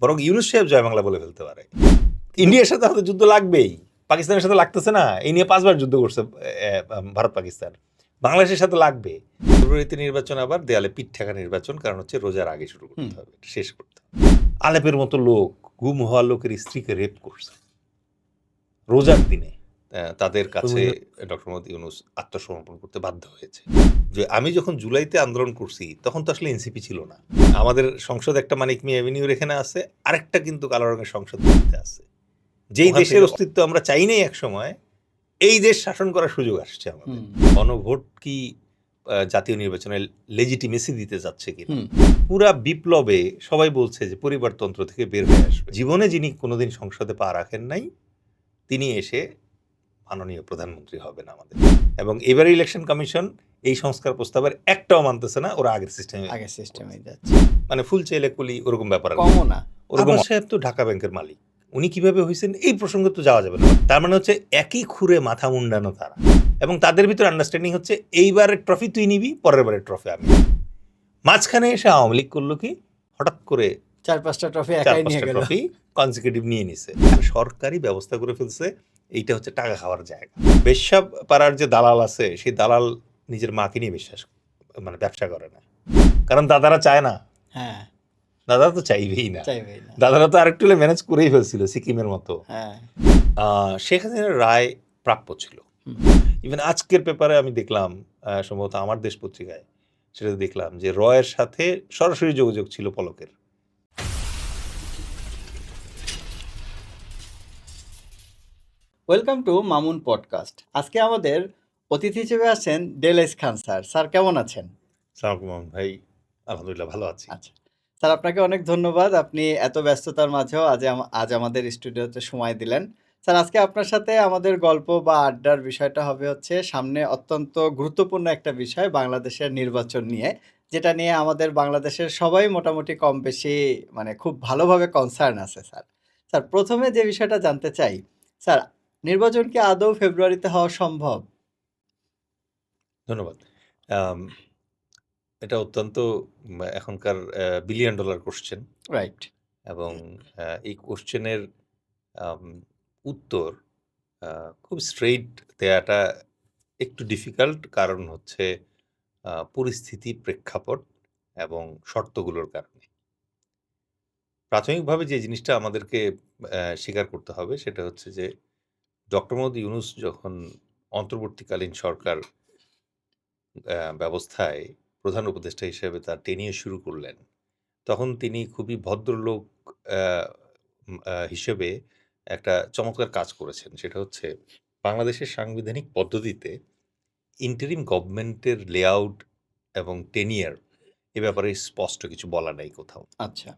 বরং ইউনূস সাহেব জয় বাংলা বলে ফেলতে পারে। ইন্ডিয়ার সাথে হয়তো যুদ্ধ লাগবেই, পাকিস্তানের সাথে লাগতেছে না, এই নিয়ে 5 বার যুদ্ধ করছে ভারত পাকিস্তান। বাংলাদেশের সাথে লাগবে। ফেব্রুয়ারিতে নির্বাচন, আবার দেয়ালে পিঠ ঠেকা নির্বাচন, কারণ হচ্ছে রোজার আগে শুরু করতে হবে, শেষ করতে হবে। আলেপের মতো লোক গুম হওয়া লোকের স্ত্রীকে রেপ করছে রোজার দিনে। তাদের কাছে ডক্টর মোহাম্মদ ইউনূস আত্মসমর্পণ করতে বাধ্য হয়েছে। যে আমি যখন জুলাইতে আন্দোলন করছি তখন তো আসলে এনসিপি ছিল না। আমাদের সংসদ একটা মানিক মিয়া অ্যাভিনিউর এখানে আছে, আরেকটা কিন্তু কালো রঙের সংসদ দিল্লিতে আছে। যেই দেশের অস্তিত্ব আমরা চাই নাই এক সময়, এই দেশ শাসন করার সুযোগ আসছে আমাদের। গণভোট কি জাতীয় নির্বাচনে লেজিটিমেসি দিতে যাচ্ছে কিনা? পুরা বিপ্লবে সবাই বলছে যে পরিবারতন্ত্র থেকে বের হয়ে আসবে। জীবনে যিনি কোনোদিন সংসদে পা রাখেন নাই, তিনি এসে মাননীয় প্রধানমন্ত্রী হবেন আমাদের। এবং এবারে ইলেকশন কমিশন এই সংস্কার প্রস্তাবের একটাও মানতেছে না, ওরা আগের সিস্টেমে যাচ্ছে। মানে ফুল চাইলে কুলি ওরকম ব্যাপার কমও না। ওরকম সাহেব তো ঢাকা ব্যাংকের মালিক, উনি কিভাবে হয়েছেন এই প্রসঙ্গে তো যাওয়া যাবে না। তার মানে হচ্ছে একই খুরে মাথা মুন্ডানো তারা, এবং তাদের ভিতরে আন্ডারস্ট্যান্ডিং হচ্ছে এইবারের ট্রফি তুই নিবি, পরের বারের ট্রফি আমি। মাঝখানে এসে আওয়ামী লীগ করলো কি, হঠাৎ করে 4-5টা ট্রফি একাই নিয়ে গেল, ট্রফি কনসিকিউটিভ নিয়ে নিছে। সরকারি ব্যবস্থা করে ফেলছে, এইটা হচ্ছে টাকা খাওয়ার জায়গা। বেশ্যা পাড়ার যে দালাল আছে, সেই দালাল নিজের মাকে নিয়ে ব্যবসা করে না, কারণ দাদারা চায় না। হ্যাঁ, দাদা তো চাইবেই না। দাদারা তো আরেকটু ম্যানেজ করেই ফেলছিল সিকিমের মতো। শেখ হাসিনার রায় প্রাপ্য ছিল। ইভেন আজকের পেপারে আমি দেখলাম, সম্ভবত আমার দেশ পত্রিকায় সেটা দেখলাম যে রয়ের সাথে সরাসরি যোগাযোগ ছিল পলকের। Welcome to Mamun podcast. আজকে আমাদের অতিথি হিসেবে আছেন ডেলাইস খান স্যার। স্যার কেমন আছেন? সালাম ভাই, আলহামদুলিল্লাহ ভালো আছি। আচ্ছা স্যার, আপনাকে অনেক ধন্যবাদ, আপনি এত ব্যস্ততার মাঝেও আজ আমাদের স্টুডিওতে সময় দিলেন। স্যার, আজকে আপনার সাথে আমাদের গল্প বা আড্ডার বিষয়টা হবে হচ্ছে সামনে অত্যন্ত গুরুত্বপূর্ণ একটা বিষয়, বাংলাদেশের নির্বাচন নিয়ে, যেটা নিয়ে আমাদের বাংলাদেশের সবাই মোটামুটি কম বেশি মানে খুব ভালোভাবে কনসার্ন আছে। স্যার প্রথমে যে বিষয়টা জানতে চাই, স্যার নির্বাচন কি আদৌ ফেব্রুয়ারিতে হওয়া সম্ভব? ধন্যবাদ। এটা অত্যন্ত এখনকার বিলিয়ন ডলার কোশ্চেন, রাইট। এবং এই কোশ্চেনের উত্তর খুব স্ট্রেইট দেয়াটা একটু ডিফিকাল্ট, কারণ হচ্ছে পরিস্থিতি, প্রেক্ষাপট এবং শর্তগুলোর কারণে। প্রাথমিকভাবে যে জিনিসটা আমাদেরকে স্বীকার করতে হবে সেটা হচ্ছে যে ডক্টর মোহাম্মদ ইউনূস যখন অন্তর্বর্তীকালীন সরকার ব্যবস্থায় প্রধান উপদেষ্টা হিসেবে তার টেনিওর শুরু করলেন, তখন তিনি খুবই ভদ্রলোক হিসেবে একটা চমৎকার কাজ করেছেন। সেটা হচ্ছে বাংলাদেশের সাংবিধানিক পদ্ধতিতে ইন্টারিম গভর্নমেন্টের লেআউট এবং টেনিয়ার এ ব্যাপারে স্পষ্ট কিছু বলা নেই কোথাও। আচ্ছা।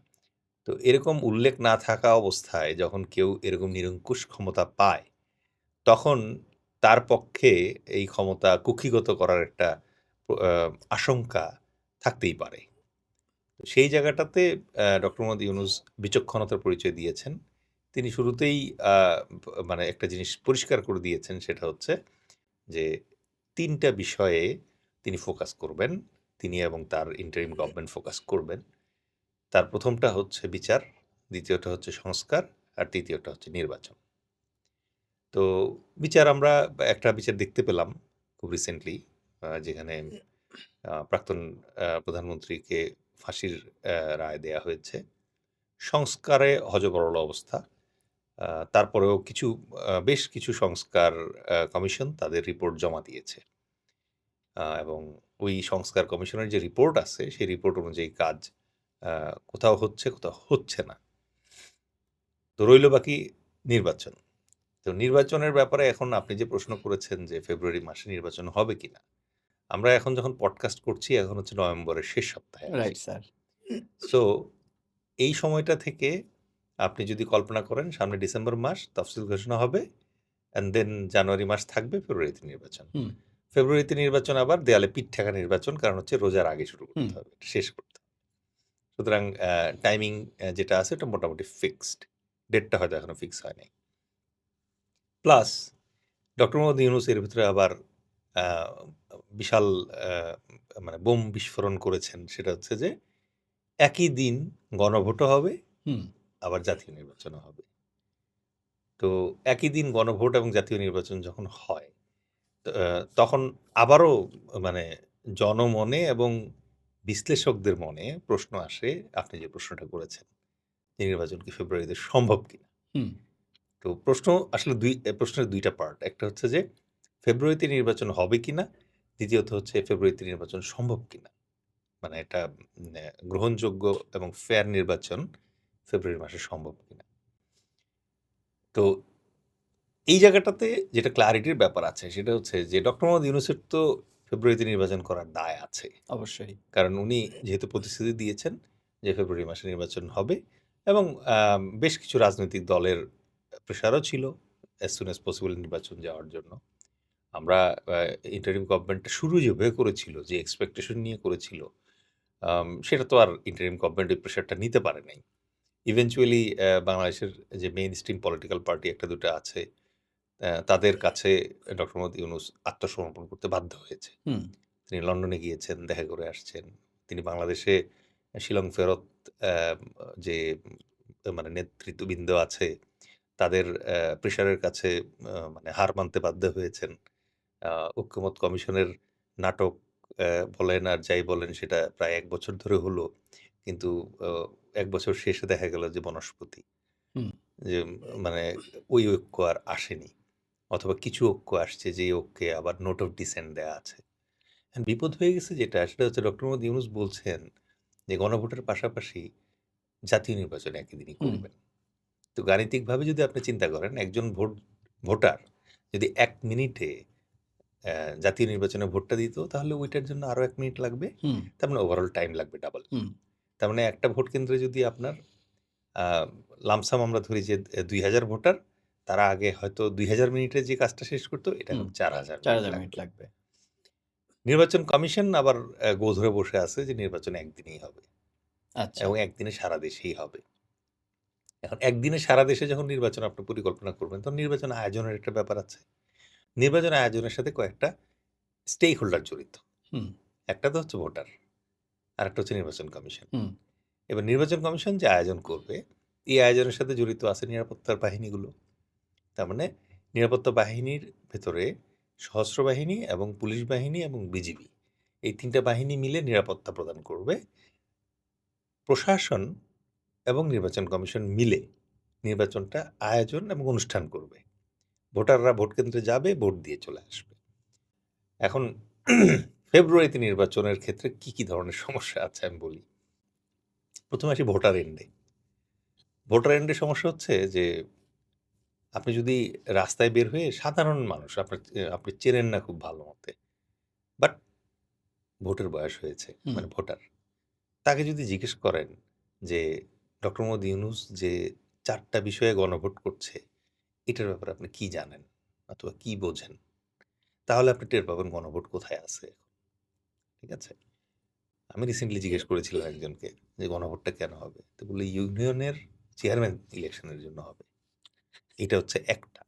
তো এরকম উল্লেখ না থাকা অবস্থায় যখন কেউ এরকম নিরঙ্কুশ ক্ষমতা পায়, তখন তার পক্ষে এই ক্ষমতা কুক্ষিগত করার একটা আশঙ্কা থাকতেই পারে। সেই জায়গাটাতে ডক্টর মোহাম্মদ ইউনূস বিচক্ষণতার পরিচয় দিয়েছেন। তিনি শুরুতেই মানে একটা জিনিস পরিষ্কার করে দিয়েছেন, সেটা হচ্ছে যে 3টা বিষয়ে তিনি ফোকাস করবেন, তিনি এবং তার ইন্টারিম গভর্নমেন্ট ফোকাস করবেন। তার প্রথমটা হচ্ছে বিচার, দ্বিতীয়টা হচ্ছে সংস্কার, আর তৃতীয়টা হচ্ছে নির্বাচন। তো বিচার, আমরা একটা বিচার দেখতে পেলাম খুব রিসেন্টলি, যেখানে প্রাক্তন প্রধানমন্ত্রীকে ফাঁসির রায় দেয়া হয়েছে। সংস্কারে হযবরল অবস্থা। তারপরেও বেশ কিছু সংস্কার কমিশন তাদের রিপোর্ট জমা দিয়েছে, এবং ওই সংস্কার কমিশনের যে রিপোর্ট আছে সেই রিপোর্ট অনুযায়ী কাজ কোথাও হচ্ছে, কোথাও হচ্ছে না। তো রইল বাকি নির্বাচন। তো নির্বাচনের ব্যাপারে এখন আপনি যে প্রশ্ন করেছেন যে ফেব্রুয়ারি মাসে নির্বাচন হবে কিনা, আমরা এখন যখন পডকাস্ট করছি এখন হচ্ছে নভেম্বরের শেষ সপ্তাহে। Right sir. সো এই সময়টা থেকে আপনি যদি কল্পনা করেন, সামনে ডিসেম্বর মাস তফসিল ঘোষণা হবে, অ্যান্ড দেন জানুয়ারি মাস থাকবে, ফেব্রুয়ারিতে নির্বাচন। ফেব্রুয়ারিতে নির্বাচন আবার দেয়ালে পিঠ ঠেকা নির্বাচন, কারণ হচ্ছে রোজার আগে শুরু করতে হবে, শেষ করতে হবে। সুতরাং টাইমিং যেটা আছে ওটা মোটামুটি ফিক্সড, ডেটটা হয়তো এখনো ফিক্স হয়নি। প্লাস ডক্টর মোহাম্মদ ইউনূস এর ভিতরে আবার বিশাল মানে বোম বিস্ফোরণ করেছেন, সেটা হচ্ছে যে একই দিন গণভোটও হবে আবার জাতীয় নির্বাচনও হবে। তো একই দিন গণভোট এবং জাতীয় নির্বাচন যখন হয়, তখন আবারও মানে জনমনে এবং বিশ্লেষকদের মনে প্রশ্ন আসে, আপনি যে প্রশ্নটা করেছেন, যে নির্বাচন কি ফেব্রুয়ারিতে সম্ভব কিনা? হুম, তো প্রশ্ন আসলে প্রশ্নের ২ টা পার্ট। একটা হচ্ছে যে ফেব্রুয়ারিতে নির্বাচন হবে কিনা? দ্বিতীয়ত হচ্ছে ফেব্রুয়ারিতে নির্বাচন সম্ভব কিনা? মানে এটা গ্রহণযোগ্য এবং ফেয়ার নির্বাচন ফেব্রুয়ারি মাসে সম্ভব কিনা? তো এই জায়গাটাতে যেটা ক্লারিটির ব্যাপার আছে সেটা হচ্ছে যে ডক্টর মোহাম্মদ ইউনূসের তো ফেব্রুয়ারিতে নির্বাচন করার দায় আছে। অবশ্যই। কারণ উনি যেহেতু প্রতিশ্রুতি দিয়েছেন যে ফেব্রুয়ারি মাসে নির্বাচন হবে এবং বেশ কিছু রাজনৈতিক দলের প্রেশারও ছিল as soon as possible নির্বাচন যাওয়ার জন্য। আমরা ইন্টারিম গভর্নমেন্টটা শুরু যেভাবে করেছিল, যে এক্সপেকটেশন নিয়ে করেছিল, সেটা তো আর ইন্টারিম গভর্নমেন্ট ওই প্রেশারটা নিতে পারে নাই। ইভেনচুয়ালি বাংলাদেশের যে মেইন স্ট্রিম পলিটিক্যাল পার্টি ১ টা ২ টা আছে, তাদের কাছে ডক্টর মোহাম্মদ ইউনূস আত্মসমর্পণ করতে বাধ্য হয়েছে। হুম, তিনি লন্ডনে গিয়েছেন, দেখা করে আসছেন। তিনি বাংলাদেশে শিলং ফেরত যে মানে নেতৃত্ববৃন্দ আছে, তাদের প্রেশারের কাছে মানে হার মানতে বাধ্য হয়েছেন। আ ঐক্যমত কমিশনের নাটক অ্যা বলেন আর যাই বলেন সেটা প্রায় ১ বছর ধরে হলো। কিন্তু অ ১ বছর শেষে দেখা গেল যে বনস্পতি। হুম, যে মানে ওই ঐক্য আর আসেনি। অথবা কিছু ঐক্য আসছে, যেই ঐক্যে আবার নোট অফ ডিসেন্ট দেয়া আছে। এখন বিপদ হয়ে গেছে যেটা, সেটা হচ্ছে ডক্টর মোহাম্মদ ইউনূস বলছেন যে গণভোটের পাশাপাশি জাতীয় নির্বাচন একই দিনই হুম, করবেন। তো গাণিতিকভাবে যদি আপনি চিন্তা করেন, একজন ভোটার যদি ১ মিনিটে জাতীয় নির্বাচনে ভোটটা দিত, তাহলে ওইটার জন্য আরো ১ মিনিট লাগবে। হুম, তার মানে ওভারঅল টাইম লাগবে ডাবল। হুম, তার মানে একটা ভোট কেন্দ্রে যদি আপনার আ লামসাম আমরা ধরি যে ২,০০০ ভোটার, তারা আগে হয়তো ২,০০০ মিনিটে যে কাজটা শেষ করত, এটা হুম। এখন ৪,০০০ মিনিট ৪,০০০ মিনিট লাগবে। লাগবে। নির্বাচন কমিশন আবার গো ধরে বসে আছে যে নির্বাচন একদিনেই হবে আচ্ছা। এবং একদিনে সারা দেশেই হবে। এখন একদিনে সারা দেশে যখন নির্বাচন আপনি পরিকল্পনা করবেন, তখন নির্বাচন আয়োজনের একটা ব্যাপার আছে। নির্বাচন আয়োজনের সাথে কয়েকটা স্টেক হোল্ডার জড়িত। হুম, একটা তো হচ্ছে ভোটার, আরেকটা হচ্ছে নির্বাচন কমিশন। হুম, এবার নির্বাচন কমিশন যে আয়োজন করবে, এই আয়োজনের সাথে জড়িত আছে নিরাপত্তার বাহিনীগুলো। তার মানে নিরাপত্তা বাহিনীর ভেতরে সশস্ত্র বাহিনী এবং পুলিশ বাহিনী এবং বিজিবি, এই ৩ টা বাহিনী মিলে নিরাপত্তা প্রদান করবে। প্রশাসন এবং নির্বাচন কমিশন মিলে নির্বাচনটা আয়োজন এবং অনুষ্ঠান করবে। ভোটাররা ভোট কেন্দ্রে যাবে, ভোট দিয়ে চলে আসবে। এখন ফেব্রুয়ারিতে নির্বাচনের ক্ষেত্রে কি ধরনের সমস্যা আছে আমি বলি। ১ম আসি ভোটার এন্ডে। ভোটার এন্ডে সমস্যা হচ্ছে যে আপনি যদি রাস্তায় বের হয়ে সাধারণ মানুষ, আপনি চেনেন না খুব ভালো মতে। বাট ভোটের বয়স হয়েছে, হুম। মানে ভোটার। তাকে যদি জিজ্ঞেস করেন যে ডক্টর মোহাম্মদ ইউনূস যে ৪ টা বিষয়ে গণভোট করছে, এটার ব্যাপারে আপনি কি জানেন? অথবা কি বোঝেন? তাহলে আপনি টের পাবেন গণভোট কোথায় আছে। ঠিক আছে? আমি রিসেন্টলি জিজ্ঞেস করেছিলাম একজনকে যে গণভোটটা কেন হবে? তো বলল ইউনিয়নের চেয়ারম্যান ইলেকশনের জন্য হবে। এটা হচ্ছে একটা।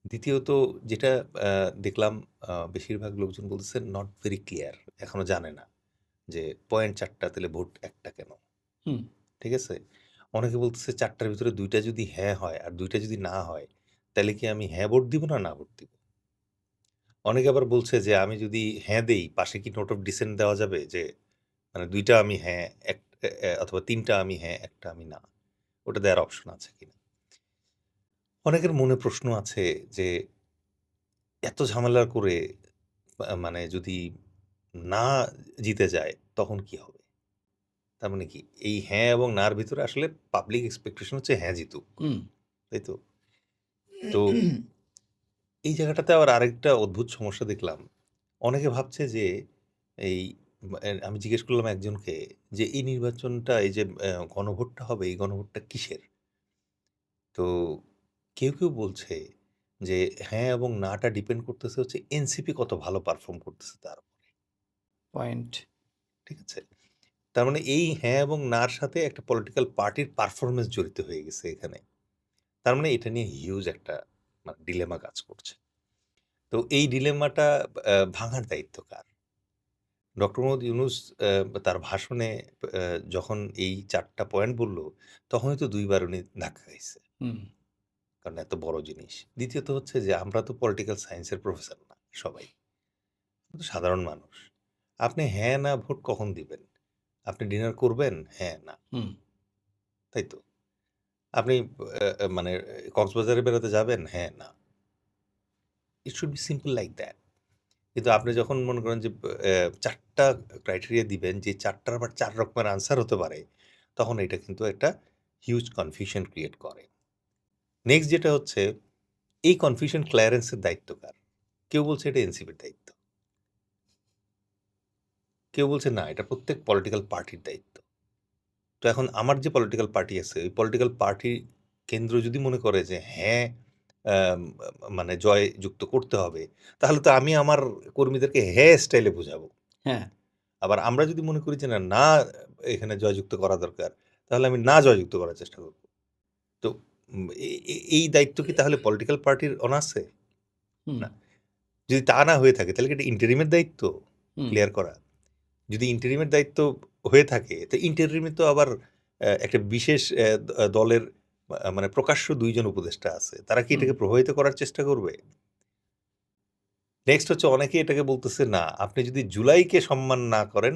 দ্বিতীয়ত যেটা দেখলাম, বেশিরভাগ লোকজন বলতেছেন নট ভেরি ক্লিয়ার। এখনো জানে না যে পয়েন্ট ৪ টা, তাহলে ভোট ১ টা কেন? হুম, ঠিক আছে? অনেকে বলতেছে ৪ টার ভিতরে ২ টা যদি হ্যাঁ হয় আর ২ টা যদি না হয়, তাইলে কি আমি হ্যাঁ ভোট দিব না, না ভোট দিব? অনেকে আবার বলছে যে আমি যদি হ্যাঁ দেই, পাশে কি নোট অফ ডিসেন্ট দেওয়া যাবে? যে মানে ২ টা আমি হ্যাঁ, এক অথবা ৩ টা আমি হ্যাঁ, ১ টা আমি না। ওটা দেওয়ার অপশন আছে কিনা? অনেকের মনে প্রশ্ন আছে যে এত ঝামেলা করে মানে যদি না জিতে যায়, তখন কি হবে? তার মানে কি? এই হ্যাঁ এবং নার ভিতরে আসলে পাবলিক এক্সপেকটেশন হচ্ছে হ্যাঁ জিতুক। হুম। তাই তো? তো এই জায়গাটাতে আবার আরেকটা অদ্ভুত সমস্যা দেখলাম। অনেকে ভাবছে যে এই আমি জিজ্ঞেস করলাম একজনকে যে, "এই নির্বাচনটা, এই যে গণভোটটা হবে, এই গণভোটটা কিসের?" তো কেউ বলছে যে, হ্যাঁ এবং না টা ডিপেন্ড করতেছে হচ্ছে এনসিপি কত ভালো পারফর্ম করতেছে তার উপরে। পয়েন্ট। ঠিক আছে? তার মানে এই হ্যাঁ এবং নার সাথে একটা পলিটিক্যাল পার্টির পারফরম্যান্স জড়িত হয়ে গেছে এখানে। তার মানে এটা নিয়ে হিউজ একটা মানে ডিলেমা কাজ করছে। তো এই ডিলেমাটা ভাঙার দায়িত্ব কার? ডক্টর মোহাম্মদ ইউনূস তার ভাষণে যখন এই ৪ টা পয়েন্ট বলল, তখনই তো ২ বার উনি ধাক্কা খাইছে। হুম, কারণ এত বড় জিনিস। দ্বিতীয়ত হচ্ছে যে আমরা তো পলিটিক্যাল সায়েন্সের প্রফেসর না সবাই। আমরা তো সাধারণ মানুষ। আপনি হ্যাঁ, না ভোট কখন দিবেন? আপনি ডিনার করবেন? হ্যাঁ, না। হুম, তাই তো? আপনি মানে কক্সবাজারে বেড়াতে যাবেন? হ্যাঁ, না। It should be simple like that. কিন্তু আপনি যখন মনে করেন যে ৪ টা ক্রাইটেরিয়া দিবেন, যে ৪ টার আবার ৪ রকমের আনসার হতে পারে, তখন এটা কিন্তু একটা হিউজ কনফিউশন ক্রিয়েট করে। নেক্সট যেটা হচ্ছে, এই কনফিউশন ক্লিয়ারেন্স এর দায়িত্ব কার? কেউ বলছে এটা এনসিপির দায়িত্ব। কেউ বলছে না, এটা প্রত্যেক পলিটিক্যাল পার্টির দায়িত্ব। তো এখন আমার যে পলিটিক্যাল পার্টি আছে, ওই পলিটিক্যাল পার্টি কেন্দ্র যদি মনে করে যে হ্যাঁ, আম মানে জয়যুক্ত করতে হবে, তাহলে তো আমি আমার কর্মীদেরকে হ্যাঁ স্টাইলে বুঝাবো। হ্যাঁ, আবার আমরা যদি মনে করি যে না, না এখানে জয়যুক্ত করা দরকার, তাহলে আমি না জয়যুক্ত করার চেষ্টা করব। তো এই দায়িত্ব কি তাহলে পলিটিক্যাল পার্টির আছে? হুম, না। যদি তা না হয়ে থাকে, তাহলে কি এটা ইন্টারিমের দায়িত্ব হুম, ক্লিয়ার করা? যদি ইন্টারিমের দায়িত্ব হয়ে থাকে, তো ইন্টারিমে তো আবার একটা বিশেষ দলের মানে প্রকাশ্য ২ জন উপদেষ্টা আছে। তারা কি হুম, এটাকে প্রভাবিত করার চেষ্টা করবে? নেক্সট হচ্ছে, অনেকেই এটাকে বলতেছে না, আপনি যদি জুলাইকে সম্মান না করেন,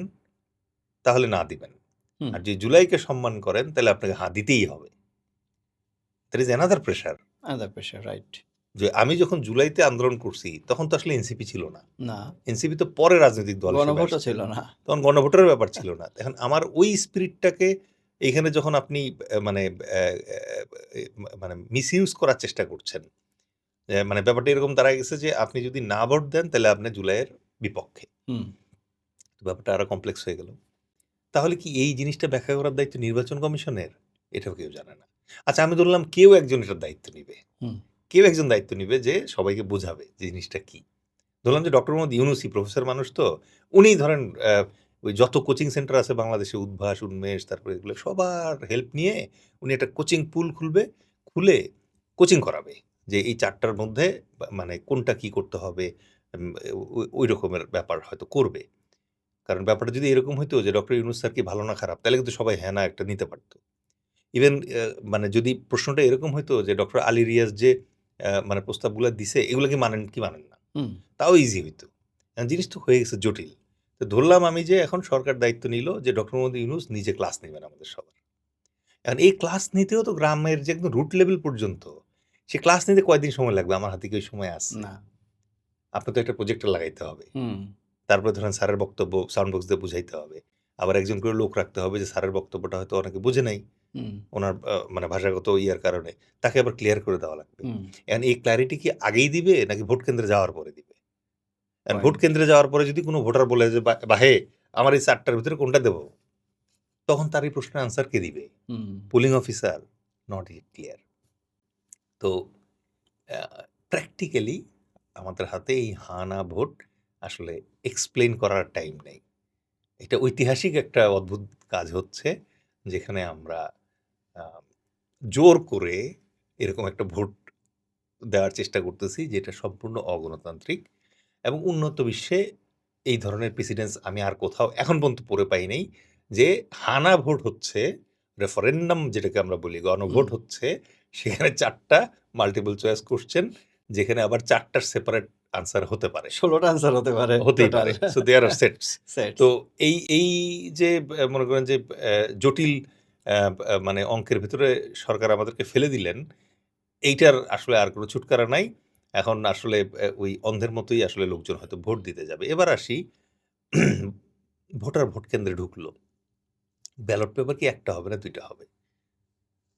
তাহলে না দিবেন। হুম, আর যদি জুলাইকে সম্মান করেন, তাহলে আপনাকে হ্যাঁ দিতেই হবে। That is another pressure. Other pressure right. যে আমি যখন জুলাইতে আন্দোলন করছি, তখন তো আসলে এনসিপি ছিল না। না, এনসিপি তো পরে রাজনৈতিক দল হিসেবে গণভোটও আসছে। ছিল না। তখন গণভোটের ব্যাপার ছিল না। এখন আমার ওই স্পিরিটটাকে এইখানে যখন আপনি মানে মানে মিসইউজ করার চেষ্টা করছেন। মানে ব্যাপারটা এরকম দাঁড়ায় গেছে যে আপনি যদি না ভোট দেন, তাহলে আপনি জুলাইয়ের বিপক্ষে। হুম, তো ব্যাপারটা আরো কমপ্লেক্স হয়ে গেল। তাহলে কি এই জিনিসটা ব্যাখ্যা করার দায়িত্ব নির্বাচন কমিশনের? এটাও কেউ জানে না। আচ্ছা, আমি ধরলাম কেউ একজন এটার দায়িত্ব নিবে। হুম, কেউ একজন দায়িত্ব নিবে যে সবাইকে বোঝাবে যে জিনিসটা কি। ধরলাম যে ডক্টর মোহাম্মদ ইউনূসই প্রফেসর মানুষ তো, উনি ধরেন ওই যত কোচিং সেন্টার আছে বাংলাদেশে, উদ্ভাস, উন্মেষ, তারপরে এগুলো সবার হেল্প নিয়ে উনি একটা কোচিং পুল খুলবে, খুলে কোচিং করাবে। যে এই ৪ টার মধ্যে মানে কোনটা কি করতে হবে, উম ওই রকমের ব্যাপার হয়তো করবে। কারণ ব্যাপারটা যদি এরকম হইতো যে ডক্টর ইউনূস স্যার কি ভালো না খারাপ, তাহলে কিন্তু সবাই হ্যাঁ, না একটা নিতে পারত। ইভেন মানে যদি প্রশ্নটা এরকম হইতো যে ডক্টর আলী রিয়াজ যে মানে প্রস্তাবগুলা দিছে, এগুলো কি মানেন কি মানেন না? হুম, তাও ইজি হইতো। এখন জিনিস তো হয়ে গেছে জটিল। তো ধরলাম আমি যে এখন সরকার দায়িত্ব নিল যে ডক্টর মোহাম্মদ ইউনূস নিজে ক্লাস নিবেন আমাদের সবার। এখন এই ক্লাস নিতেও তো গ্রামের যে একদম রুট লেভেল পর্যন্ত, সে ক্লাস নিতে কয়দিন সময় লাগবে? আমার হাতে কি ওই সময় আছে? না, আপনার তো একটা প্রজেক্টর লাগাইতে হবে। হুম, তারপরে ধরেন স্যারের বক্তব্য সাউন্ড বক্স দিয়ে বুঝাইতে হবে। আবার একজন করে লোক রাখতে হবে যে স্যারের বক্তব্যটা হয়তো অনেকে বুঝে নাই। হুম, উনার মানে ভাষাগত ইয়ার কারণে। তাকে আবার ক্লিয়ার করে দেওয়া লাগবে। হুম, এখন এই ক্লারিটি কি আগেই দিবে নাকি ভোট কেন্দ্রে যাওয়ার পরে দিবে? এখন ভোট পয়েন্ট। কেন্দ্রে যাওয়ার পরে যদি কোনো ভোটার বলে যে, বাহে আমার এই ৪ টার ভিতরে কোনটা দেব?" তখন তার এই প্রশ্নের আনসার কে দিবে? Hmm, polling officer? Not it clear. তো আ প্র্যাকটিক্যালি আমাদের হাতে এই হা-না ভোট আসলে এক্সপ্লেইন করার টাইম নেই। এটা ঐতিহাসিক একটা অদ্ভুত কাজ হচ্ছে, যেখানে আমরা আ জোর করে এরকম একটা ভোট দেওয়ার চেষ্টা করতেছি, যেটা সম্পূর্ণ অগণতান্ত্রিক এবং উন্নত বিশ্বে এই ধরনের প্রেসিডেন্স আমি আর কোথাও এখন পর্যন্ত পড়ে পাই নাই। যে হানা ভোট হচ্ছে, রেফারেন্ডাম যেটাকে আমরা বলি, হুম, গণভোট হচ্ছে, সেখানে ৪ টা মাল্টিপল চয়েস কোয়েশ্চেন, যেখানে আবার ৪ টার সেপারেট আনসার হতে পারে। ১৬ টা আনসার হতে পারে হতেই টোটাল। পারে। So there are sets. Sets. তো এই যে মনে করেন যে জটিল মানে অঙ্কের ভেতরে সরকার আমাদেরকে ফেলে দিলেন, এইটার আসলে আর কোনো ছুটকারা নাই। এখন আসলে ওই অন্ধের মতোই আসলে লোকজন হয়তো ভোট দিতে যাবে। এবার আসি, ভোটার ভোট কেন্দ্রে ঢুকলো। ব্যালট পেপার কি একটা হবে না ২ টা হবে?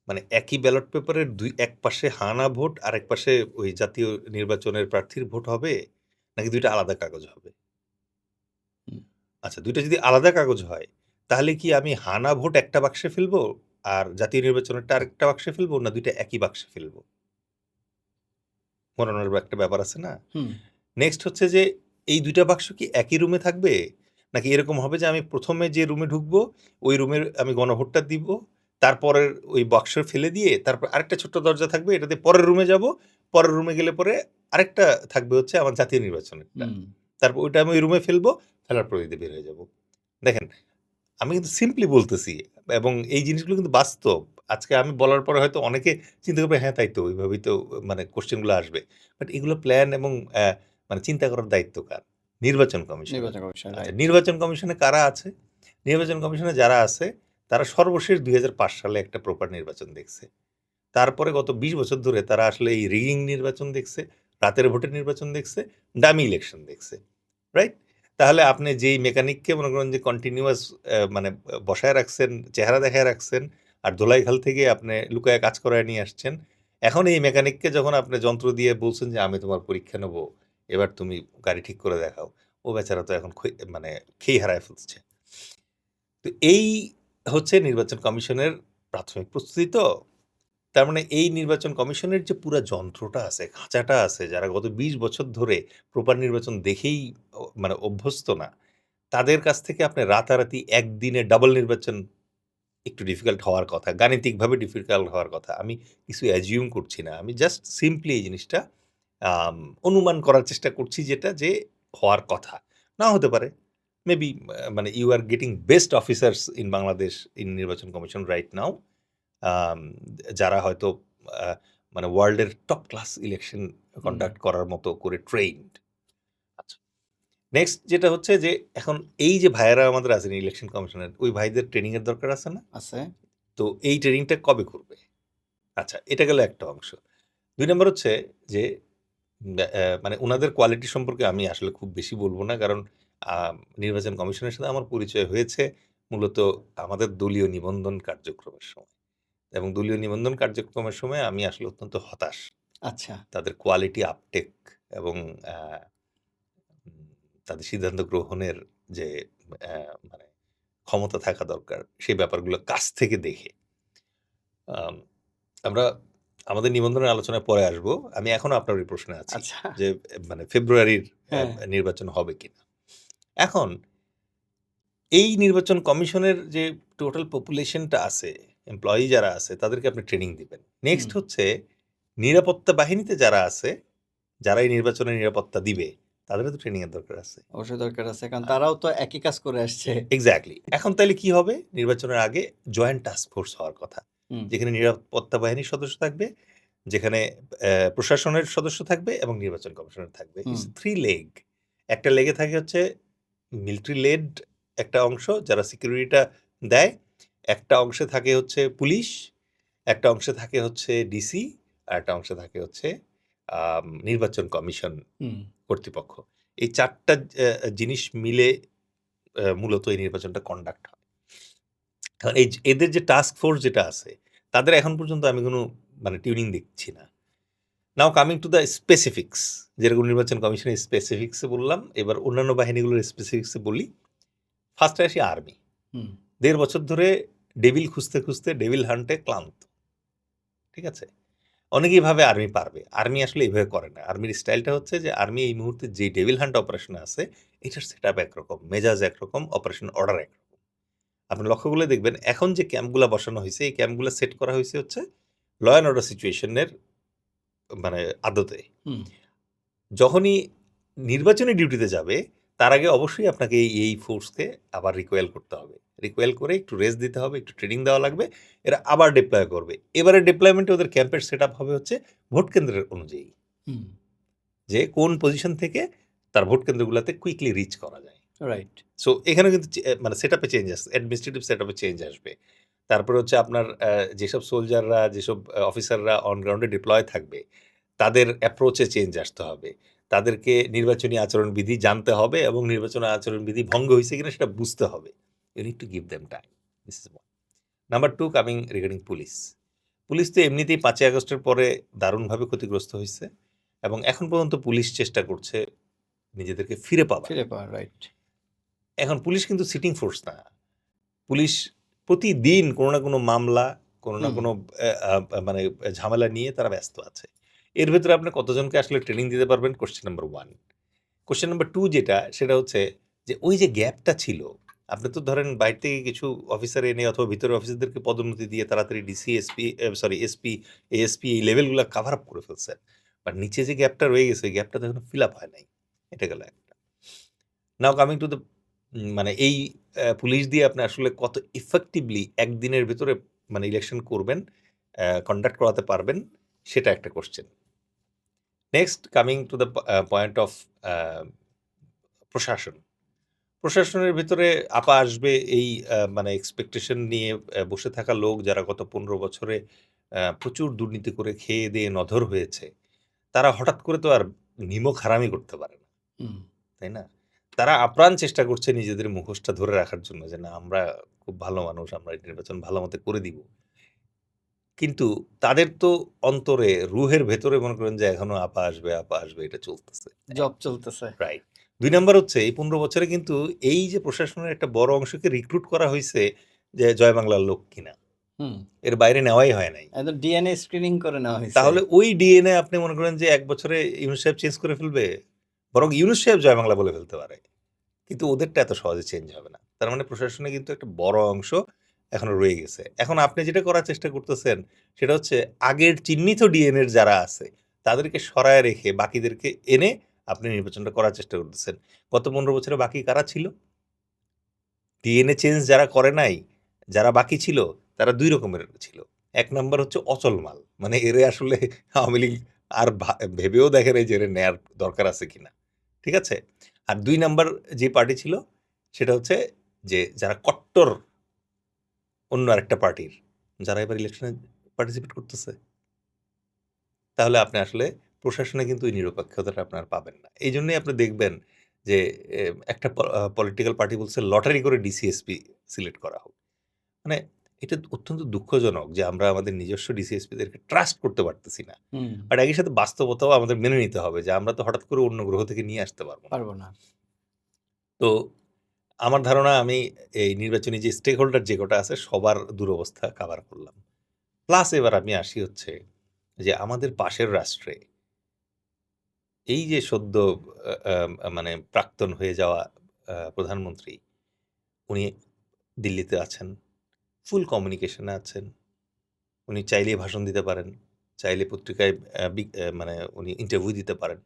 মানে একই ব্যালট পেপারের এক পাশে হা-না ভোট, আরেক পাশে ওই জাতীয় নির্বাচনের প্রার্থীর ভোট হবে? নাকি ২ টা আলাদা কাগজ হবে? হুম, আচ্ছা, ২ টা যদি আলাদা কাগজ হয়, তাহলে কি আমি হা-না ভোট একটা বাক্সে ফেলবো? আর জাতীয় নির্বাচনেরটা আরেকটা বাক্সে ফেলবো? না ২ টা একই বাক্সে ফেলবো? মননের একটা ব্যাপার আছে না? হুম, নেক্সট হচ্ছে যে এই ২ টা বাক্স কি একই রুমে থাকবে? নাকি এরকম হবে যে আমি ১ম এ যে রুমে ঢুকবো, ওই রুমের আমি গণভোটটা দিব। তারপরের ওই বাক্স ফেলে দিয়ে তারপর আরেকটা ছোট্ট দরজা থাকবে। এটাতে পরের রুমে যাবো। পরের রুমে গেলে পরে আরেকটা থাকবে হচ্ছে আমার জাতীয় নির্বাচনেরটা। হুম। তারপর ওইটা আমি ওই রুমে ফেলবো, ফেলার পর এদিকে বের হয়ে যাব। দেখেন, আমি কিন্তু সিম্পলি বলতেছি এবং এই জিনিসগুলো কিন্তু বাস্তব। আজকে আমি বলার পরে হয়তো অনেকে চিন্তা করবে, হ্যাঁ, তাই তো, ওইভাবেই তো মানে কোয়েশ্চেন গুলো আসবে। বাট এগুলো প্ল্যান এবং মানে চিন্তা করার দায়িত্ব কার? নির্বাচন কমিশনের। নির্বাচন কমিশন, আচ্ছা, রাইট। নির্বাচন কমিশনে কারা আছে? নির্বাচন কমিশনে যারা আছে তারা সর্বশেষ ২০০৫ সালে একটা প্রপার নির্বাচন দেখছে। তারপরে গত ২০ বছর ধরে তারা আসলে এই রিগিং নির্বাচন দেখছে, রাতের ভোটের নির্বাচন দেখছে, ডামি ইলেকশন দেখছে। রাইট? তাহলে আপনি যেই মেকানিককে মনে করেন যে কন্টিনিউয়াস মানে বসায় রাখছেন, চেহারা দেখায় রাখছেন, আর ধোলাইখাল থেকে আপনি লুকায়া কাজ করায় নিয়ে আসছেন। এখন এই মেকানিককে যখন আপনি যন্ত্র দিয়ে বলছেন যে, "আমি তোমার পরীক্ষা নেব, এবার তুমি গাড়ি ঠিক করে দেখাও।" ও বেচারা তো এখন মানে খেই হারায় ফেলছে। তো এই হচ্ছে নির্বাচন কমিশনের প্রাথমিক প্রস্তুতি তো। তার মানে এই নির্বাচন কমিশনের যে পুরা যন্ত্রটা আছে, খাঁচাটা আছে, যারা গত ২০ বছর ধরে প্রপার নির্বাচন দেখেই মানে অভ্যস্ত না, তাদের কাছ থেকে আপনি রাতারাতি একদিনে ডাবল নির্বাচন একটু ডিফিকাল্ট হওয়ার কথা। গাণিতিকভাবে ডিফিকাল্ট হওয়ার কথা। আমি কিছু অ্যাজিউম করছি না। আমি জাস্ট সিম্পলি এই জিনিসটা আম অনুমান করার চেষ্টা করছি যেটা যে হওয়ার কথা। নাও হতে পারে। মেবি মানে you are getting best officers in Bangladesh in নির্বাচন কমিশন রাইট নাও। আম যারা হয়তো আ মানে ওয়ার্ল্ডের top class election hmm, conduct করার মতো করে ট্রেইনড। আচ্ছা। নেক্সট যেটা হচ্ছে যে এখন এই যে ভাইয়েরা আমাদের আছেন ইলেকশন কমিশনের, ওই ভাইদের ট্রেনিং এর দরকার আছে না? আছে। তো এই ট্রেনিংটা কবে করবে? আচ্ছা, এটা গেল একটা অংশ। ২ নাম্বার হচ্ছে যে মানে উনাদের কোয়ালিটি সম্পর্কে আমি আসলে খুব বেশি বলব না। কারণ আ নির্বাচন কমিশনের সাথে আমার পরিচয় হয়েছে মূলত আমাদের দলীয় নিবন্ধন কার্যক্রমের সময়। এবং দলীয় নিবন্ধন কার্যক্রমের সময় আমি আসলে অত্যন্ত হতাশ। আচ্ছা। তাদের কোয়ালিটি আপটেক এবং আ উম তাদের সিদ্ধান্ত গ্রহণের যে মানে ক্ষমতা থাকা দরকার, সেই ব্যাপারগুলো কাছ থেকে দেখে। আম আমরা আমাদের নিবন্ধনের আলোচনায় পরে আসবো। আমি এখনো আপনার ওই প্রশ্নে আছি আচ্ছা। যে মানে ফেব্রুয়ারির হ্যাঁ। নির্বাচন হবে কিনা? এখন এই নির্বাচন কমিশনের যে টোটাল পপুলেশনটা আছে, এমপ্লয়ি যারা আছে তাদেরকে আপনি ট্রেনিং দিবেন। হুম, নেক্সট হচ্ছে নিরাপত্তা বাহিনীতে যারা আছে, যারা এই নির্বাচনের নিরাপত্তা দিবে, তাদেরও তো ট্রেনিং এর দরকার আছে। অবশ্যই দরকার আছে। কারণ আ তারাও তো একই কাজ করে আসছে। এক্সাক্টলি। এখন তাইলে কি হবে? নির্বাচনের আগে জয়েন্ট টাস্ক ফোর্স হওয়ার কথা। হুম, যেখানে নিরাপত্তা বাহিনীর সদস্য থাকবে, যেখানে প্রশাসনের সদস্য থাকবে এবং নির্বাচন কমিশনার থাকবে। হুম, ইটস 3 লেগ। একটা লেগে থাকে হচ্ছে মিলিটারি লেড একটা অংশ যারা সিকিউরিটিটা দেয়। একটা অংশে থাকে হচ্ছে পুলিশ, একটা অংশে থাকে হচ্ছে ডিসি, আরেকটা অংশে থাকে হচ্ছে নির্বাচন কমিশন হুম, কর্তৃপক্ষ। এই ৪ টা জিনিস মিলে মূলত এই নির্বাচনটা কন্ডাক্ট হয়। কারণ এই যে এদের যে টাস্ক ফোর্স যেটা আছে, তাদের এখন পর্যন্ত আমি কোনো মানে টিউনিং দেখছি না। নাও কামিং টু দ্য স্পেসিফিক্স, যেরকম নির্বাচন কমিশনের স্পেসিফিক্স এ বললাম, এবার অন্যান্য বাহিনীগুলোর স্পেসিফিক্স এ বলি। ফার্স্ট এ আসি আর্মি। হুম, ১.৫ বছর ধরে ডেভিল খুঁজতে, খুঁজতে ডেভিল হান্টে ক্লান্ত। ঠিক আছে? অনেকেই ভাবে আর্মি পারবে। আর্মি আসলে এভাবে করে না। আর্মির স্টাইলটা হচ্ছে যে আর্মি এই মুহূর্তে যে ডেভিল হান্ট অপারেশনে আছে, এটার সেটআপ একরকম, মেজাজ একরকম, অপারেশন অর্ডার একরকম। আপনি লক্ষ্য করলে দেখবেন এখন যে ক্যাম্পগুলা বসানো হইছে, এই ক্যাম্পগুলা সেট করা হইছে হচ্ছে ল অ্যান্ড অর্ডার সিচুয়েশন এর মানে আদতে। হুম, যখনই নির্বাচনী ডিউটিতে যাবে, তার আগে অবশ্যই আপনাকে এই ফোর্সকে আবার রিকোয়েল করতে হবে। রিকোয়েল করে একটু রেস্ট দিতে হবে, একটু ট্রেনিং দেওয়া লাগবে। এরা আবার ডিপ্লয় করবে। এবারের ডিপ্লয়মেন্টে ওদের ক্যাম্পের সেটআপ হবে হচ্ছে ভোট কেন্দ্রের অনুযায়ী। হুম, যে কোন পজিশন থেকে তার ভোট কেন্দ্রগুলাতে কুইকলি রিচ করা যায়। রাইট। সো এখানেও কিন্তু মানে সেটআপে চেঞ্জ আসছে। অ্যাডমিনিস্ট্রেটিভ সেটআপে চেঞ্জ আসবে। তারপরে হচ্ছে আপনার যেসব সোলজাররা, যেসব অফিসাররা অন গ্রাউন্ডে ডিপ্লয় থাকবে, তাদের অ্যাপ্রোচ এ চেঞ্জ আসতে হবে। তাদেরকে নির্বাচনী আচরণবিধি জানতে হবে এবং নির্বাচনী আচরণবিধি ভঙ্গ হইছে কিনা সেটা বুঝতে হবে। You need to give them time. This is 1. Number 2 coming regarding police. Police তো এমনিতেই ৫ই আগস্টের পরে দারুণভাবে ক্ষতিগ্রস্ত হইছে এবং এখন পর্যন্ত পুলিশ চেষ্টা করছে নিজেদেরকে ফিরে পাবার। ফিরে পাওয়া, রাইট। এখন পুলিশ কিন্তু সিটিং ফোর্স না। পুলিশ প্রতিদিন কোনো না কোনো মামলা, কোনো না হুম, কোনো মানে ঝামেলা নিয়ে তারা ব্যস্ত আছে। এর ভেতরে আপনি কতজনকে আসলে ট্রেনিং দিতে পারবেন? Question number 1। কোয়েশ্চেন নাম্বার 2 যেটা, সেটা হচ্ছে যে ওই যে গ্যাপটা ছিল, আপনি তো ধরেন বাইরে থেকে কিছু অফিসার এনে অথবা ভিতরের অফিসারদেরকে পদোন্নতি দিয়ে তাড়াতাড়ি DC, SP, sorry SP, ASP এই লেভেলগুলা কভার আপ করে ফেলছেন। বাট নিচে যে গ্যাপটা রয়ে গেছে, ওই গ্যাপটা তো এখনো ফিল আপ হয় নাই। এটা গেল একটা। নাও কামিং টু দ্য মানে এই পুলিশ দিয়ে আপনি আসলে কত ইফেক্টিভলি একদিনের ভেতরে মানে ইলেকশন করবেন, কন্ডাক্ট করাতে পারবেন, সেটা একটা question. Next coming to the point of প্রশাসন। প্রশাসনের ভিতরে আপা আসবে এই মানে এক্সপেকটেশন নিয়ে বসে থাকা লোক যারা গত ১৫ বছরে প্রচুর দুর্নীতি করে খেয়ে দিয়ে নধর হয়েছে, তারা হঠাৎ করে তো আর নিমক হারামি করতে পারে না, হুম, তাই না? তারা আপ্রাণ চেষ্টা করছে নিজেদের মুখোশটা ধরে রাখার জন্য যে না আমরা খুব ভালো মানুষ, আমরা এই নির্বাচন ভালো মতো করে দিব। কিন্তু তাদের তো অন্তরে রুহের ভেতরে মনে করেন যে এখনো আপা আসবে, আপা আসবে এটা চলতেছে। জব চলতেছে। রাইট। ২ নাম্বার হচ্ছে এই ১৫ বছরে কিন্তু এই যে প্রশাসনের একটা বড় অংশকে রিক্রুট করা হইছে যে জয় বাংলার লোক কিনা। হুম, এর বাইরে নেওয়াই হয় নাই। একদম ডিএনএ স্ক্রিনিং করে নেওয়া হয়েছে। তাহলে ওই ডিএনএ আপনি মনে করেন যে ১ বছরে ইউনূস সাহেব চেঞ্জ করে ফেলবে? বরং ইউনূস সাহেব জয় বাংলা বলে ফেলতে পারে। কিন্তু ওদেরটা এত সহজে চেঞ্জ হবে না। তার মানে প্রশাসনে কিন্তু একটা বড় অংশ এখনো রয়ে গেছে। এখন আপনি যেটা করার চেষ্টা করতেছেন সেটা হচ্ছে আগের চিহ্নিত ডিএনএর যারা আছে তাদেরকে সরায় রেখে বাকিদেরকে এনে আপনি নির্বাচনটা করার চেষ্টা করতেছেন। গত ১৫ বছরে বাকি কারা ছিল? ডিএনএ চেঞ্জ যারা করে নাই, যারা বাকি ছিল তারা ২ রকমের ছিল। ১ নাম্বার হচ্ছে অচল মাল। মানে এরে আসলে আওয়ামী লীগ আর ভেবেও দেখে নাই যে এরে নেয়ার দরকার আছে কিনা। ঠিক আছে? আর ২ নাম্বার যে পার্টি ছিল সেটা হচ্ছে যে যারা কট্টর অন্য আরেকটা পার্টির, যারা এবার ইলেকশনে পার্টিসিপেট করতেছে। তাহলে আপনি আসলে প্রশাসনে কিন্তু ওই নিরপেক্ষতাটা আপনার পাবেন না। এইজন্যই আপনি দেখবেন যে এ একটা পলিটিক্যাল পার্টি বলছে লটারি করে ডিসিএসপি সিলেক্ট করা হোক। মানে এটা অত্যন্ত দুঃখজনক যে আমরা আমাদের নিজস্ব ডিসিএসপিদেরকে ট্রাস্ট করতে পারতেছি না। হুম, বাট একই সাথে বাস্তবতাও আমাদের মেনে নিতে হবে যে আমরা তো হঠাৎ করে অন্য গ্রহ থেকে নিয়ে আসতে পারব না। পারব না। তো আমার ধারণা আমি এই নির্বাচনী যে স্টেক হোল্ডার যে কটা আছে সবার দুরবস্থা কাভার করলাম। প্লাস এবার আমি আসি হচ্ছে যে আমাদের পাশের রাষ্ট্রে এই যে সদ্য মানে প্রাক্তন হয়ে যাওয়া প্রধানমন্ত্রী, উনি দিল্লিতে আছেন, ফুল কমিউনিকেশনে আছেন। উনি চাইলেই ভাষণ দিতে পারেন, চাইলে পত্রিকায় মানে উনি ইন্টারভিউ দিতে পারেন।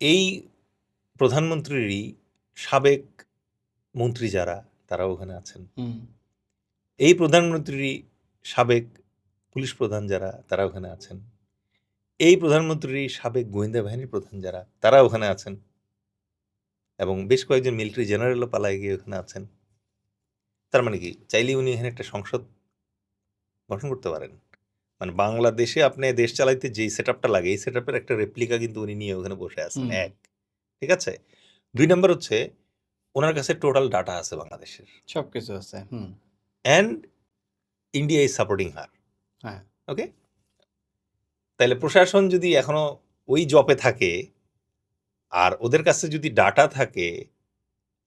এই প্রধানমন্ত্রীরই সাবেক মন্ত্রী যারা, তারাও ওখানে আছেন। হুম, এই প্রধানমন্ত্রীরই সাবেক পুলিশ প্রধান যারা, তারা ওখানে আছেন। এই প্রধানমন্ত্রীরই সাবেক গোয়েন্দা বাহিনীর প্রধান যারা, তারা ওখানে আছেন। এবং বেশ কয়েকজন মিলিটারি জেনারেলও পালায় গিয়ে ওখানে আছেন। তার মানে কি? চাইলেই উনি এখানে একটা সংসদ গঠন করতে পারেন। মানে বাংলাদেশে আপনি দেশ চালাইতে যেই সেটআপটা লাগে, এই সেটআপের একটা রেপ্লিকা কিন্তু উনি নিয়ে ওখানে বসে আছেন, হুম, ১। ঠিক আছে? ২ নাম্বার হচ্ছে উনার কাছে টোটাল ডাটা আছে বাংলাদেশের। সবকিছু আছে। হুম, অ্যান্ড ইন্ডিয়া ইজ সাপোর্টিং হার। হ্যাঁ, ওকে? তাইলে প্রশাসন যদি এখনো ওই জপে থাকে, আর ওদের কাছে যদি ডাটা থাকে,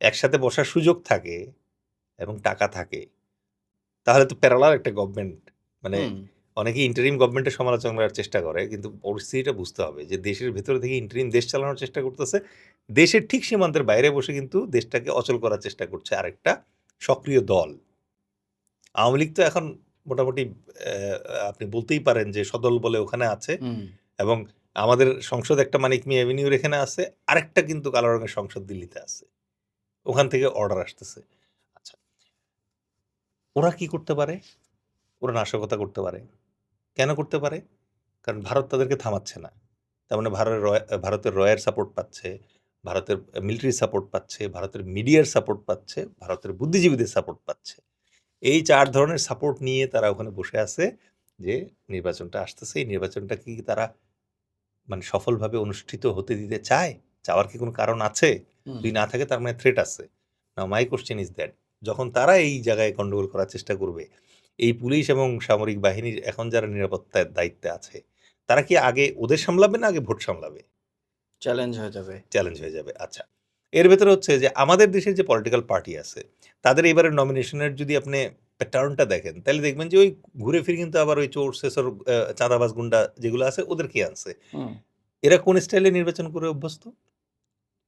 একসাথে বসার সুযোগ থাকে এবং টাকা থাকে, তাহলে তো প্যারালাল একটা গভর্নমেন্ট মানে হুম, অনেকেই ইন্টারিম গভর্নমেন্টের সমালোচনা করার চেষ্টা করে। কিন্তু পরিস্থিতিটা বুঝতে হবে যে দেশের ভেতর থেকে ইন্টারিম দেশ চালানোর চেষ্টা করতেছে। দেশের ঠিক সীমান্তের বাইরে বসে কিন্তু দেশটাকে অচল করার চেষ্টা করছে আরেকটা সক্রিয় দল। আওয়ামী লীগ তো এখন মোটামুটি আপনি বলতেই পারেন যে সদল বলে ওখানে আছে হুম, এবং আমাদের সংসদ একটা মানিক মিয়া এভিনিউর এখানে আছে। আরেকটা কিন্তু কালো রঙের সংসদ দিল্লিতে আছে। ওখান থেকে অর্ডার আসতেছে। আচ্ছা, ওরা কি করতে পারে? ওরা নাশকতা করতে পারে। কেন করতে পারে? কারণ ভারত তাদেরকে থামাচ্ছে না। তার মানে ভারতের রয়ের সাপোর্ট পাচ্ছে, ভারতের মিলিটারি সাপোর্ট পাচ্ছে, ভারতের মিডিয়ার সাপোর্ট পাচ্ছে, ভারতের বুদ্ধিজীবীদের সাপোর্ট পাচ্ছে। এই ৪ ধরনের সাপোর্ট নিয়ে তারা ওখানে বসে আছে যে নির্বাচনটা আসতেছে। এই নির্বাচনটা কি তারা মানে সফলভাবে অনুষ্ঠিত হতে দিতে চায়? চাওয়ার কি কোনো কারণ আছে? হুম, যদি না থাকে তার মানে থ্রেট আছে। নাও মাই কোয়েশ্চেন ইস দ্যাট যখন তারা এই জায়গায় গন্ডগোল করার চেষ্টা করবে, এই পুলিশ এবং সামরিক বাহিনীর এখন যারা নিরাপত্তার দায়িত্বে আছে, তারা কি আগে ওদের সামলাবে না আগে ভোট সামলাবে? চ্যালেঞ্জ হয়ে যাবে। চ্যালেঞ্জ হয়ে যাবে। আচ্ছা। এর ভেতরে হচ্ছে যে আমাদের দেশের যে পলিটিক্যাল পার্টি আছে, তাদের এবারের নমিনেশনের যদি আপনি প্যাটার্নটা দেখেন, তাহলে দেখবেন যে ওই ঘুরে ফিরে কিন্তু আবার ওই চোর, ছেচর, চাঁদাবাজ, গুন্ডা যেগুলো আছে ওদেরকেই আনছে। হুম, এরা কোন স্টাইলে নির্বাচন করে অভ্যস্ত?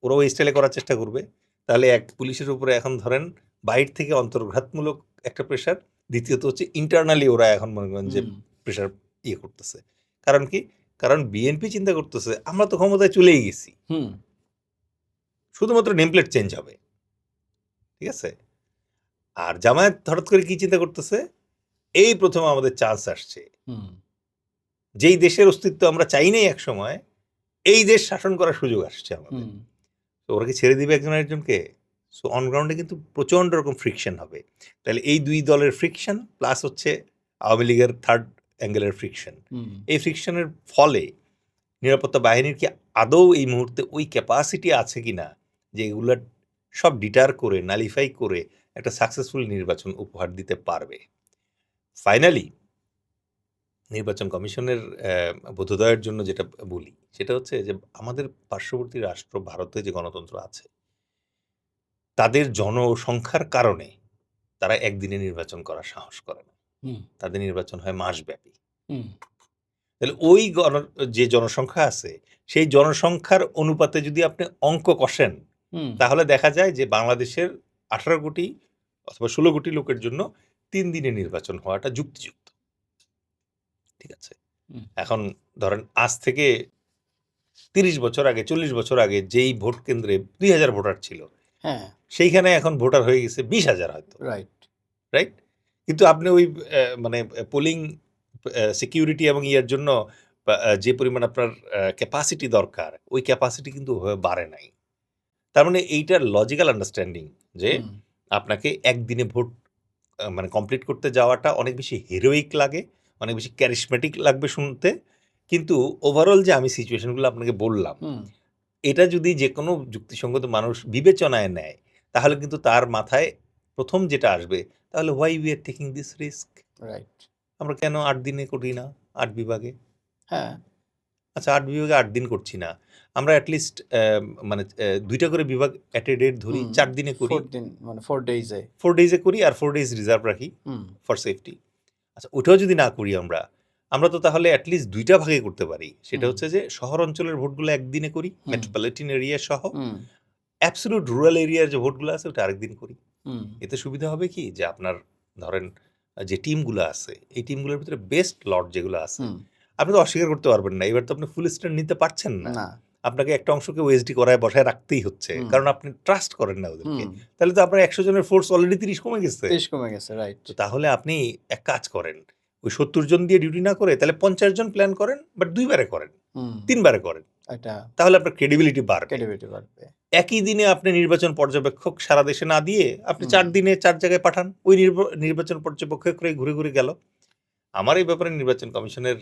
ওরাও ওই স্টাইলে করার চেষ্টা করবে। তাহলে এক পুলিশের উপরে এখন ধরেন বাহির থেকে অন্তর্ঘাতমূলক একটা প্রেশার, দ্বিতীয়ত হচ্ছে ইন্টারনালি ওরা এখন মনে করেন যে হুম, প্রেশার ইয়ে করতেছে। কারণ কি? কারণ বিএনপি চিন্তা করতেছে আমরা তো ক্ষমতায় চলেই গেছি। হুম, শুধুমাত্র নেম প্লেট চেঞ্জ হবে, ঠিক আছে? আর জামায়াত হঠাৎ করে কি চিন্তা করতেছে, এই প্রথম আমাদের চান্স আসছে, হুম যেই দেশের অস্তিত্ব আমরা চাই নাই এক সময়, এই দেশ শাসন করার সুযোগ আসছে আমাদের। হুম তো ওরা কি ছেড়ে দিবে একজন আরেকজনকে? সো অন গ্রাউন্ডে কিন্তু প্রচণ্ড রকম ফ্রিকশন হবে। তাহলে এই দুই দলের ফ্রিকশন প্লাস হচ্ছে আওয়ামী লীগের থার্ড অ্যাঙ্গেলের ফ্রিকশন, হুম এই ফ্রিকশনের ফলে নিরাপত্তা বাহিনীর কি আদৌ এই মুহূর্তে ওই ক্যাপাসিটি আছে কিনা যে এগুলো সব ডিটার করে নালিফাই করে একটা সাকসেসফুল নির্বাচন উপহার দিতে পারবে? ফাইনালি নির্বাচন কমিশনের বোধোদয়ের জন্য যেটা বলি সেটা হচ্ছে যে আমাদের পার্শ্ববর্তী রাষ্ট্র ভারতে যে গণতন্ত্র আছে, তাদের জনসংখ্যার কারণে তারা একদিনে নির্বাচন করার সাহস করে না। হুম তাদের নির্বাচন হয় মাসব্যাপী। হুম তাহলে ওই যে জনসংখ্যা আছে, সেই জনসংখ্যার অনুপাতে যদি আপনি অঙ্ক কষেন, হুম তাহলে দেখা যায় যে বাংলাদেশের 18 কোটি অথবা 16 কোটি লোকের জন্য 3 দিনে নির্বাচন হওয়াটা যুক্তিযুক্ত। ঠিক আছে? হুম এখন ধরেন আজ থেকে 30 বছর আগে, 40 বছর আগে যেই ভোট কেন্দ্রে 2000 ভোটার ছিল, হ্যাঁ সেইখানে এখন ভোটার হয়ে গেছে 20,000 হয়তো। Right right? কিন্তু আপনি ওই মানে পোলিং সিকিউরিটি এবং ইয়ের জন্য যে পরিমাণ আপনার ক্যাপাসিটি দরকার, ওই ক্যাপাসিটি কিন্তু ওভাবে বাড়ে নাই। তার মানে এইটার লজিক্যাল আন্ডারস্ট্যান্ডিং যে হুম আপনাকে একদিনে ভোট মানে কমপ্লিট করতে যাওয়াটা অনেক বেশি হেরোইক লাগে, অনেক বেশি ক্যারিশমেটিক লাগবে শুনতে। কিন্তু ওভারঅল যে আমি সিচুয়েশনগুলো আপনাকে বললাম, হুম এটা যদি যেকোনো যুক্তিসঙ্গত মানুষ বিবেচনায় নেয়, তাহলে কিন্তু তার মাথায় প্রথম যেটা আসবে, তাহলে why we are taking this risk? Right আমরা কেন 8 দিনে করি না 8 বিভাগে? হ্যাঁ আচ্ছা 8 বিভাগে 8 দিন করছি না। আমরা এট লিস্ট মানে ২ টা করে বিভাগ এট এ ডেট ধরি, হুম ৪ দিনে করি। 4 দিন মানে 4 ডেইজে 4 ডেইজে করি আর 4 ডেইজ রিজার্ভ রাখি হুম ফর সেফটি। আচ্ছা ওটাও যদি না করি আমরা তো তাহলে এট লিস্ট ২ টা ভাগে করতে পারি। সেটা হুম হচ্ছে যে শহর অঞ্চলের ভোটগুলো একদিনে করি, হুম মেট্রোপলিটন এরিয়া সহ। হুম অ্যাবসোলিউট রুরাল এরিয়ার যে ভোটগুলো আছে ওটা আরেকদিন করি। হুম এতে সুবিধা হবে কি যে আপনার ধরেন যে টিমগুলো আছে, এই টিমগুলোর ভিতরে বেস্ট লট যেগুলো আছে, হুম আপনি তো অস্বীকার করতে পারবেন না। এবার তো আপনি ফুল স্ট্যান্ড নিতে পারছেন না। না আপনাকে একটা অংশকে ওএসডি করায় বসায় রাখতেই হচ্ছে। হুম কারণ আপনি ট্রাস্ট করেন না ওদেরকে। হুম তাহলে তো আপনার ১০০ জনের ফোর্স অলরেডি ৩০ কমে গেছে। 30 কমে গেছে রাইট তো তাহলে আপনি এক কাজ করেন। ওই ৭০ জন দিয়ে ডিউটি না করে তাহলে ৫০ জন প্ল্যান করেন, বাট ২ বারে করেন, হুম ৩ বারে করেন। এটা তাহলে আপনার ক্রেডিবিলিটি বাড়বে। ক্রেডিবিলিটি বাড়বে একই দিনে আপনি নির্বাচন পর্যবেক্ষক সারা দেশে না দিয়ে আপনি হুম ৪ দিনে ৪ জায়গায় পাঠান। ওই নির্বাচন পর্যবেক্ষকরাই ঘুরে, ঘুরে গেল। আমার এই ব্যাপারে নির্বাচন কমিশনের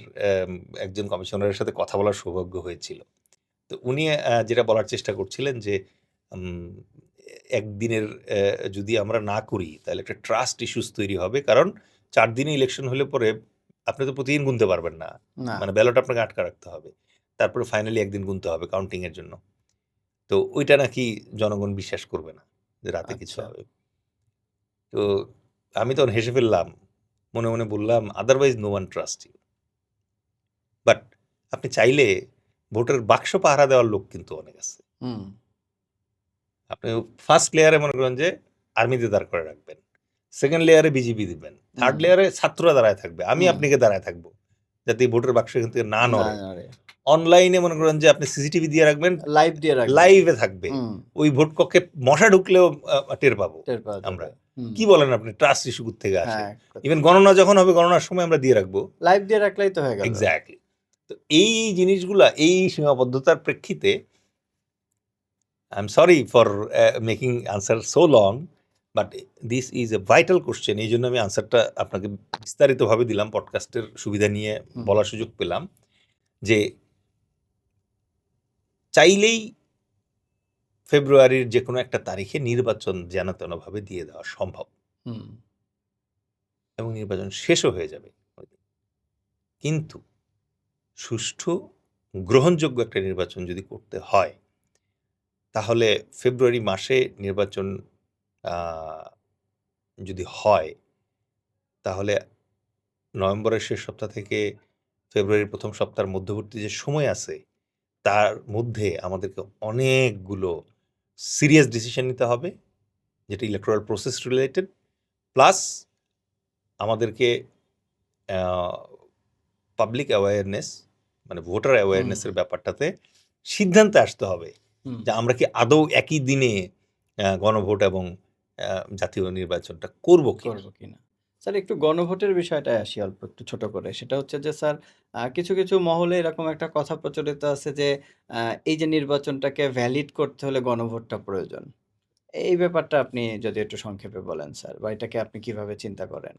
একজন কমিশনারের সাথে কথা বলার সৌভাগ্য হয়েছিল। তো উনি যেটা বলার চেষ্টা করছিলেন যে উম একদিনের যদি আমরা না করি তাহলে একটা ট্রাস্ট ইস্যুস তৈরি হবে। কারণ ৪ দিনে ইলেকশন হলে পরে আপনি তো প্রতিদিন গুনতে পারবেন না। না মানে ব্যালট আপনাকে আটকা রাখতে হবে। তারপরে ফাইনালি একদিন গুনতে হবে কাউন্টিং এর জন্য। তো ওইটা নাকি জনগণ বিশ্বাস করবে না যে রাতে কিছু আচ্ছা হবে। তো আমি তখন হেসে ফেললাম। মনে, মনে বললাম, "otherwise no one trust you." But আপনি চাইলে ভোটের বাক্স পাহারা দেওয়ার লোক কিন্তু অনেক আছে। হুম আপনি ফার্স্ট লেয়ারে মনে করেন যে আর্মিতে দাঁড় করে রাখবেন। সেকেন্ড লেয়ারে বিজিবি দিবেন। থার্ড হুম লেয়ারে ছাত্ররা দাঁড়ায় থাকবে। আমি হুম আপনাকে দাঁড়ায় থাকবো। যাতে এই ভোটের বাক্স এখান থেকে না না নড়ে। না রে অনলাইনে মনে করেন যে আপনি সিসিটিভি দিয়ে রাখবেন, লাইভ দিয়ে রাখবেন লাইভে থাকবে। হুম ওই ভোট কক্ষে মশা ঢুকলেও টের পাবো টের পাওয়া আমরা। যাবে হুম কি বলেন আপনি? ট্রাস্ট ইস্যু থেকে আসে? হ্যাঁ ইভেন গণনা যখন হবে গণনার সময় আমরা দিয়ে রাখবো। লাইভ দিয়ে রাখলেই তো হয়ে গেল এক্সাক্টলি। তো এই জিনিসগুলা এই সীমাবদ্ধতার প্রেক্ষিতে I am sorry for making answer so long, but this is A vital question. এই জন্য আমি আনসারটা আপনাকে বিস্তারিতভাবে দিলাম, পডকাস্টের সুবিধা নিয়ে হুম বলার সুযোগ পেলাম যে চাইলেই ফেব্রুয়ারির যে কোনো একটা তারিখে নির্বাচন যেন তেনভাবে দিয়ে দেওয়া সম্ভব হুম এবং নির্বাচন শেষও হয়ে যাবে। কিন্তু সুষ্ঠু গ্রহণযোগ্য একটা নির্বাচন যদি করতে হয়, তাহলে ফেব্রুয়ারি মাসে নির্বাচন যদি হয়, তাহলে নভেম্বরের শেষ সপ্তাহ থেকে ফেব্রুয়ারির প্রথম সপ্তাহের মধ্যবর্তী যে সময় আছে, তার মধ্যে আমাদেরকে অনেকগুলো সিরিয়াস ডিসিশন নিতে হবে, যেটা ইলেকটোরাল প্রসেস রিলেটেড। প্লাস আমাদেরকে পাবলিক অ্যাওয়ারনেস মানে ভোটার হুম অ্যাওয়ারনেসের ব্যাপারটাতে সিদ্ধান্তে আসতে হবে হুম। যে আমরা কি আদৌ একই দিনে গণভোট এবং জাতীয় নির্বাচনটা করব কিনা? করব কিনা। স্যার একটু গণভোটের বিষয়টায় আসি অল্প একটু ছোট করে। সেটা হচ্ছে যে স্যার কিছু, কিছু মহলে এরকম একটা কথা প্রচলিত আছে যে আ এই যে নির্বাচনটাকে ভ্যালিড করতে হলে গণভোটটা প্রয়োজন। এই ব্যাপারটা আপনি যদি একটু সংক্ষেপে বলেন স্যার বা এটাকে আপনি কিভাবে চিন্তা করেন?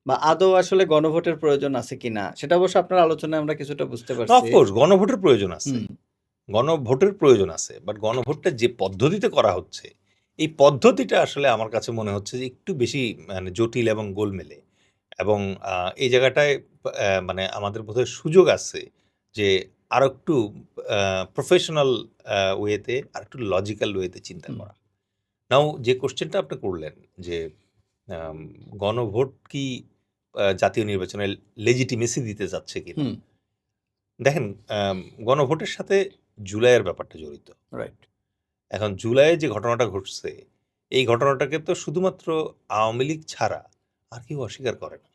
বা আদৌ আসলে গণভোটের প্রয়োজন আছে কিনা? সেটা অবশ্য আপনার আলোচনায় আমরা কিছুটা বুঝতে পারছি। অফকোর্স গণভোটের প্রয়োজন আছে। হুম, গণভোটের প্রয়োজন আছে। বাট গণভোটটা যে পদ্ধতিতে করা হচ্ছে, এই পদ্ধতিটা আসলে আমার কাছে মনে হচ্ছে যে একটু বেশি মানে জটিল এবং গোলমেলে। এবং এই জায়গাটায় মানে আমাদের বোধহয় সুযোগ আছে যে আরেকটু আ প্রফেশনাল ওয়েতে আরেকটু লজিক্যাল ওয়েতে চিন্তা হুম, করা। নাও যে কোয়েশ্চেনটা আপনি করলেন যে আম গণভোট কি জাতীয় নির্বাচনে লেজিটিমেসি দিতে যাচ্ছে কিনা? হুম, দেখেন আম গণভোটের সাথে জুলাইয়ের ব্যাপারটা জড়িত। রাইট। এখন জুলাইয়ে যে ঘটনাটা ঘটছে, এই ঘটনাটাকে তো শুধুমাত্র আওয়ামী লীগ ছাড়া আর কেউ অস্বীকার করে না।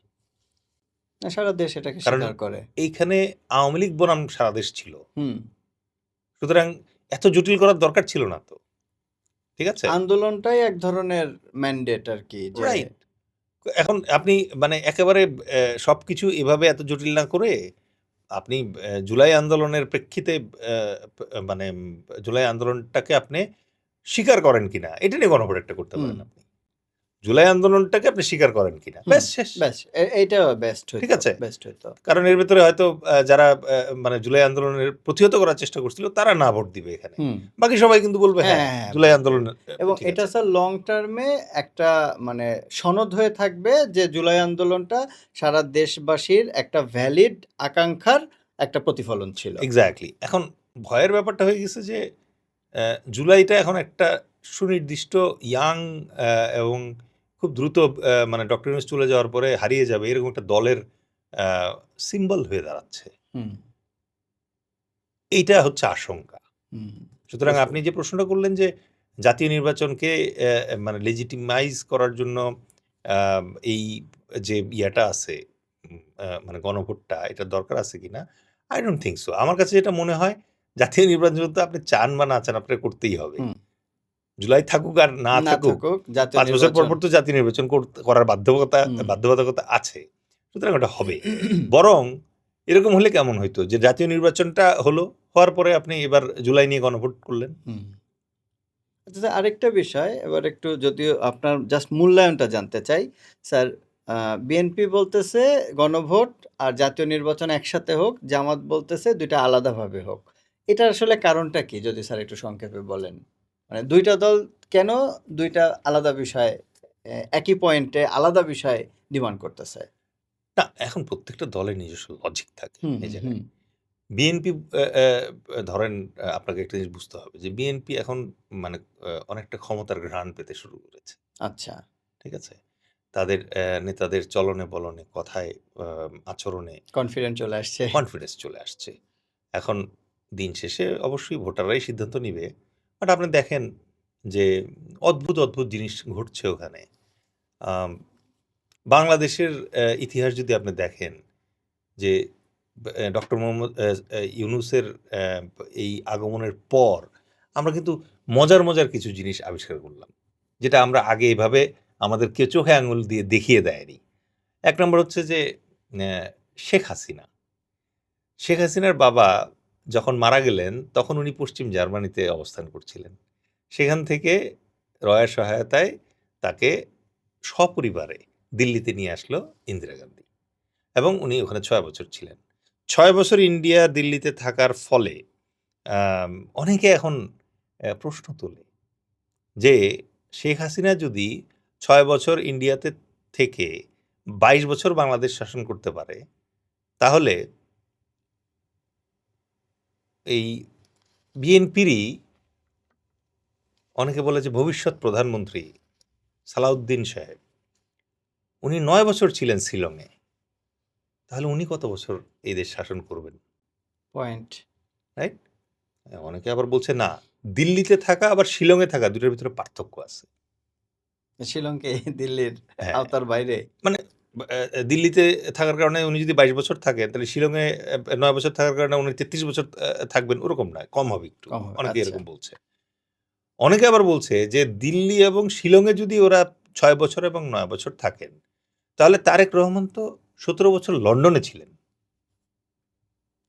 সারা দেশ এটাকে কারণ স্বীকার করে। এইখানে আওয়ামী লীগ বনাম সারা দেশ ছিল। হুম। সুতরাং এত জটিল করার দরকার ছিল না তো। ঠিক আছে? আন্দোলনটাই এক ধরনের ম্যান্ডেট আরকি যে রাইট। এখন আপনি মানে একেবারে সবকিছু এভাবে এত জটিল না করে আপনি জুলাই আন্দোলনের প্রেক্ষিতে অ্যা প মানে জুলাই আন্দোলনটাকে আপনি স্বীকার করেন কিনা? এটা নিয়ে গণভোট একটা করতে হুম, পারেন আপনি। জুলাই আন্দোলনটাকে আপনি স্বীকার করেন কিনা? হুম, ব্যাস শেষ। ব্যাস এইটা বেস্ট ঠিক হইতো, আছে? বেস্ট হইতো। কারণ এর ভেতরে হয়তো যারা মানে জুলাই আন্দোলনের প্রতিহত করার চেষ্টা করছিল তারা না ভোট দিবে এখানে। হুম। বাকি সবাই কিন্তু বলবে হ্যাঁ, হ্যাঁ, হ্যাঁ, হ্যাঁ, জুলাই ভোট আন্দোলন দিবে। এবং ঠিক এটা আছে। স্যার লং টার্মে একটা মানে সনদ হয়ে থাকবে যে জুলাই আন্দোলনটা সারা দেশবাসীর একটা ভ্যালিড আকাঙ্ক্ষার একটা প্রতিফলন ছিল। এক্সাক্টলি। এখন ভয়ের ব্যাপারটা হয়ে গেছে যে জুলাইটা এখন একটা সুনির্দিষ্ট ইয়াং অ্যা এবং খুব দ্রুত মানে ডক্টর ইউনূস চলে যাওয়ার পরে হারিয়ে যাবে এরকম একটা দলের অ্যা সিম্বল হয়ে দাঁড়াচ্ছে। হুম, এইটা হচ্ছে আশঙ্কা। হুম, সুতরাং বুঝতে আপনি যে প্রশ্নটা করলেন যে জাতীয় নির্বাচনকে মানে লেজিটিমাইজ করার জন্য আম এই যে ইয়াটা আছে মানে গণভোটটা এটার দরকার আছে কিনা? I don't think so. আমার কাছে যেটা মনে হয় জাতীয় নির্বাচন তো আপনি চান বা না চান আপনার করতেই হবে। হুম, জুলাই থাকুক আর না না থাকুক থাকুক জাতীয় ৫ বছর পর, নির্বাচন। পর তো জাতীয় নির্বাচন করার হুম। বাধ্যবাধকতা আছে। সুতরাং ওটা হবে। বরং এরকম হলে কেমন হইতো? যে জাতীয় নির্বাচনটা হলো, হওয়ার পরে আপনি এবার জুলাই নিয়ে গণভোট করলেন। হুম। আচ্ছা স্যার আরেকটা বিষয় এবার একটু যদিও আপনার জাস্ট মূল্যায়নটা জানতে চাই। স্যার আ বিএনপি বলতেছে গণভোট আর জাতীয় নির্বাচন একসাথে হোক, জামাত বলতেছে ২ টা আলাদাভাবে হোক। এটার আসলে কারণটা কি? যদি স্যার একটু সংক্ষেপে বলেন। মানে ২ টা দল কেন ২ টা আলাদা বিষয় একই পয়েন্টে আলাদা বিষয় ডিমান্ড করতেছে? না, এখন প্রত্যেকটা দলের নিজস্ব লজিক থাকে হুম, এই হুম, হুম। জায়গায়। বিএনপি ধরেন আপনাকে একটা জিনিস বুঝতে হবে যে বিএনপি এখন মানে অনেকটা ক্ষমতার ঘ্রাণ পেতে শুরু করেছে। আচ্ছা। ঠিক আছে? তাদের নেতাদের চলনে বলনে, কথায়, আচরণে কনফিডেন্ট চলে আসছে। কনফিডেন্স চলে আসছে। এখন দিন শেষে অবশ্যই ভোটাররাই সিদ্ধান্ত নিবে। বাট আপনি দেখেন যে অদ্ভুত, অদ্ভুত জিনিস ঘটছে ওখানে। আম বাংলাদেশের ইতিহাস যদি আপনি দেখেন যে ডক্টর মোহাম্মদ ইউনূসের এই আগমনের পর আমরা কিন্তু মজার, মজার কিছু জিনিস আবিষ্কার করলাম। যেটা আমরা আগে এভাবে আমাদেরকে চোখে আঙুল দিয়ে দেখিয়ে দেয়নি। ১ নম্বর হচ্ছে যে অ্যা শেখ হাসিনা। শেখ হাসিনার বাবা যখন মারা গেলেন, তখন উনি পশ্চিম জার্মানিতে অবস্থান করছিলেন। সেখান থেকে রয়ের সহায়তায় তাকে সপরিবারে দিল্লিতে নিয়ে আসলো ইন্দিরা গান্ধী এবং উনি ওখানে ৬ বছর ছিলেন। ৬ বছর ইন্ডিয়া দিল্লিতে থাকার ফলে আম অনেকে এখন প্রশ্ন তোলে যে, শেখ হাসিনা যদি ৬ বছর ইন্ডিয়াতে থেকে ২২ বছর বাংলাদেশ শাসন করতে পারে, তাহলে এই বিএনপিরই অনেকে বলে যে ভবিষ্যৎ প্রধানমন্ত্রী সালাউদ্দিন সাহেব, উনি ৯ বছর ছিলেন শিলংয়ে। তাহলে উনি কত বছর এই দেশ শাসন করবেন? পয়েন্ট। রাইট? অনেকে আবার বলছে না, দিল্লিতে থাকা আবার শিলংয়ে থাকা ২ টার ভিতরে পার্থক্য আছে। শিলং কি দিল্লির হ্যাঁ, আওতার বাইরে? মানে দিল্লিতে থাকার কারণে উনি যদি ২২ বছর থাকেন, তাহলে শিলংয়ে ৯ বছর থাকার কারণে উনি ৩৩ বছর থাকবেন, ওরকম নয়, কম হবে একটু। কম হবে। অনেকে আচ্ছা। এরকম বলছে। অনেকে আবার বলছে যে দিল্লি এবং শিলংয়ে যদি ওরা ৬ বছর এবং ৯ বছর থাকেন, তাহলে তারেক রহমান তো ১৭ বছর লন্ডনে ছিলেন।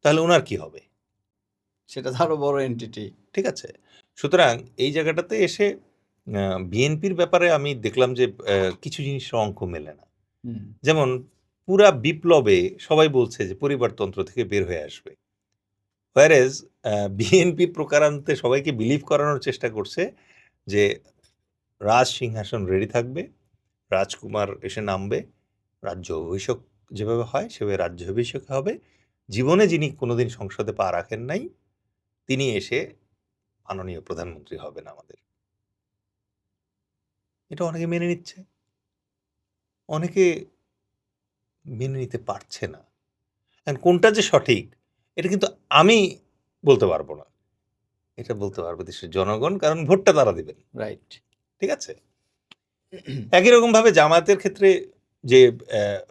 তাহলে উনার কি হবে? সেটা তো আরো বড় এন্টিটি। ঠিক আছে? সুতরাং এই জায়গাটাতে এসে বিএনপির ব্যাপারে আমি দেখলাম যে কিছু জিনিসের অঙ্ক মেলে না। হুম। যেমন পুরা বিপ্লবে সবাই বলছে যে পরিবারতন্ত্র থেকে বের হয়ে আসবে। whereas বিএনপি প্রকারান্তে সবাইকে বিলিভ করানোর চেষ্টা করছে যে রাজ সিংহাসন রেডি থাকবে, রাজকুমার এসে নামবে, রাজ্য অভিষেক যেভাবে হয় সেভাবে রাজ্য অভিষেক হবে। জীবনে যিনি কোনোদিন সংসদে পা রাখেন নাই, তিনি এসে মাননীয় প্রধানমন্ত্রী হবেন আমাদের। এটা অনেকে মেনে নিচ্ছে। অনেকে মেনে নিতে পারছে না। এখন কোনটা যে সঠিক, এটা কিন্তু আমি বলতে পারব না। এটা বলতে পারবে দেশের জনগণ, কারণ ভোটটা তারা দিবেন। রাইট। ঠিক আছে? একই রকমভাবে জামায়াতের ক্ষেত্রে যে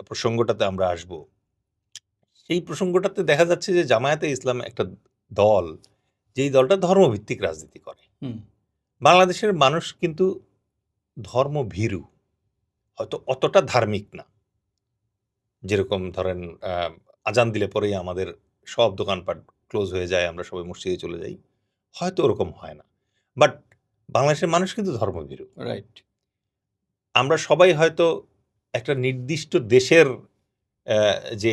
প্রসঙ্গটাতে আমরা আসব, সেই প্রসঙ্গটাতে দেখা যাচ্ছে যে জামায়াতে ইসলাম একটা দল, যেই দলটা ধর্মভিত্তিক রাজনীতি করে। হুম। বাংলাদেশের মানুষ কিন্তু ধর্মভীরু, হয়তো অতটা ধার্মিক না। যেরকম ধরেন আজান দিলে পরেই আমাদের সব দোকানপাট ক্লোজ হয়ে যায়, আমরা সবাই মসজিদে চলে যাই। হয়তো ওরকম হয় না। বাট বাংলাদেশের মানুষ কিন্তু ধর্মভীরু। রাইট। আমরা সবাই হয়তো একটা নির্দিষ্ট দেশের যে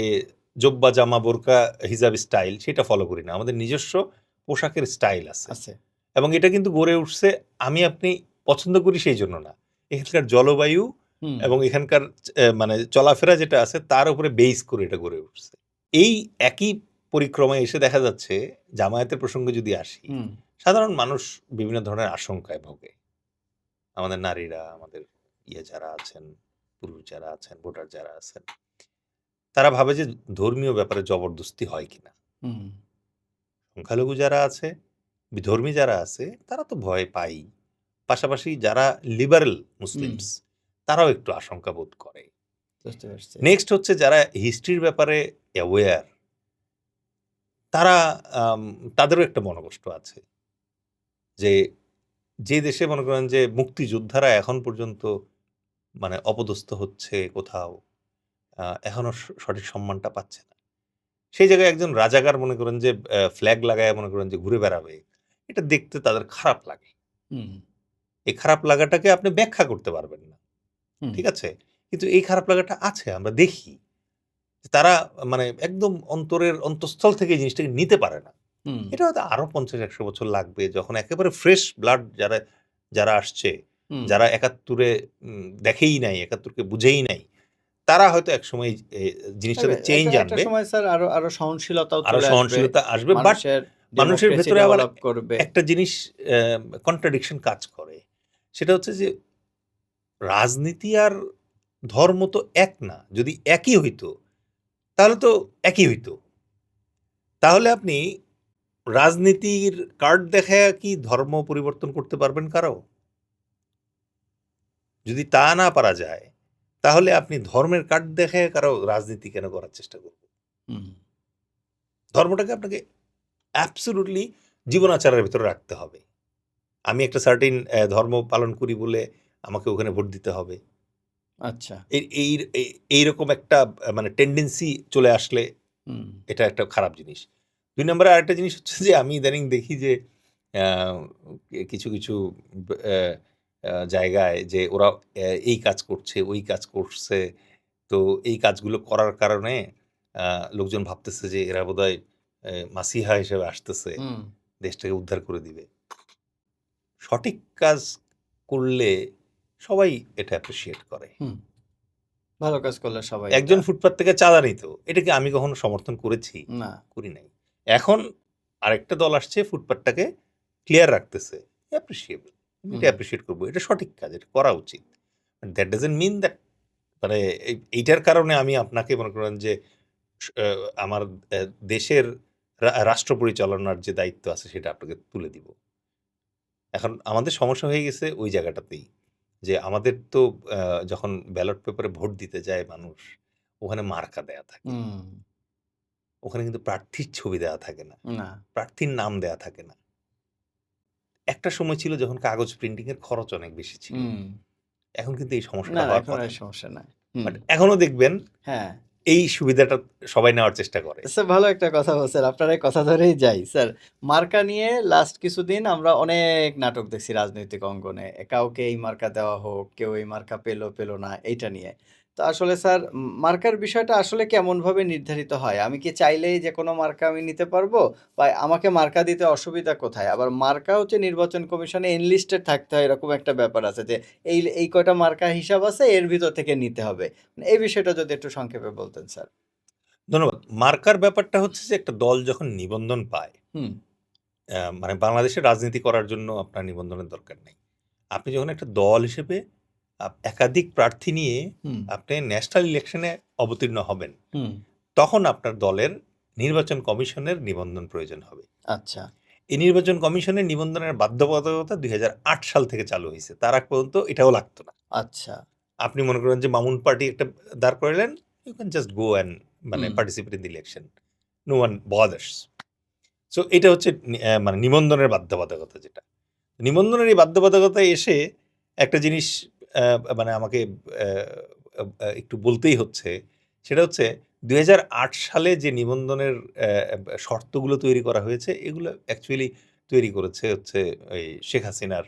জোব্বা, জামা, বোরকা, হিজাব স্টাইল সেটা ফলো করি না। আমাদের নিজস্ব পোশাকের স্টাইল আছে। আছে। এবং এটা কিন্তু গড়ে উঠছে আমি আপনি পছন্দ করি সেই জন্য না। এখানকার জলবায়ু হুম। এবং এখানকার মানে চলাফেরা যেটা আছে তার উপরে বেইস করে এটা গড়ে উঠছে। এই একই পরিক্রমায় এসে দেখা যাচ্ছে জামায়াতের প্রসঙ্গে যদি আসি, হুম। সাধারণ মানুষ বিভিন্ন ধরনের আশঙ্কায় ভোগে। আমাদের নারীরা, আমাদের যারা আছেন, পুরুষ যারা আছেন, ভোটার যারা আছেন, তারা ভাবে যে ধর্মীয় ব্যাপারে জবরদস্তি হয় কিনা। হুম। সংখ্যালঘু যারা আছে, বিধর্মী যারা আছে, তারা তো ভয় পায়ই। পাশাপাশি যারা লিবারেল হুম। মুসলিমস, তারাও একটু আশঙ্কা বোধ করে। বুঝতে পারছি। নেক্সট হচ্ছে যারা হিস্ট্রির ব্যাপারে অ্যাওয়্যার, তারা তাদেরও একটা মনোকষ্ট আছে। যে, যে দেশে মনে করেন যে মুক্তিযোদ্ধারা এখন পর্যন্ত মানে অপদস্থ হচ্ছে কোথাও, এখনো সঠিক সম্মানটা পাচ্ছে না। সেই জায়গায় একজন রাজাকার মনে করেন যে ফ্ল্যাগ লাগায়া মনে করেন যে ঘুরে বেড়াবে, এটা দেখতে তাদের খারাপ লাগে। হুম। এই খারাপ লাগাটাকে আপনি ব্যাখ্যা করতে পারবেন না। হুম। ঠিক আছে? কিন্তু এই খারাপ লাগাটা আছে, আমরা দেখি। তারা মানে একদম অন্তরের অন্তঃস্থল থেকে এই জিনিসটাকে নিতে পারে না। হুম। এটা হয়তো আরো ৫০-১০০ বছর লাগবে, যখন একেবারে ফ্রেশ ব্লাড যারা যারা আসছে, হুম। যারা ৭১ এ দেখেই নাই, ৭১ কে বুঝেই নাই, তারা হয়তো একসময় জিনিসটাতে চেঞ্জ একটা আনবে। সময় স্যার আরো সহনশীলতাও আরো চলে আসবে। সহনশীলতা আসবে। বাট মানুষের মানুষের ডেমোক্রেসি ভেতরে আবার ডেভেলপ করবে। একটা জিনিস কন্ট্রাডিকশন কাজ করে। সেটা হচ্ছে যে রাজনীতি আর ধর্ম তো এক না। যদি একই হইতো, তাহলে তো একই হইতো। তাহলে আপনি রাজনীতির কার্ড দেখায়া কি ধর্ম পরিবর্তন করতে পারবেন কারো? যদি তা না পারা যায়, তাহলে আপনি ধর্মের কার্ড দেখায়া কারো রাজনীতি কেন করার চেষ্টা করবেন? হুম। ধর্মটাকে আপনাকে অ্যাবসোলিউটলি জীবনাচারের ভেতরে রাখতে হবে। আমি একটা সার্টেন ধর্ম পালন করি বলে আমাকে ওখানে ভোট দিতে হবে। আচ্ছা। এইরকম একটা মানে টেন্ডেন্সি চলে আসলে হুম। এটা একটা খারাপ জিনিস। ২ নম্বরে আরেকটা জিনিস হচ্ছে যে আমি ইদানিং দেখি যে আ কিছু, কিছু অ্যা আ জায়গায় যে ওরা এই কাজ করছে, ওই কাজ করছে। তো এই কাজগুলো করার কারণে আ লোকজন ভাবতেছে যে এরা বোধহয় মাসিহা হিসেবে আসতেছে, হুম। দেশটাকে উদ্ধার করে দিবে। সঠিক কাজ করলে সবাই এটা অ্যাপ্রিশিয়েট করে। হুম। ভালো কাজ করলে সবাই এটা একজন ফুটপাত থেকে চাঁদা নিত। এটা কি আমি কখনো সমর্থন করেছি? না। করি নাই। এখন আরেকটা দল আসছে ফুটপাতটাকে ক্লিয়ার রাখতেছে। অ্যাপ্রিশিয়েবল। আমি এটা হুম। অ্যাপ্রিশিয়েট করব। এটা সঠিক কাজ। এটা করা উচিত। দ্যাট ডাজন্ট মিন দ্যাট মানে এইটার কারণে আমি আপনাকে মনে করেন যে স আ আমার দেশের রাষ্ট্র পরিচালনার যে দায়িত্ব আছে সেটা আপনাকে তুলে দিব। এখন আমাদের সমস্যা হয়ে গেছে ওই জায়গাটাতেই। যে আমাদের তো যখন ব্যালট পেপারে ভোট দিতে যায় মানুষ, ওখানে মার্কা দেয়া থাকে। হুম। ওখানে কিন্তু প্রার্থীর ছবি দেওয়া থাকে না। না। প্রার্থীর নাম দেয়া থাকে না। একটা সময় ছিল যখন কাগজ প্রিন্টিং এর খরচ অনেক বেশি ছিল। হুম। এখন কিন্তু এই না, সমস্যাটা না হওয়ার এখন কথা আর না। সমস্যা নাই। হুম। বাট এখনো দেখবেন হ্যাঁ। এই সুবিধাটা সবাই নেওয়ার চেষ্টা করে। স্যার ভালো একটা কথা বলছেন। আপনার এই কথা ধরেই যাই। স্যার মার্কা নিয়ে লাস্ট কিছুদিন আমরা অনেক নাটক দেখছি রাজনৈতিক অঙ্গনে। কাউকে এই মার্কা দেওয়া হোক, কেউ এই মার্কা পেল, পেল না এইটা নিয়ে। তো আসলে স্যার মার্কার বিষয়টা আসলে কেমনভাবে নির্ধারিত হয়? আমি কি চাইলেই যেকোনো মার্কা আমি নিতে পারবো? বা আমাকে মার্কা দিতে অসুবিধা কোথায়? আবার মার্কা হচ্ছে নির্বাচন কমিশনে এনলিস্টেড থাকতে হয় এরকম একটা ব্যাপার আছে যে এই কয়টা মার্কা হিসাব আছে এর ভিতর থেকে নিতে হবে। এই বিষয়টা যদি একটু সংক্ষেপে বলতেন স্যার। ধন্যবাদ। মার্কার ব্যাপারটা হচ্ছে যে একটা দল যখন নিবন্ধন পায়, হুম, মানে বাংলাদেশে রাজনীতি করার জন্য আপনার নিবন্ধনের দরকার নেই। আপনি যখন একটা দল হিসেবে একাধিক প্রার্থী নিয়ে হুম, আপনি ন্যাশনাল ইলেকশনে অবতীর্ণ হবেন, হুম। তখন আপনার দলের নির্বাচন কমিশনের নিবন্ধন প্রয়োজন হবে। আচ্ছা, এই নির্বাচন কমিশনের নিবন্ধনের বাধ্যবাধকতা ২০০৮ সাল থেকে চালু হয়েছে। তার আগ পর্যন্ত এটাও লাগতো না। আচ্ছা। আপনি মনে করেন যে মামুন পার্টি একটা দাঁড় করাইলেন, you can just go and মানে hmm, participate in the election. No one bothers. So এটা হচ্ছে মানে নিবন্ধনের বাধ্যবাধকতা যেটা। নিবন্ধনের এই বাধ্যবাধকতায় এসে একটা জিনিস মানে আমাকে আ আ একটু বলতেই হচ্ছে। সেটা হচ্ছে ২০০৮ সালে যে নিবন্ধনের শর্তগুলো তৈরি করা হয়েছে, এগুলো অ্যাকচুয়ালি তৈরি করেছে হচ্ছে এই শেখ হাসিনার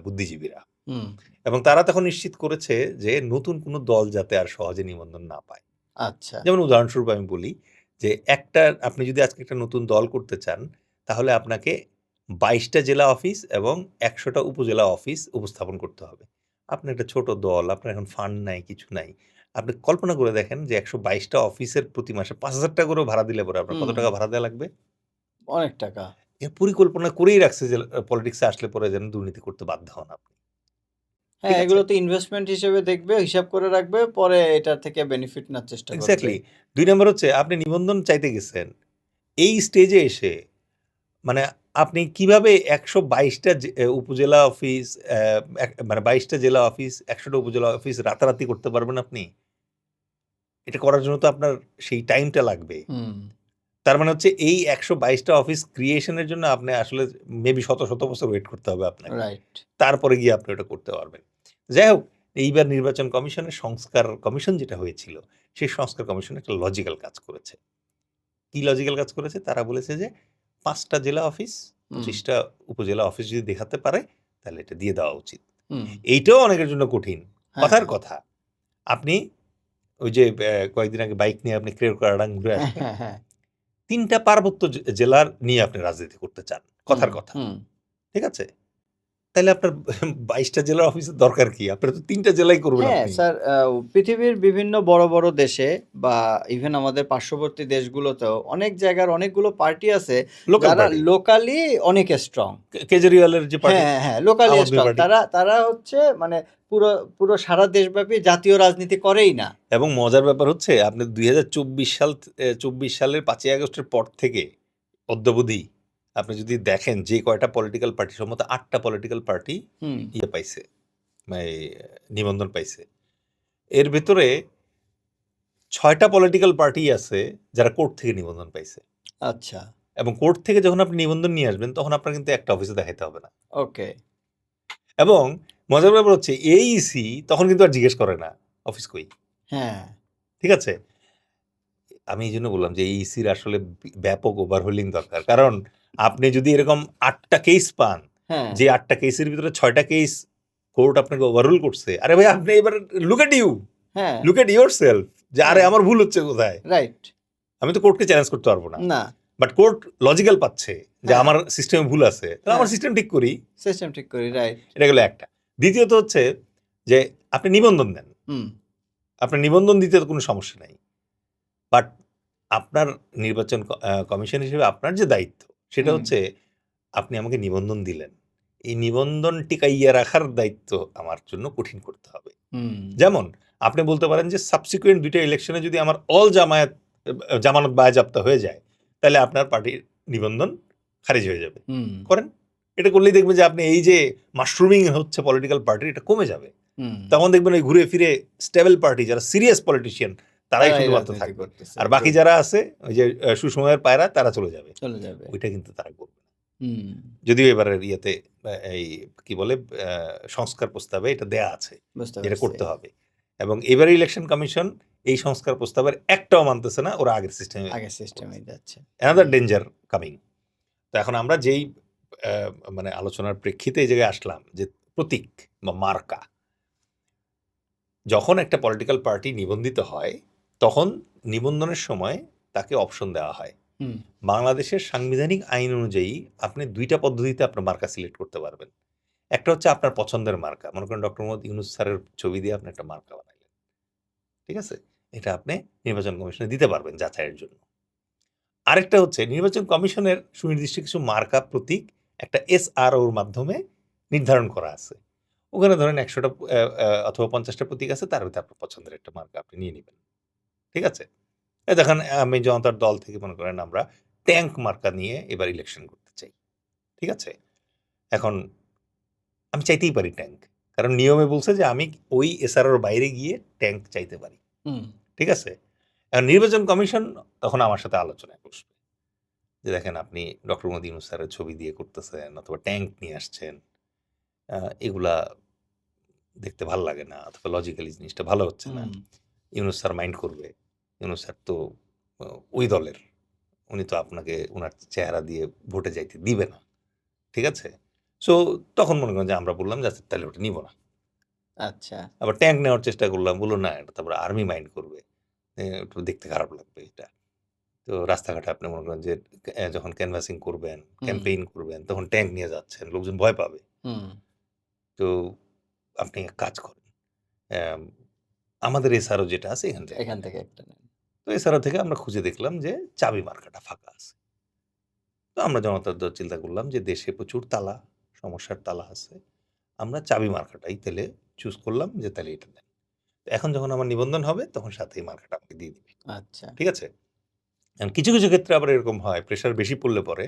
বুদ্ধিজীবীরা। হুম। এবং তারা তখন নিশ্চিত করেছে যে নতুন কোনো দল যাতে আর সহজে নিবন্ধন না পায়। আচ্ছা। যেমন উদাহরণস্বরূপ আমি বলি যে আপনি যদি আজকে একটা নতুন দল করতে চান, তাহলে আপনাকে ২২ টা জেলা অফিস এবং ১০০ টা উপজেলা অফিস উপস্থাপন করতে হবে। আপনার একটা ছোট দল, আপনার এখন ফান্ড নাই, কিছু নাই। আপনি কল্পনা করে দেখেন যে ১২২ টা অফিসের প্রতি মাসে ৳৫,০০০ করেও ভাড়া দিলে পরে আপনার কত হুম, টাকা ভাড়া দেয়া লাগবে? অনেক টাকা। এর পরিকল্পনা করেই রাখছে যে পলিটিক্সে আসলে পরে যেন দুর্নীতি করতে বাধ্য হন আপনি। ঠিক হ্যাঁ, আছে? এগুলো তো ইনভেস্টমেন্ট হিসেবে দেখবে, হিসাব করে রাখবে, পরে এটা থেকে বেনিফিট নেওয়ার চেষ্টা করবে। এক্সাক্টলি। ২ নাম্বার হচ্ছে আপনি নিবন্ধন চাইতে গেছেন। এই স্টেজে এসে মানে আপনি কিভাবে ১২২ টা উপজেলা অফিস মানে ২২ টা জেলা অফিস, ১০০ টা উপজেলা অফিস রাতারাতি করতে পারবেন আপনি? এটা করার জন্য তো আপনার সেই টাইমটা লাগবে। হুম, তার মানে হচ্ছে এই ১২২ টা অফিস ক্রিয়েশন এর জন্য আপনি আসলে মেবি শত, শত বছর ওয়েট করতে হবে আপনাকে। রাইট। তারপরে গিয়ে আপনি ওটা করতে পারবেন। যাই হোক, এইবার নির্বাচন কমিশনের সংস্কার কমিশন যেটা হয়েছিল, সেই সংস্কার কমিশন একটা লজিক্যাল কাজ করেছে। কি লজিক্যাল কাজ করেছে? তারা বলেছে যে ৫ টা জেলা অফিস, হুম, ২৫ টা উপজেলা অফিস যদি দেখাতে পারে, তাহলে এটা দিয়ে দেওয়া উচিত। হুম। এইটাও অনেকের জন্য কঠিন। হ্যাঁ, কথার হ্যাঁ। কথা। আপনি ওই যে কয়েকদিন আগে বাইক নিয়ে আপনি ক্রেওকারডাঙ্গা ঘুরে হ্যাঁ, আসলেন। হ্যাঁ, হ্যাঁ। ৩ টা পার্বত্য জেলার নিয়ে আপনি রাজনীতি করতে চান। হুম, কথার কথা। হুম। ঠিক আছে? তাইলে আপনার ২২ টা জেলার অফিসের দরকার কি? আপনার তো ৩ টা জেলাই করবেন হ্যাঁ, আপনি। স্যার পৃথিবীর বিভিন্ন বড়, বড় দেশে বা ইভেন আমাদের পার্শ্ববর্তী দেশগুলোতেও অনেক জায়গার অনেকগুলো পার্টি আছে লোকাল যারা পার্টি। লোকালি অনেক স্ট্রং। কেজরিওয়ালের যে পার্টি, হ্যাঁ, হ্যাঁ, হ্যাঁ, লোকালি আম আদমি স্ট্রং। পার্টি। তারা হচ্ছে মানে পুরো পুরো সারা দেশব্যাপী জাতীয় রাজনীতি করেই না। এবং মজার ব্যাপার হচ্ছে আপনি ২০২৪ সাল ২৪ সালের ৫ই আগস্টের পর থেকে অদ্যাবধি আপনি যদি দেখেন যে কয়টা পলিটিক্যাল পার্টি সম্ভবত ৮ টা পলিটিক্যাল পার্টি হুম, ইয়ে পাইছে, এই নিবন্ধন পাইছে। এর ভেতরে ৬ টা পলিটিক্যাল পার্টি আছে যারা কোর্ট থেকে নিবন্ধন পাইছে। আচ্ছা, এবং কোর্ট থেকে যখন আপনি নিবন্ধন নিয়ে আসবেন তখন আপনার কিন্তু একটা অফিসে দেখাইতে হবে না। ওকে। এবং মজার ব্যাপার হচ্ছে এইইসি তখন কিন্তু আর জিজ্ঞেস করে না অফিস কই। হ্যাঁ, ঠিক আছে? আমি এইজন্য বললাম যে এই ইসির আসলে ব্যাপক ওভারহোলিং দরকার। কারণ আপনি যদি এরকম ৮ টা কেস পান, হ্যাঁ, যে ৮ টা কেসের ভিতরে ৬ টা কেস কোর্ট আপনাকে ওভাররুল করছে। আরে ভাই আপনি এবার লুক এট ইউ, হ্যাঁ, লুক এট ইউরসেলফ যে আরে হ্যাঁ, আমার ভুল হচ্ছে কোথায়? রাইট। আমি তো কোর্টকে চ্যালেঞ্জ করতে পারব না। না, বাট কোর্ট লজিক্যাল পাচ্ছে যে হ্যাঁ, আমার সিস্টেমে ভুল আছে। তাহলে হ্যাঁ, আমার সিস্টেম ঠিক করি। সিস্টেম ঠিক করি, রাইট। এটা গেল একটা। দ্বিতীয়ত হচ্ছে যে আপনি নিবন্ধন দেন। হুম, আপনার নিবন্ধন দিতে তো কোনো সমস্যা নাই। বাট আপনার নির্বাচন কমিশন হিসেবে আপনার যে দায়িত্ব, সেটা হুম, হচ্ছে আপনি আমাকে নিবন্ধন দিলেন। এই নিবন্ধন টিকাইয়া রাখার দায়িত্ব আমার জন্য কঠিন করতে হবে। হুম, যেমন আপনি বলতে পারেন যে সাবসিকুয়েন্ট ২ টা ইলেকশনে যদি আমার অল জামানত বায়েজাপ্তা হয়ে যায়, তাহলে আপনার পার্টির নিবন্ধন খারিজ হয়ে যাবে। হুম, করেন। এটা করলেই দেখবেন যে আপনি এই যে মাশরুমিং হচ্ছে পলিটিক্যাল পার্টির, এটা কমে যাবে। হুম। তখন দেখবেন ওই ঘুরে ফিরে স্টেবল পার্টি যারা সিরিয়াস পলিটিশিয়ান তারাই তারাই শুধুমাত্র রাজনীতি থাকবে, করতেছে। আর বাকি গুড। যারা আছে ওই যে সুসময়ের পায়রা তারা চলে যাবে। চলে যাবে। ওইটা কিন্তু তারা করবে না। হুম। যদিও এবারের ইয়েতে এই কি বলে সংস্কার প্রস্তাবে এটা দেয়া আছে বুঝতে যেটা পারছি। করতে হবে, এবং এবারে ইলেকশন কমিশন এই সংস্কার প্রস্তাবের একটাও মানতেছে না, ওরা আগের সিস্টেমে আগের সিস্টেমেই যাচ্ছে। Another hmm. Danger coming. তো এখন আমরা যেই মানে আলোচনার প্রেক্ষিতে এই জায়গায় আসলাম যে প্রতীক বা মার্কা, যখন একটা পলিটিক্যাল পার্টি নিবন্ধিত হয় তখন নিবন্ধনের সময় তাকে অপশন দেওয়া হয়। হুম। বাংলাদেশের সাংবিধানিক আইন অনুযায়ী আপনি দুইটা পদ্ধতিতে আপনার মার্কা সিলেক্ট করতে পারবেন। একটা হচ্ছে আপনার পছন্দের মার্কা, মনে করেন ডক্টর মোহাম্মদ ইউনূস স্যারের ছবি দিয়ে আপনি একটা মার্কা বানাইলেন, ঠিক আছে? এটা আপনি নির্বাচন কমিশনে দিতে পারবেন যাচাইয়ের জন্য। আরেকটা হচ্ছে নির্বাচন কমিশনের সুনির্দিষ্ট কিছু মার্কা প্রতীক একটা এসআরওর মাধ্যমে নির্ধারণ করা আছে। ওখানে ধরেন ১০০টা অথবা ৫০টা প্রতীক আছে, তার ভিতরে আপনার পছন্দের একটা মার্কা আপনি নিয়ে নিবেন। ঠিক আছে? এই দেখেন আমি জনতার দল থেকে মনে করেন আমরা ট্যাঙ্ক মার্কা নিয়ে এবার ইলেকশন করতে চাই। ঠিক আছে? এখন আমি চাইতেই পারি ট্যাঙ্ক। কারণ নিয়মে বলছে যে আমি ওই এসআরওর বাইরে গিয়ে ট্যাঙ্ক চাইতে পারি। হুম। ঠিক আছে? এখন নির্বাচন কমিশন তখন আমার সাথে আলোচনায় বসবে। যে দেখেন আপনি ডক্টর মোহাম্মদ ইউনূস স্যারের ছবি দিয়ে করতেছেন অথবা ট্যাঙ্ক নিয়ে আসছেন। এগুলা দেখতে ভাল লাগে না, অথবা লজিক্যালি জিনিসটা ভালো হচ্ছে না। হুম। ইউনূস স্যার মাইন্ড করবে। ইউনূস স্যার তো ওই দলের। উনি তো আপনাকে উনার চেহারা দিয়ে ভোটে যাইতে দিবে না। ঠিক আছে? সো তখন মনে করেন যে আমরা বললাম যে আচ্ছা তাহলে ওটা নিব না। আচ্ছা। আবার ট্যাঙ্ক নেওয়ার চেষ্টা করলাম। বলল না, এটা তারপরে আর্মি মাইন্ড করবে। একটু দেখতে খারাপ লাগবে এটা। তো রাস্তাঘাটে আপনি মনে করেন যে যখন ক্যানভাসিং করবেন, হুম। ক্যাম্পেইন করবেন, তখন ট্যাঙ্ক নিয়ে যাচ্ছেন। লোকজন ভয় পাবে। হুম। তো আপনি এক কাজ করেন। অ্যাম আমাদের এসআরও যেটা আছে এখান থেকে এখান নেন। থেকে একটা নেন। তো এসআরও থেকে আমরা খুঁজে দেখলাম যে চাবি মার্কাটা ফাঁকা আছে। তো আমরা জনতার দল চিন্তা করলাম যে দেশে প্রচুর তালা, সমস্যার তালা আছে। আমরা চাবি মার্কাটাই তাহলে চুজ করলাম যে তাহলে এটা দেন। এখন যখন আমার নিবন্ধন হবে তখন সাথে এই মার্কাটা আমাকে দিয়ে দিবে। আচ্ছা। ঠিক আছে? এখন কিছু, কিছু ক্ষেত্রে আবার এরকম হয়, প্রেশার বেশি পড়লে পরে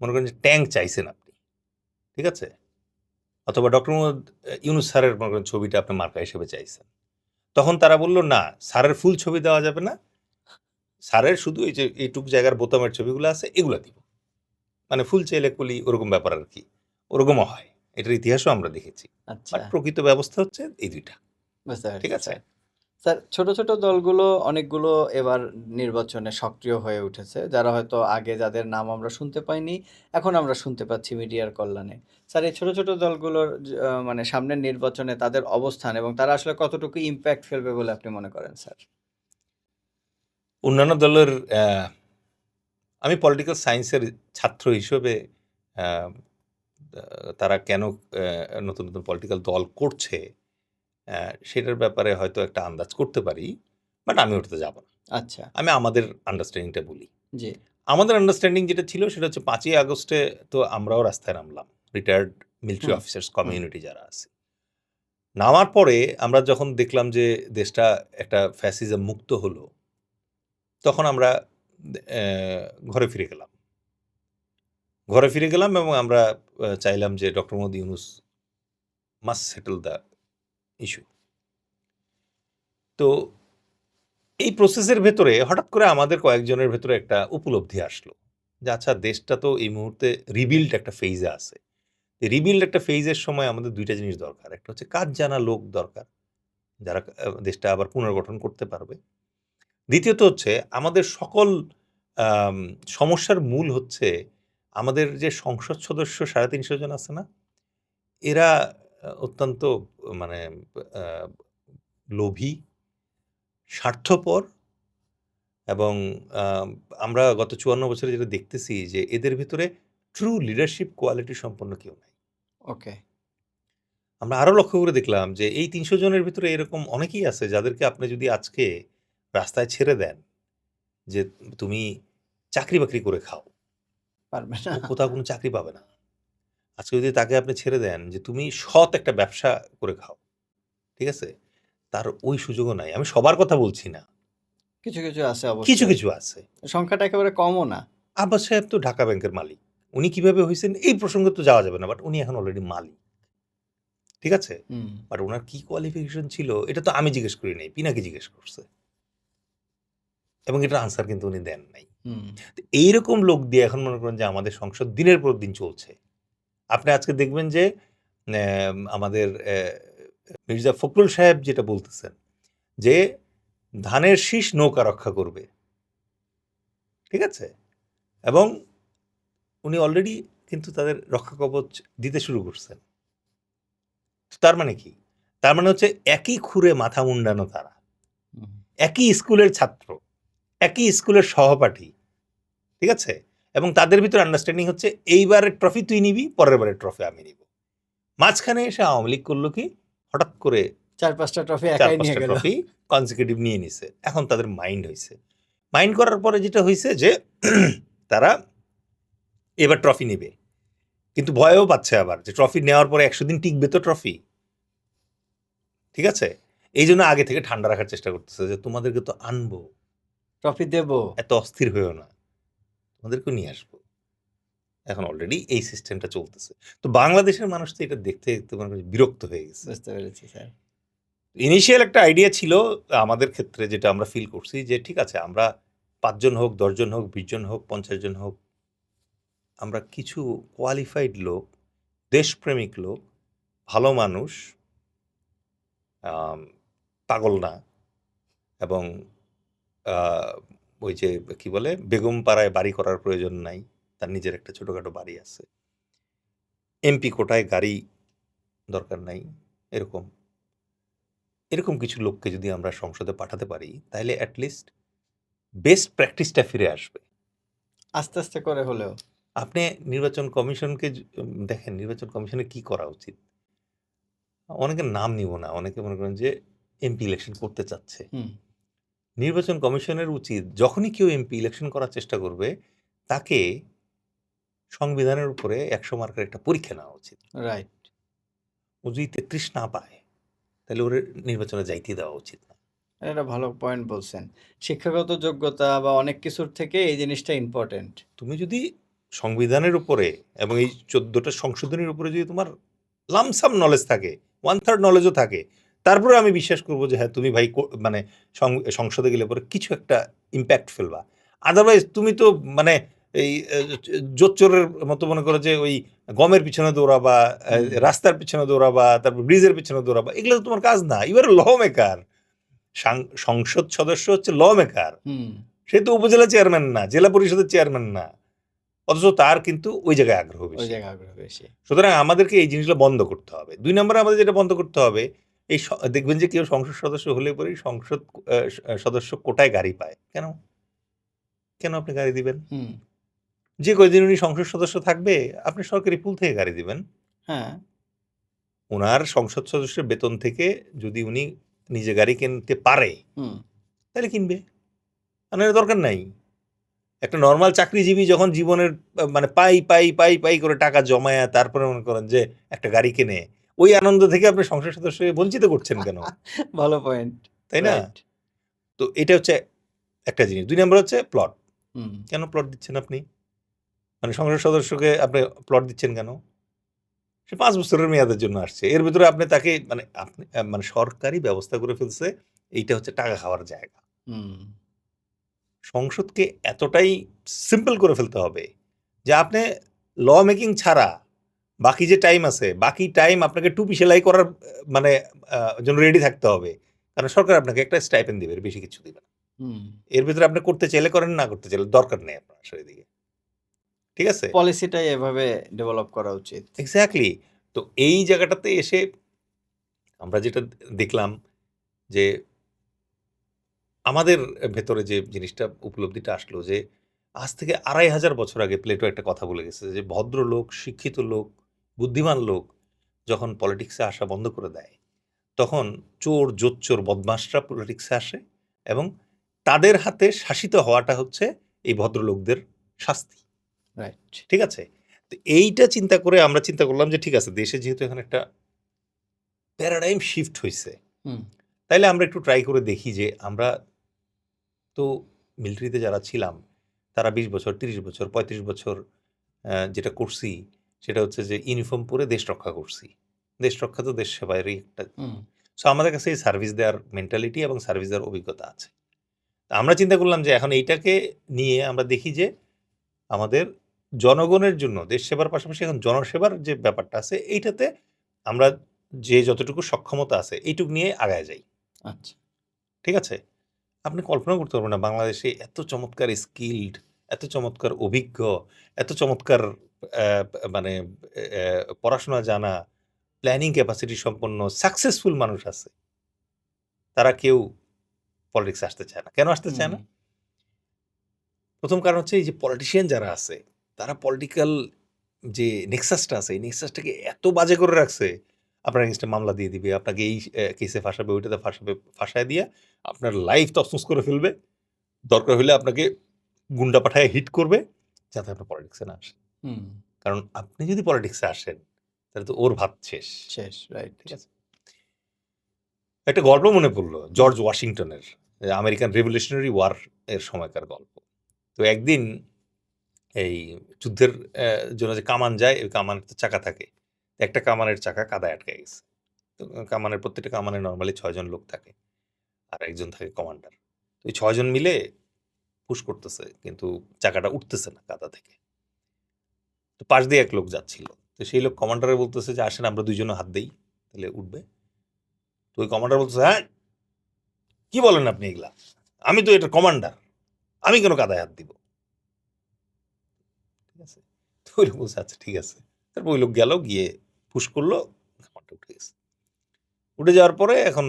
মনে করেন যে ট্যাঙ্ক চাইছেন আপনি। ঠিক আছে? অথবা ডক্টর মোহাম্মদ ইউনূস স্যারের মনে করেন ছবিটা আপনি মার্কা হিসেবে চাইছেন। তখন তারা বলল, "না, স্যারের ফুল ছবি দেওয়া যাবে না। স্যারের শুধু এই যে এইটুক জায়গার বোতামের ছবিগুলো আছে এগুলা দিব।" মানে ফুল চাইলে কলি ওরকম ব্যাপার আরকি। ওরকমও হয়। এটার ইতিহাসও আমরা দেখেছি। আচ্ছা। বাট প্রকৃত ব্যবস্থা হচ্ছে এই ২ টা। বুঝতে ঠিক পারছি আছে? স্যার। স্যার ছোট, ছোট দলগুলো অনেকগুলো এবার নির্বাচনে সক্রিয় হয়ে উঠেছে। যারা হয়তো আগে যাদের নাম আমরা শুনতে পাইনি, এখন আমরা শুনতে পাচ্ছি মিডিয়ার কল্যাণে। স্যার এই ছোট, ছোট দলগুলোর মানে সামনের নির্বাচনে তাদের অবস্থান এবং তারা আসলে কতটুকু ইমপ্যাক্ট ফেলবে বলে আপনি মনে করেন স্যার? অন্যান্য দলের আমি পলিটিক্যাল সায়েন্সের ছাত্র হিসেবে আ আ তারা কেন নতুন, নতুন পলিটিক্যাল দল করছে সেটার ব্যাপারে হয়তো একটা আন্দাজ করতে পারি। বাট আমি ওটাতে যাব না। আচ্ছা। আমি আমাদের আন্ডারস্ট্যান্ডিংটা বলি। জি। আমাদের আন্ডারস্ট্যান্ডিং যেটা ছিল সেটা হচ্ছে ৫ই আগস্টে তো আমরাও রাস্তায় নামলাম। রিটায়ার্ড মিলিটারি হুম, অফিসার্স হুম। কমিউনিটি যারা আছে। নামার পরে আমরা যখন দেখলাম যে দেশটা একটা ফ্যাসিজম মুক্ত হলো, তখন আমরা ঘরে ফিরে গেলাম। ঘরে ফিরে গেলাম এবং আমরা চাইলাম যে doctor Mohammad Yunus must settle the issue. তো এই প্রসেসের ভেতরে হঠাৎ করে আমাদের কয়েকজনের ভেতরে একটা উপলব্ধি আসলো। যে আচ্ছা দেশটা তো এই মুহূর্তে রিবিল্ড একটা ফেইজে আছে। রিবিল্ড একটা ফেইজের সময় আমাদের ২ টা জিনিস দরকার। একটা হচ্ছে কাজ জানা লোক দরকার, যারা দেশটা আবার পুনর্গঠন করতে পারবে। দ্বিতীয়ত হচ্ছে আমাদের সকল আম সমস্যার মূল হচ্ছে আমাদের যে সংসদ সদস্য ৩৫০ জন আছে না? এরা অত্যন্ত মানে আ লোভী, স্বার্থপর এবং আ আমরা গত ৫৪ বছরে যেটা দেখতেছি যে এদের ভেতরে ট্রু লিডারশিপ কোয়ালিটি সম্পন্ন কেউ নাই। ওকে। আমরা আরো লক্ষ্য করে দেখলাম যে এই ৩০০ জনের ভিতরে এরকম অনেকেই আছে যাদেরকে আপনি যদি আজকে রাস্তায় ছেড়ে দেন যে তুমি চাকরি-বাকরি করে খাও। পারবে ও না। কোথাও কোনো চাকরি পাবে না। আজকে যদি তাকে আপনি ছেড়ে দেন যে তুমি সৎ একটা ব্যবসা করে খাও। ঠিক আছে? তার ওই সুযোগও নাই। আমি সবার কথা বলছি না। কিছু, কিছু আছে কিছু, অবশ্যই। কিছু আছে। সংখ্যাটা একেবারে কমও না। আব্বাস সাহেব তো ঢাকা ব্যাংকের মালিক। উনি কিভাবে হয়েছেন এই প্রসঙ্গে তো যাওয়া যাবে না, বাট উনি এখন অলরেডি মালিক, ঠিক আছে? হুম বাট ওনার কি কোয়ালিফিকেশন ছিল এটা তো আমি জিজ্ঞেস করি নাই, পিনাকি জিজ্ঞেস করছে, এবং এটার আনসার কিন্তু উনি দেন নাই। হুম তো এইরকম লোক দিয়ে এখন মনে করেন যে আমাদের সংসদ দিনের পর দিন চলছে। আপনি আজকে দেখবেন যে আমাদের মির্জা ফখরুল সাহেব যেটা বলতেছেন যে ধানের শীষ নৌকা রক্ষা করবে, ঠিক আছে? এবং উনি অলরেডি কিন্তু তাদের রক্ষা কবচ দিতে শুরু করছেন। তার মানে কি? তার মানে হচ্ছে একই খুরে মাথা মুন্ডানো তারা, হুম একই স্কুলের ছাত্র, একই স্কুলের সহপাঠী, ঠিক আছে? এবং তাদের ভিতরে আন্ডারস্ট্যান্ডিং হচ্ছে এইবারের ট্রফি তুই নিবি, পরের বারের ট্রফি আমি নিব। মাঝখানে এসে আওয়ামী লীগ করলো কি, হঠাৎ করে 4-5টা ট্রফি চার একাই নিয়ে পাঁচটা গেল। ট্রফি কনসিকিউটিভ নিয়ে নিছে। এখন তাদের মাইন্ড হয়েছে, মাইন্ড করার পরে যেটা হয়েছে যে তারা এবার ট্রফি নেবে, কিন্তু ভয়ও পাচ্ছে আবার যে ট্রফি নেওয়ার পরে 100 দিন টিকবে তো ট্রফি, ঠিক আছে? এই জন্য আগে থেকে ঠান্ডা রাখার চেষ্টা করতেছে যে তোমাদেরকে তো আনবো, ট্রফি দেব। এত অস্থির হয়েও না, তোমাদেরকে নিয়ে আসবো। এখন অলরেডি এই সিস্টেমটা চলতেছে। তো বাংলাদেশের মানুষ তো এটা দেখতে দেখতে মনে করি বিরক্ত হয়ে গেছে। বুঝতে পেরেছি স্যার। ইনিশিয়াল একটা আইডিয়া ছিল আমাদের ক্ষেত্রে, যেটা আমরা ফিল করছি যে ঠিক আছে আমরা 5 জন হোক, 10 জন হোক, 20 জন হোক, 50 জন হোক, আমরা কিছু কোয়ালিফাইড লোক, দেশপ্রেমিক লোক, ভালো মানুষ, আম পাগল না, এবং ওই যে কি বলে, বেগম পাড়ায় বাড়ি করার প্রয়োজন নাই, তার নিজের একটা ছোটখাটো বাড়ি আছে, এমপি কোটায় গাড়ি দরকার নাই, এরকম এরকম কিছু লোককে যদি আমরা সংসদে পাঠাতে পারি তাহলে অ্যাটলিস্ট বেস্ট প্র্যাকটিসটা ফিরে আসবে। আস্তে আস্তে করে হলেও। আপনি নির্বাচন কমিশনকে দেখেন, নির্বাচন কমিশনের কি করা উচিত। অনেকের নাম নিব না, অনেকে মনে করেন যে এমপি ইলেকশন করতে চাচ্ছে। হুম নির্বাচন কমিশনের উচিত যখনই কেউ এমপি ইলেকশন করার চেষ্টা করবে তাকে সংবিধানের উপরে 100 মার্কের একটা পরীক্ষা নেওয়া উচিত। রাইট। ও যদি 33 না পায় তাহলে ওর নির্বাচনে যাইতে দেওয়া উচিত না। এটা ভালো পয়েন্ট বলছেন। শিক্ষাগত যোগ্যতা বা অনেক কিছুর থেকে এই জিনিসটা ইম্পর্টেন্ট। তুমি যদি সংবিধানের উপরে এবং এই 14টা সংশোধনীর উপরে যদি তোমার লামসাম নলেজ থাকে, 1/3 নলেজও থাকে, তারপরে আমি বিশ্বাস করবো যে হ্যাঁ তুমি ভাই মানে সংসদে গেলে পরে কিছু একটা ইম্প্যাক্ট ফেলবা। আদারওয়াইজ তুমি তো মানে এই জোচ্চোরের মতো মনে করো যে ওই গমের পিছনে দৌড়াবা, রাস্তার পিছনে দৌড়াবা, তারপর ব্রিজের পিছনে দৌড়াবা, এগুলো তো তোমার কাজ না। You are lawmaker. সংসদ সদস্য হচ্ছে ল মেকার, হুম সে তো উপজেলা চেয়ারম্যান না, জেলা পরিষদের চেয়ারম্যান না, অথচ তার কিন্তু ওই জায়গায় আগ্রহ ওই বেশি। জায়গায় আগ্রহ বেশি। সুতরাং আমাদেরকে এই জিনিসগুলো বন্ধ করতে হবে। 2 নম্বরে আমাদের যেটা বন্ধ করতে হবে, এই দেখবেন যে কেউ সংসদ সদস্য হলে পরেই সংসদ সদস্য কোটায় গাড়ি পায়। কেন? কেন আপনি গাড়ি দিবেন? হুম যে কয়দিন উনি সংসদ সদস্য থাকবে আপনি সরকারি পুল থেকে গাড়ি দিবেন। হ্যাঁ উনার সংসদ সদস্যের বেতন থেকে যদি উনি নিজে গাড়ি কিনতে পারে হুম তাহলে কিনবে, আর নাহলে দরকার নাই। একটা নরমাল চাকরিজীবী যখন জীবনের মানে পাই করে টাকা জমায়া তারপরে মনে করেন যে একটা গাড়ি কেনে, ওই আনন্দ থেকে আপনি সংসদ সদস্য বঞ্চিত করছেন কেন? ভালো পয়েন্ট। তাই না? রাইট। তো এটা হচ্ছে একটা জিনিস। 2 নম্বর হচ্ছে প্লট। হুম কেন প্লট দিচ্ছেন আপনি? মানে সংসদ সদস্যকে আপনি প্লট দিচ্ছেন কেন? সে 5 বছরের মেয়াদের জন্য আসছে। এর ভিতরে আপনি তাকে মানে আপনি মানে সরকারি ব্যবস্থা করে ফেলছে এইটা হচ্ছে টাকা খাওয়ার জায়গা। হুম সংসদকে এতটাই সিম্পল করে ফেলতে হবে যে আপনি ল মেকিং ছাড়া বাকি যে টাইম আছে, বাকি টাইম আপনাকে টুপি সেলাই করার মানে জন্য রেডি থাকতে হবে। কারণ সরকার আপনাকে একটা স্টাইপেন্ড দিবে, এর বেশি কিছু দিবে না। হুম এর ভিতরে আপনি করতে চাইলে করেন, না করতে চাইলে দরকার নেই আপনার আসলে এদিকে। ঠিক আছে? পলিসিটাই এভাবে ডেভেলপ করা উচিত। এক্সাক্টলি। তো এই জায়গাটাতে এসে আমরা যেটা দেখলাম যে আমাদের ভেতরে যে জিনিসটা উপলব্ধিটা আসলো যে আজ থেকে 2500 বছর আগে প্লেটো একটা কথা বলে গেছে যে ভদ্রলোক, শিক্ষিত লোক, বুদ্ধিমান লোক যখন পলিটিক্সে আসা বন্ধ করে দেয় তখন চোর, জোচ্চোর, বদমাশরা পলিটিক্সে আসে এবং তাদের হাতে শাসিত হওয়াটা হচ্ছে এই ভদ্রলোকদের শাস্তি। রাইট। ঠিক আছে? তো এইটা চিন্তা করে আমরা চিন্তা করলাম যে ঠিক আছে, দেশে যেহেতু এখন একটা প্যারাডাইম শিফট হইছে, হুম তাইলে আমরা একটু ট্রাই করে দেখি যে আমরা তো মিলিটারিতে যারা ছিলাম তারা 20 বছর, 30 বছর, 35 বছর যেটা করছি সেটা হচ্ছে যে ইউনিফর্ম পরে দেশ রক্ষা করছি। দেশ রক্ষা তো দেশ সেবারই একটা। হুম, সো আমাদের কাছে এই সার্ভিস দেওয়ার মেন্টালিটি এবং সার্ভিস দেওয়ার অভিজ্ঞতা আছে। তা আমরা চিন্তা করলাম যে এখন এইটাকে নিয়ে আমরা দেখি যে আমাদের জনগণের জন্য দেশ সেবার পাশাপাশি এখন জনসেবার যে ব্যাপারটা আছে এইটাতে আমরা যে যতটুকু সক্ষমতা আছে এইটুকু নিয়ে আগায় যাই। আচ্ছা। ঠিক আছে? আপনি কল্পনা করতে পারবেন না বাংলাদেশে এত চমৎকার স্কিলড, এত চমৎকার অভিজ্ঞ, এত চমৎকার মানে পড়াশোনা জানা, প্ল্যানিং ক্যাপাসিটি সম্পন্ন সাকসেসফুল মানুষ আছে। তারা কেউ পলিটিক্সে আসতে চায় না। কেন আসতে চায় হুম, না? প্রথম কারণ হচ্ছে এই যে পলিটিশিয়ান যারা আছে তারা পলিটিক্যাল যে নেক্সাসটা আছে এই নেক্সাসটাকে এত বাজে করে রাখছে, আপনার এগেনস্টে মামলা দিয়ে দিবে, আপনাকে এই কেসে ফাঁসাবে, ওইটাতে ফাঁসাবে, ফাঁসায় দিয়ে আপনার লাইফ তছনছ করে ফেলবে। দরকার হলে আপনাকে গুন্ডা পাঠায় হিট করবে যাতে আপনি পলিটিক্সে না আসেন। হুম, কারণ আপনি যদি পলিটিক্সে আসেন তাহলে তো ওর ভাত শেষ। শেষ, রাইট। ঠিক আছে? একটা গল্প মনে পড়লো জর্জ ওয়াশিংটনের, আমেরিকান রেভলিউশনারি ওয়ার এর সময়কার গল্প। তো একদিন এই যুদ্ধের জন্য যে কামান যায় ওই কামানের তো চাকা থাকে। একটা কামানের চাকা কাদায় আটকে গেছে। তো কামানের প্রত্যেকটা কামানে নর্মালি ৬ জন লোক থাকে আর একজন থাকে কমান্ডার। তো এই ৬ জন মিলে পুশ করতেছে কিন্তু চাকাটা উঠতেছে না কাদা থেকে। তো পাশ দিয়ে এক লোক যাচ্ছিল। তো সেই লোক কমান্ডারে বলতেছে যে আসেন আমরা দুইজনে হাত দেই তাহলে উঠবে। তো ওই কমান্ডার বলতেছে হ্যাঁ কি বলেন আপনি এগুলা, আমি তো এটা কমান্ডার, আমি কেন কাদায় হাত দিব। ঠিক আছে? তো ওই লোক বলছে আচ্ছা ঠিক আছে। তারপর ওই লোক গেল গিয়ে পুশ করলো, কামানটা উঠে গেছে। উঠে যাওয়ার পরে এখন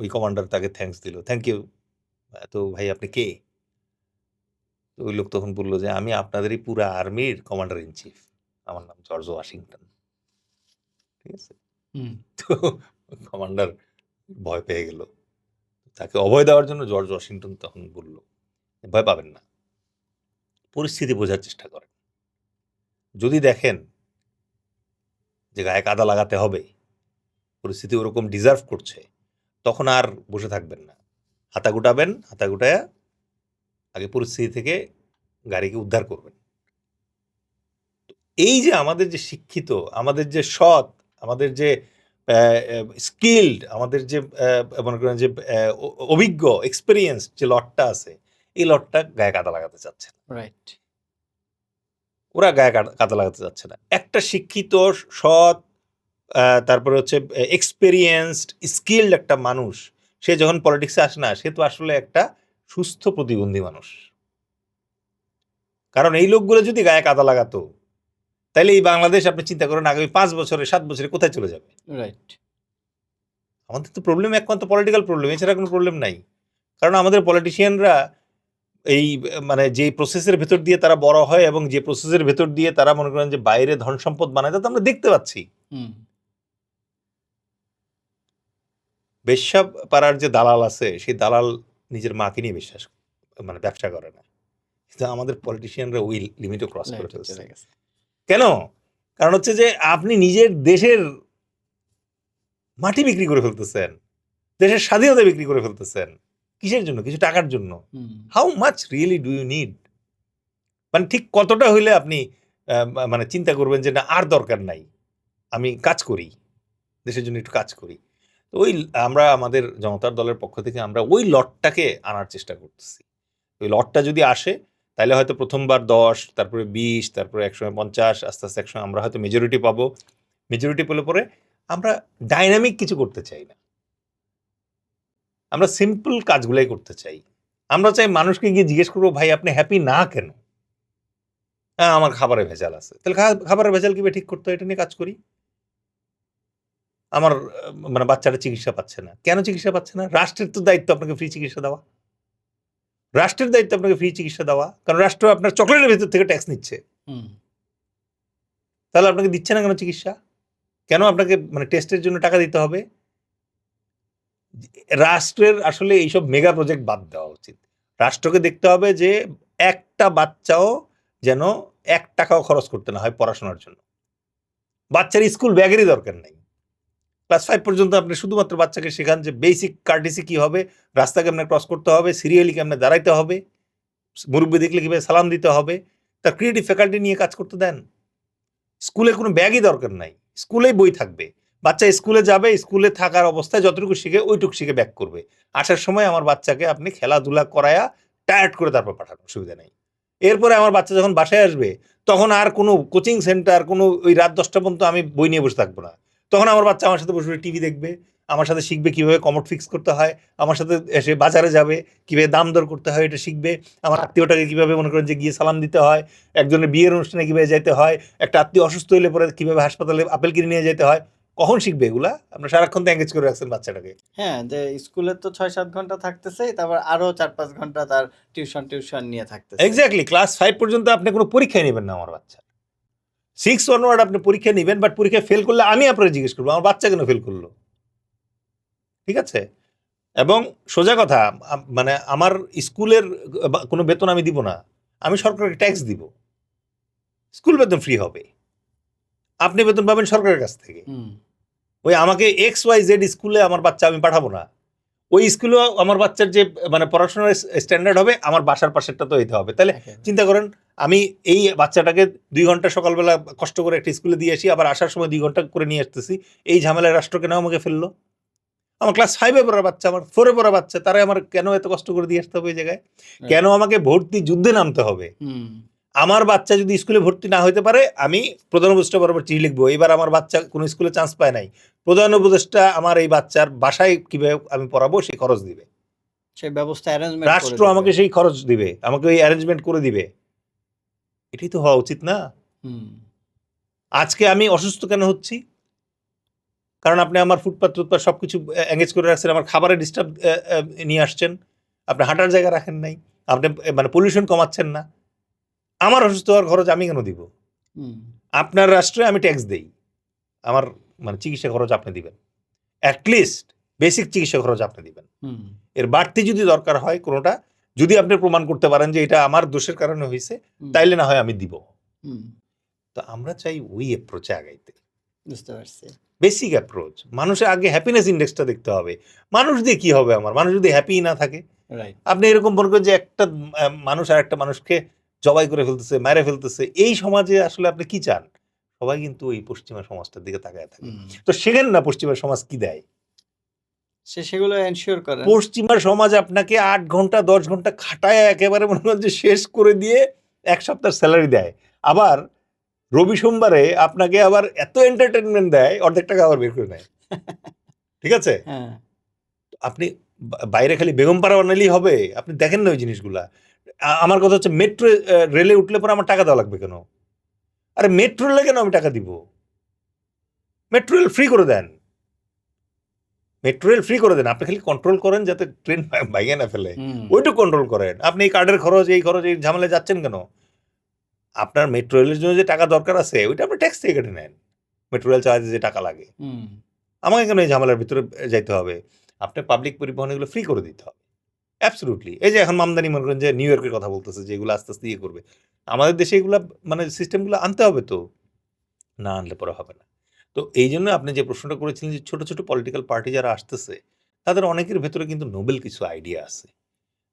ওই কমান্ডার তাকে থ্যাঙ্কস দিল, থ্যাংক ইউ। তো ভাই আপনি কে? তো ওই লোক তখন বললো যে আমি আপনাদেরই পুরো আর্মির কমান্ডার ইন চিফ, আমার নাম জর্জ ওয়াশিংটন। ঠিক আছে? হুম, তো কমান্ডার ভয় পেয়ে গেল। তাকে অভয় দেওয়ার জন্য জর্জ ওয়াশিংটন তখন বলল ভয় পাবেন না, পরিস্থিতি বোঝার চেষ্টা করেন। যদি দেখেন যে গায়ে কাদা লাগাতে হবে, পরিস্থিতি ওরকম ডিজার্ভ করছে, তখন আর বসে থাকবেন না, হাতা গুটাবেন, হাতা গুটায়া আগে পরিস্থিতি থেকে গাড়িকে উদ্ধার করবেন। এই যে আমাদের যে শিক্ষিত, আমাদের যে সৎ, আমাদের যে স্কিল্ড, আমাদের যে মনে করেন যে অভিজ্ঞ এক্সপিরিয়েন্স যে লটটা আছে এই লটটা গায়ে কাদা লাগাতে চাচ্ছে না। রাইট। ওরা গায়ে কাদা লাগাতে চাচ্ছে না। একটা শিক্ষিত সৎ তারপরে হচ্ছে এক্সপেরিয়েন্সড স্কিল্ড একটা মানুষ সে যখন পলিটিক্সে আসে না সে তো আসলে একটা সুস্থ প্রতিবন্ধী মানুষ। কারণ এই লোকগুলো যদি গায়ে কাদা লাগাতো তাহলে এই বাংলাদেশ আপনি চিন্তা করেন আগামী ৫ বছরে ৭ বছরে কোথায় চলে যাবে। রাইট। আমাদের তো প্রবলেম একমাত্র পলিটিক্যাল প্রবলেম, এছাড়া কোনো প্রবলেম নাই। কারণ আমাদের পলিটিশিয়ানরা এই মানে যে প্রসেসের ভেতর দিয়ে তারা বড় হয় এবং যে প্রসেসের ভেতর দিয়ে তারা মনে করেন যে বাইরে ধন সম্পদ বানায় তা তো আমরা দেখতে পাচ্ছি। হুম, বেশ্যা পাড়ার যে দালাল আছে সেই দালাল নিজের মাকে নিয়ে বিশ্বাস মানে ব্যবসা করে না। কিন্তু আমাদের পলিটিশিয়ানরা ওই লিমিটও ক্রস করে লাইটে ফেলছে। চলে গেছে। কেন? কারণ হচ্ছে যে আপনি নিজের দেশের মাটি বিক্রি করে ফেলতেছেন, দেশের স্বাধীনতা বিক্রি করে ফেলতেছেন। কিসের জন্য? কিছু টাকার জন্য। Hmm, how much really do you need? মানে ঠিক কতটা হইলে আপনি মানে চিন্তা করবেন যে না আর দরকার নাই। আমি কাজ করি। দেশের জন্য একটু কাজ করি। তো ওই আমরা আমাদের জনতার দলের পক্ষ থেকে আমরা ওই লটটাকে আনার চেষ্টা করতেছি। ওই লটটা যদি আসে তাইলে হয়তো ১ম বার ১০ তারপরে ২০ তারপরে একসময় ৫০ আস্তে, আস্তে একসময় আমরা হয়তো মেজরিটি পাবো। মেজরিটি পেলে পরে আমরা ডাইনামিক কিছু করতে চাই না। আমরা সিম্পল কাজগুলাই করতে চাই। আমরা চাই মানুষকে গিয়ে জিজ্ঞেস করব ভাই আপনি হ্যাপি না কেন? আমার খাবারে ভেজাল আছে। তাহলে খাবারের ভেজাল কিভাবে ঠিক করতে হয় এটা নিয়ে কাজ করি। আমার মানে বাচ্চাটা চিকিৎসা পাচ্ছে না। কেন চিকিৎসা পাচ্ছে না? রাষ্ট্রের তো দায়িত্ব আপনাকে ফ্রি চিকিৎসা দেওয়া। রাষ্ট্রের দায়িত্ব আপনাকে ফ্রি চিকিৎসা দেওয়া। কারণ রাষ্ট্র আপনার চকলেটের ভেতর থেকে ট্যাক্স নিচ্ছে। হুম, তাহলে আপনাকে দিচ্ছে না কেন চিকিৎসা? কেন আপনাকে মানে টেস্টের জন্য টাকা দিতে হবে? রাষ্ট্রের আসলে এইসব মেগা প্রজেক্ট বাদ দেওয়া উচিত। রাষ্ট্রকে দেখতে হবে যে একটা বাচ্চাও যেন ৳১ খরচ করতে না হয় পড়াশোনার জন্য। বাচ্চার স্কুল ব্যাগেরই দরকার নাই। ক্লাস 5 পর্যন্ত আপনি শুধুমাত্র বাচ্চাকে শেখান যে বেসিক কার্টেসি কি হবে, রাস্তা কেমনে ক্রস করতে হবে, সিরিয়ালি কেমনে দাঁড়াইতে হবে, মুরব্বি দেখলে কিভাবে সালাম দিতে হবে। তার ক্রিয়েটিভ ফ্যাকাল্টি নিয়ে কাজ করতে দেন। স্কুলে কোনো ব্যাগই দরকার নাই, স্কুলেই বই থাকবে। বাচ্চা স্কুলে যাবে, স্কুলে থাকার অবস্থায় যতটুকু শিখে ওইটুকু শিখে ব্যাক করবে। আসার সময় আমার বাচ্চাকে আপনি খেলাধুলা করায়া টায়ার্ড করে তারপর পাঠান, অসুবিধা নেই। এরপরে আমার বাচ্চা যখন বাসায় আসবে তখন আর কোনো কোচিং সেন্টার, কোনো ওই রাত 10টা পর্যন্ত আমি বই নিয়ে বসে থাকবো না। তখন আমার বাচ্চা আমার সাথে বসে বসে টিভি দেখবে, আমার সাথে শিখবে কীভাবে কমোড ফিক্স করতে হয়, আমার সাথে এসে বাজারে যাবে, কীভাবে দাম দর করতে হয় এটা শিখবে, আমার আত্মীয়টাকে কীভাবে মনে করেন যে গিয়ে সালাম দিতে হয়, একজনের বিয়ের অনুষ্ঠানে কীভাবে যেতে হয়, একটা আত্মীয় অসুস্থ হলে পরে কীভাবে হাসপাতালে আপেল কিনে নিয়ে যেতে হয়, কখন শিখবে এগুলা? আপনার সারাক্ষণ তো এঙ্গেজ করে রাখছেন বাচ্চাটাকে। হ্যাঁ, যে স্কুলে তো ৬-৭ ঘন্টা থাকতেছে, তারপর আরো ৪-৫ ঘন্টা তার টিউশন নিয়ে থাকতেছে। এক্স্যাক্টলি, ক্লাস 5 পর্যন্ত আপনি কোনো পরীক্ষায় নেবেন না আমার বাচ্চা। 6 অনওয়ার্ড আপনি পরীক্ষা নিবেন, বাট পরীক্ষায় ফেল করলে আমি আপনারে জিজ্ঞেস করবো আমার বাচ্চা কেন ফেল করলো। ঠিক আছে? এবং সোজা কথা, মানে আমার স্কুলের কোনো বেতন আমি দিব না, আমি সরকারকে ট্যাক্স দিব। স্কুল বেতন ফ্রি হবে, আপনি বেতন পাবেন সরকারের কাছ থেকে। ওই আমাকে XYZ স্কুলে আমার বাচ্চা আমি পাঠাবো না। ওই স্কুলেও আমার বাচ্চার যে মানে পড়াশোনার স্ট্যান্ডার্ড হবে, আমার বাসার পাশেরটা তো হইতে হবে। তাহলে চিন্তা করেন, আমি এই বাচ্চাটাকে 2 ঘন্টা সকালবেলা কষ্ট করে একটা স্কুলে দিয়ে আসি, আবার আসার সময় 2 ঘন্টা করে নিয়ে আসতেছি, এই ঝামেলায় রাষ্ট্র কেন আমাকে ফেললো? আমার ক্লাস 5-এ পড়া বাচ্চা, আমার 4-এ পড়া বাচ্চা, তারা আমার কেন এত কষ্ট করে দিয়ে আসতে হবে এই জায়গায়? কেন আমাকে ভর্তি যুদ্ধে নামতে হবে? আমার বাচ্চা যদি স্কুলে ভর্তি না হইতে পারে, আমি প্রধান উপদেষ্টা বরাবর চিঠি লিখবো, এবার আমার বাচ্চা কোনো স্কুলে চান্স পায় নাই, প্রধান উপদেষ্টা আমার এই বাচ্চার বাসায় কিভাবে আমি পড়াবো সেই খরচ দিবে, সেই ব্যবস্থা অ্যারেঞ্জমেন্ট রাষ্ট্র আমাকে সেই খরচ দিবে, আমাকে ওই অ্যারেঞ্জমেন্ট করে দিবে। এটাই তো হওয়া উচিত না? আজকে আমি অসুস্থ কেন হচ্ছি? কারণ আপনি আমার ফুটপাত সবকিছু এঙ্গেজ করে রাখছেন, আমার খাবারে ডিস্টার্ব নিয়ে আসছেন, আপনি হাঁটার জায়গা রাখেন নাই, আপনি মানে পলিউশন কমাচ্ছেন না। আমার অসুস্থ হওয়ার খরচ আমি কেন দিব? আপনার রাষ্ট্রে আমি ট্যাক্স দেই, আমার মানে চিকিৎসা খরচ আপনি দিবেন, অ্যাটলিস্ট বেসিক চিকিৎসা খরচ আপনি দিবেন। এর বাড়তি যদি দরকার হয় কোনোটা, যদি আপনি প্রমাণ করতে পারেন যে এটা আমার দোষের কারণে হয়েছে, তাইলে না হয় আমি দিব। তো আমরা চাই ওই অ্যাপ্রোচে আগাইতে। বুঝতে পারছি। বেসিক অ্যাপ্রোচ, মানুষের আগে হ্যাপিনেস ইন্ডেক্সটা দেখতে হবে। মানুষ দিয়ে কি হবে আমার? মানুষ যদি হ্যাপি না থাকে, আপনি এরকম মনে করেন যে একটা মানুষ আর একটা মানুষকে জবাই করে ফেলতেছে, মেরে ফেলতেছে, এই সমাজে আসলে আপনি কি চান? সবাই কিন্তু এই পশ্চিমা সমাজটার দিকে তাকায় থাকে। তো সেখানে না পশ্চিমা সমাজ কি দেয়? সেগুলো এনশিওর করে। পশ্চিমা সমাজ আপনাকে 8 ঘন্টা 10 ঘন্টা খাটায় একেবারে মনে করেন যে শেষ করে দিয়ে 1 সপ্তাহের স্যালারি দেয়। আবার রবি সোমবারে আপনাকে আবার এত এন্টারটেনমেন্ট দেয়, অর্ধেক টাকা আবার বের করে নেয়। ঠিক আছে? আপনি বাইরে খালি বেগম পাড়া বানালেই হবে? আপনি দেখেন না ওই জিনিসগুলা। আমার কথা হচ্ছে, মেট্রো রেলে উঠলে পরে আমার টাকা দেওয়া লাগবে কেন? আরে মেট্রো রেলে কেন আমি টাকা দিব? মেট্রো রেল ফ্রি করে দেন। মেট্রো রেল ফ্রি করে দেন, আপনি খালি কন্ট্রোল করেন যাতে ট্রেন ভাঙিয়ে না ফেলে, ওইটুকু কন্ট্রোল করেন। আপনি এই কার্ডের খরচ, এই খরচ, এই ঝামেলায় যাচ্ছেন কেন? আপনার মেট্রো রেলের জন্য যে টাকা দরকার আছে, ওইটা আপনি ট্যাক্স থেকে কেটে নেন। মেট্রো রেল চালাতে যে টাকা লাগে, আমাকে কেন এই ঝামেলার ভিতরে যাইতে হবে? আপনি পাবলিক পরিবহন এগুলো ফ্রি করে দিতে হবে। অ্যাবসলিউটলি। এই যে এখন মামদানি মনে করেন যে নিউ ইয়র্কের কথা বলতেছে যে এগুলো আস্তে আস্তে ইয়ে করবে, আমাদের দেশে এগুলা মানে সিস্টেমগুলো আনতে হবে তো, না আনলে পরে হবে না। তো এই জন্য আপনি যে প্রশ্নটা করেছিলেন যে ছোট ছোট পলিটিক্যাল পার্টি যারা আসতেছে, তাদের অনেকের ভেতরে কিন্তু নোবেল কিছু আইডিয়া আছে,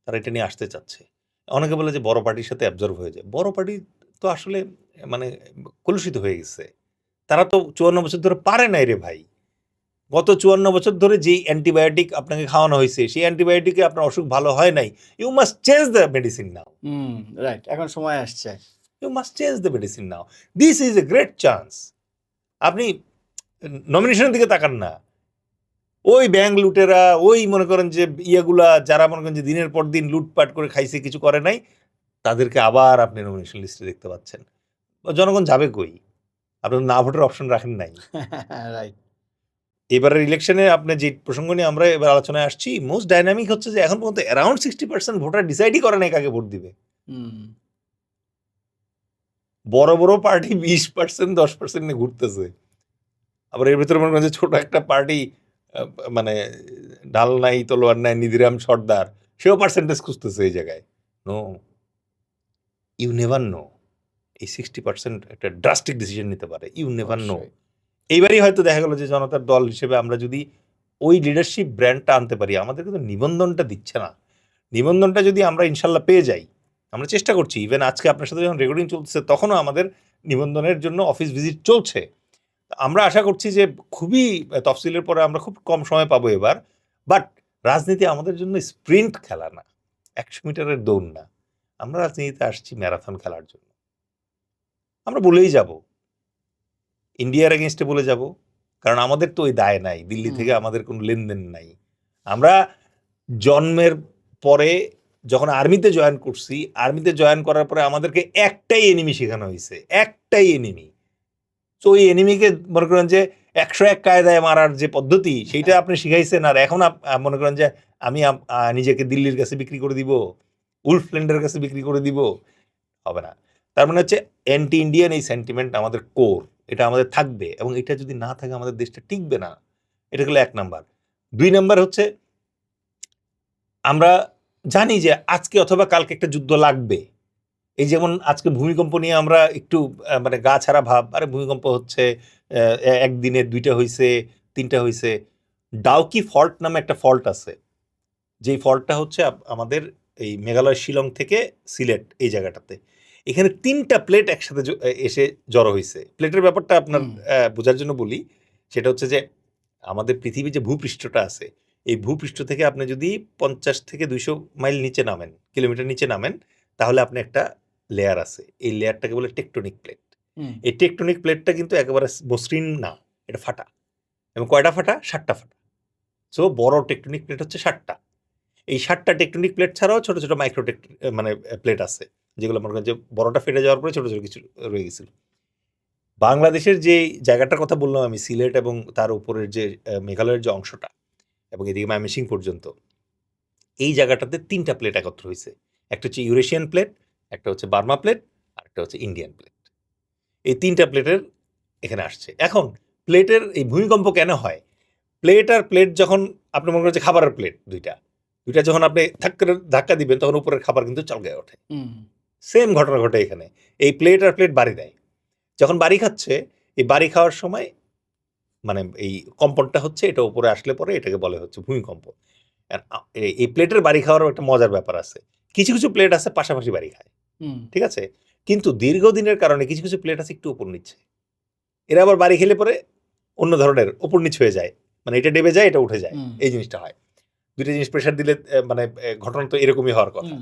তারা এটা নিয়ে আসতে চাচ্ছে। অনেকে বলে যে বড় পার্টির সাথে অ্যাবজর্ব হয়ে যায়। বড় পার্টি তো আসলে মানে কলুষিত হয়ে গেছে, তারা তো 54 বছর ধরে পারে নাই রে ভাই। গত 54 বছর ধরে যেই অ্যান্টিবায়োটিক আপনাকে খাওয়ানো হয়েছে, সেই অ্যান্টিবায়োটিকে আপনার অসুখ ভালো হয় নাই। You must change the medicine now. Right, এখন সময় আসছে। You must change the medicine now. This is a great chance. আপনি নমিনেশনের দিকে তাকান না। ওই ব্যাংক লুটেরা, ওই মনে করেন যে ইয়েগুলা যারা মনে করেন যে দিনের পর দিন লুটপাট করে খাইছে, কিছু করে নাই, তাদেরকে আবার আপনি নমিনেশন লিস্টে দেখতে পাচ্ছেন। জনগণ যাবে কই? আপনার না ভোটের অপশন রাখেন নাই। রাইট। এবারের ইলেকশনে আপনি যে প্রসঙ্গ নিয়ে আমরা এবার আলোচনায় আসছি, মোস্ট ডাইনামিক হচ্ছে যে এখন পর্যন্ত অ্যারাউন্ড 60% ভোটার ডিসাইডই করে নাই কাকে ভোট দিবে। বড় বড় পার্টি 20% 10% নিয়ে ঘুরতেছে। আবার এর ভিতরে মনে করেন যে ছোট একটা পার্টি, মানে ঢাল নাই তলোয়ার নাই, নিধিরাম সর্দার, সেও পার্সেন্টেজ খুঁজতেছে এই জায়গায়। No, you never know. এই 60% একটা ড্রাস্টিক ডিসিশন নিতে পারে, ইউ নেভার নো। এইবারই হয়তো দেখা গেল যে জনতার দল হিসেবে আমরা যদি ওই লিডারশিপ ব্র্যান্ডটা আনতে পারি, আমাদের কিন্তু নিবন্ধনটা দিচ্ছে না। নিবন্ধনটা যদি আমরা ইনশাল্লাহ পেয়ে যাই, আমরা চেষ্টা করছি। ইভেন আজকে আপনার সাথে যখন রেকর্ডিং চলছে তখনও আমাদের নিবন্ধনের জন্য অফিস ভিজিট চলছে। আমরা আশা করছি যে খুবই তফসিলের পরে আমরা খুব কম সময় পাবো এবার। বাট রাজনীতি আমাদের জন্য স্প্রিন্ট খেলা না, ১০০ মিটারের দৌড় না। আমরা রাজনীতিতে আসছি ম্যারাথন খেলার জন্য। আমরা বলেই যাব, ইন্ডিয়ার এগেনস্টে বলে যাব, কারণ আমাদের তো ওই দায় নাই, দিল্লি থেকে আমাদের কোনো লেনদেন নাই। আমরা জন্মের পরে যখন আর্মিতে জয়েন করছি, আর্মিতে জয়েন করার পরে আমাদেরকে একটাই এনিমি শেখানো হয়েছে, একটাই এনিমি। তো ওই এনিমিকে মনে করেন যে ১০১ কায়দায় মারার যে পদ্ধতি সেইটা আপনি শিখাইছেন, আর এখন মনে করেন যে আমি নিজেকে দিল্লির কাছে বিক্রি করে দিব, উলফল্যান্ডের কাছে বিক্রি করে দিব, হবে না। তার মানে হচ্ছে অ্যান্টি ইন্ডিয়ান এই সেন্টিমেন্ট আমাদের কোর, এটা আমাদের থাকবে, এবং এটা যদি না থাকে আমাদের দেশটা টিকবে না। এটা হলো ১ নাম্বার। ২ নাম্বার হচ্ছে আমরা জানি যে আজকে অথবা কালকে একটা যুদ্ধ লাগবে। এই যেমন আজকে ভূমিকম্প নিয়ে আমরা একটু মানে গা ছাড়া ভাব, আরে ভূমিকম্প হচ্ছে, একদিনে ২টা হইছে, ৩টা হইছে। ডাউকি ফল্ট নামে একটা ফল্ট আছে, যেই ফল্টটা হচ্ছে আমাদের এই মেঘালয় শিলং থেকে সিলেট এই জায়গাটাতে। এখানে ৩টা প্লেট একসাথে এসে জড়ো হইছে। প্লেটের ব্যাপারটা আপনার বোঝার জন্য বলি, সেটা হচ্ছে যে আমাদের পৃথিবীর যে ভূপৃষ্ঠটা আছে, এই ভূপৃষ্ঠ থেকে আপনি যদি ৫০ থেকে ২০০ মাইল নিচে নামেন, কিলোমিটার নিচে নামেন, তাহলে আপনি একটা লেয়ার আছে, এই লেয়ারটাকে বলে টেকটনিক প্লেট। এই টেকটনিক প্লেটটা কিন্তু একেবারে মসৃণ না, এটা ফাটা। এবং কয়টা ফাটা? ৭টা ফাটা। সো বড় টেকটনিক প্লেট হচ্ছে ৭টা। এই ৭টা টেকটনিক প্লেট ছাড়াও ছোট ছোট মাইক্রো মানে প্লেট আছে, যেগুলো মনে করেন যে বড়টা ফেটে যাওয়ার পরে ছোট ছোট কিছু রয়ে গেছিল। বাংলাদেশের যে জায়গাটার কথা বললাম আমি, সিলেট এবং তার উপরের যে মেঘালয়ের যে অংশটা এবং এদিকে ময়মনসিংহ পর্যন্ত, এই জায়গাটাতে ৩টা প্লেট একত্র হয়েছে। একটা হচ্ছে ইউরেশিয়ান প্লেট, একটা হচ্ছে বার্মা প্লেট, আর একটা হচ্ছে ইন্ডিয়ান প্লেট। এই 3টা প্লেটের এখানে আসছে। এখন প্লেটের এই ভূমিকম্প কেন হয়? প্লেট আর প্লেট যখন আপনি মনে করেন যে খাবারের প্লেট দুইটা যখন আপনি ধাক্কা দিবেন তখন উপরের খাবার কিন্তু চলকায় ওঠে। সেম ঘটনা ঘটে এখানে। এই প্লেট আর প্লেট বাড়ি দেয়। যখন বাড়ি খাচ্ছে, এই বাড়ি খাওয়ার সময় মানে এই কম্পনটা হচ্ছে, এটা উপরে আসলে পরে এটাকে বলে হচ্ছে ভূমিকম্প। এই প্লেটের বাড়ি খাওয়ারও একটা মজার ব্যাপার আছে। কিছু কিছু প্লেট আছে পাশাপাশি বাড়ি খায়, ঠিক আছে? কিন্তু দীর্ঘদিনের কারণে কিছু কিছু প্লেট আছে একটু উপর নিচ্ছে, এরা আবার বাড়ি খেলে পরে অন্য ধরনের ওপর নিচ হয়ে যায়, মানে এটা ডেবে যায়, এটা উঠে যায়, এই জিনিসটা হয়। দুইটা জিনিস প্রেশার দিলে মানে ঘটনা তো এরকমই হওয়ার কথা।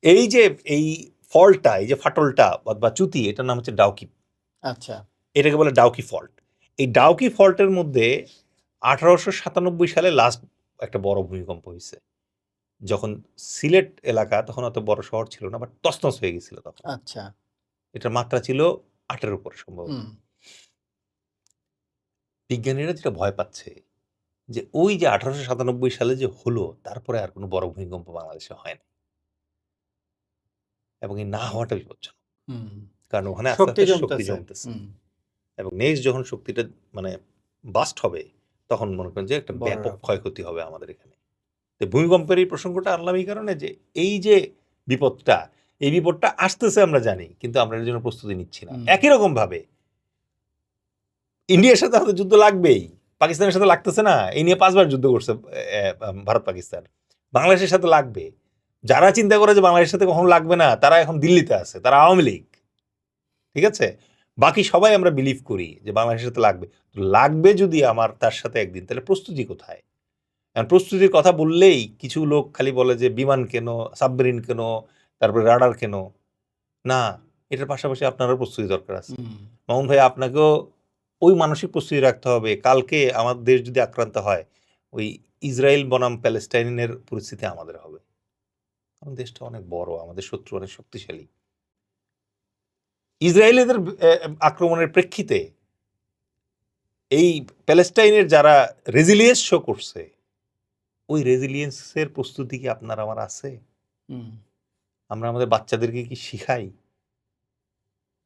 এই যে এই ফল্টটা, এই যে ফাটলটা বা চ্যুতি, এটার নাম হচ্ছে ডাউকি। আচ্ছা, এটাকে বলে ডাউকি ফল্ট। এই ডাউকি ফল্টের মধ্যে 1897 সালে লাস্ট একটা বড় ভূমিকম্প হয়েছে, যখন সিলেট এলাকা তখন অত বড় শহর ছিল না, বাট তছনছ হয়ে গেছিল তখন। আচ্ছা, এটার মাত্রা ছিল 8-এর উপরে সম্ভবত। বিজ্ঞানীরা যেটা ভয় পাচ্ছে যে ওই যে 1897 সালে যে হলো, তারপরে আর কোনো বড় ভূমিকম্প বাংলাদেশে হয় না, এবং এই না হওয়াটা বিপজ্জনক। কারণ ওখানে আস্তে আস্তে শক্তি জমতেছে, এবং নেক্সট যখন শক্তিটা মানে বাস্ট হবে, তখন মনে করেন যে একটা ব্যাপক ক্ষয়ক্ষতি হবে আমাদের এখানে। তো ভূমিকম্পের এই প্রসঙ্গটা আনলাম এই কারণে যে এই যে বিপদটা, এই বিপদটা আসতেছে আমরা জানি, কিন্তু আমরা এর জন্য প্রস্তুতি নিচ্ছি না। একই রকম ভাবে ইন্ডিয়ার সাথে আমাদের যুদ্ধ লাগবেই, পাকিস্তানের সাথে লাগতেছে না, এই নিয়ে 5 বার যুদ্ধ করছে ভারত পাকিস্তান। বাংলাদেশের সাথে লাগবে। যারা চিন্তা করে যে বাংলাদেশের সাথে কখনো লাগবে না, তারা এখন দিল্লিতে আছে, তারা আওয়ামী লীগ, ঠিক আছে? বাকি সবাই আমরা বিলিভ করি যে বাংলাদেশের সাথে লাগবে যদি আমার তার সাথে একদিন, তাহলে প্রস্তুতি কোথায়? প্রস্তুতির কথা বললেই কিছু লোক খালি বলে যে বিমান কেন, সাবমেরিন কেন, তারপরে রাডার কেন। না, এটার পাশাপাশি আপনারও প্রস্তুতি দরকার আছে। মামুন ভাই, আপনাকেও ওই মানসিক প্রস্তুতি রাখতে হবে, কালকে আমার দেশ যদি আক্রান্ত হয়, ওই ইসরায়েল বনাম প্যালেস্টাইনের পরিস্থিতি আমাদের হবে। কারণ দেশটা অনেক বড়, আমাদের শত্রু অনেক শক্তিশালী। ইসরায়েলিদের আক্রমণের প্রেক্ষিতে এই প্যালেস্টাইনের যারা রেজিলিয়েন্স শো করছে, ওই রেজিলিয়েন্সের প্রস্তুতি কি আপনার আমার আছে? আমরা আমাদের বাচ্চাদেরকে কি শিখাই?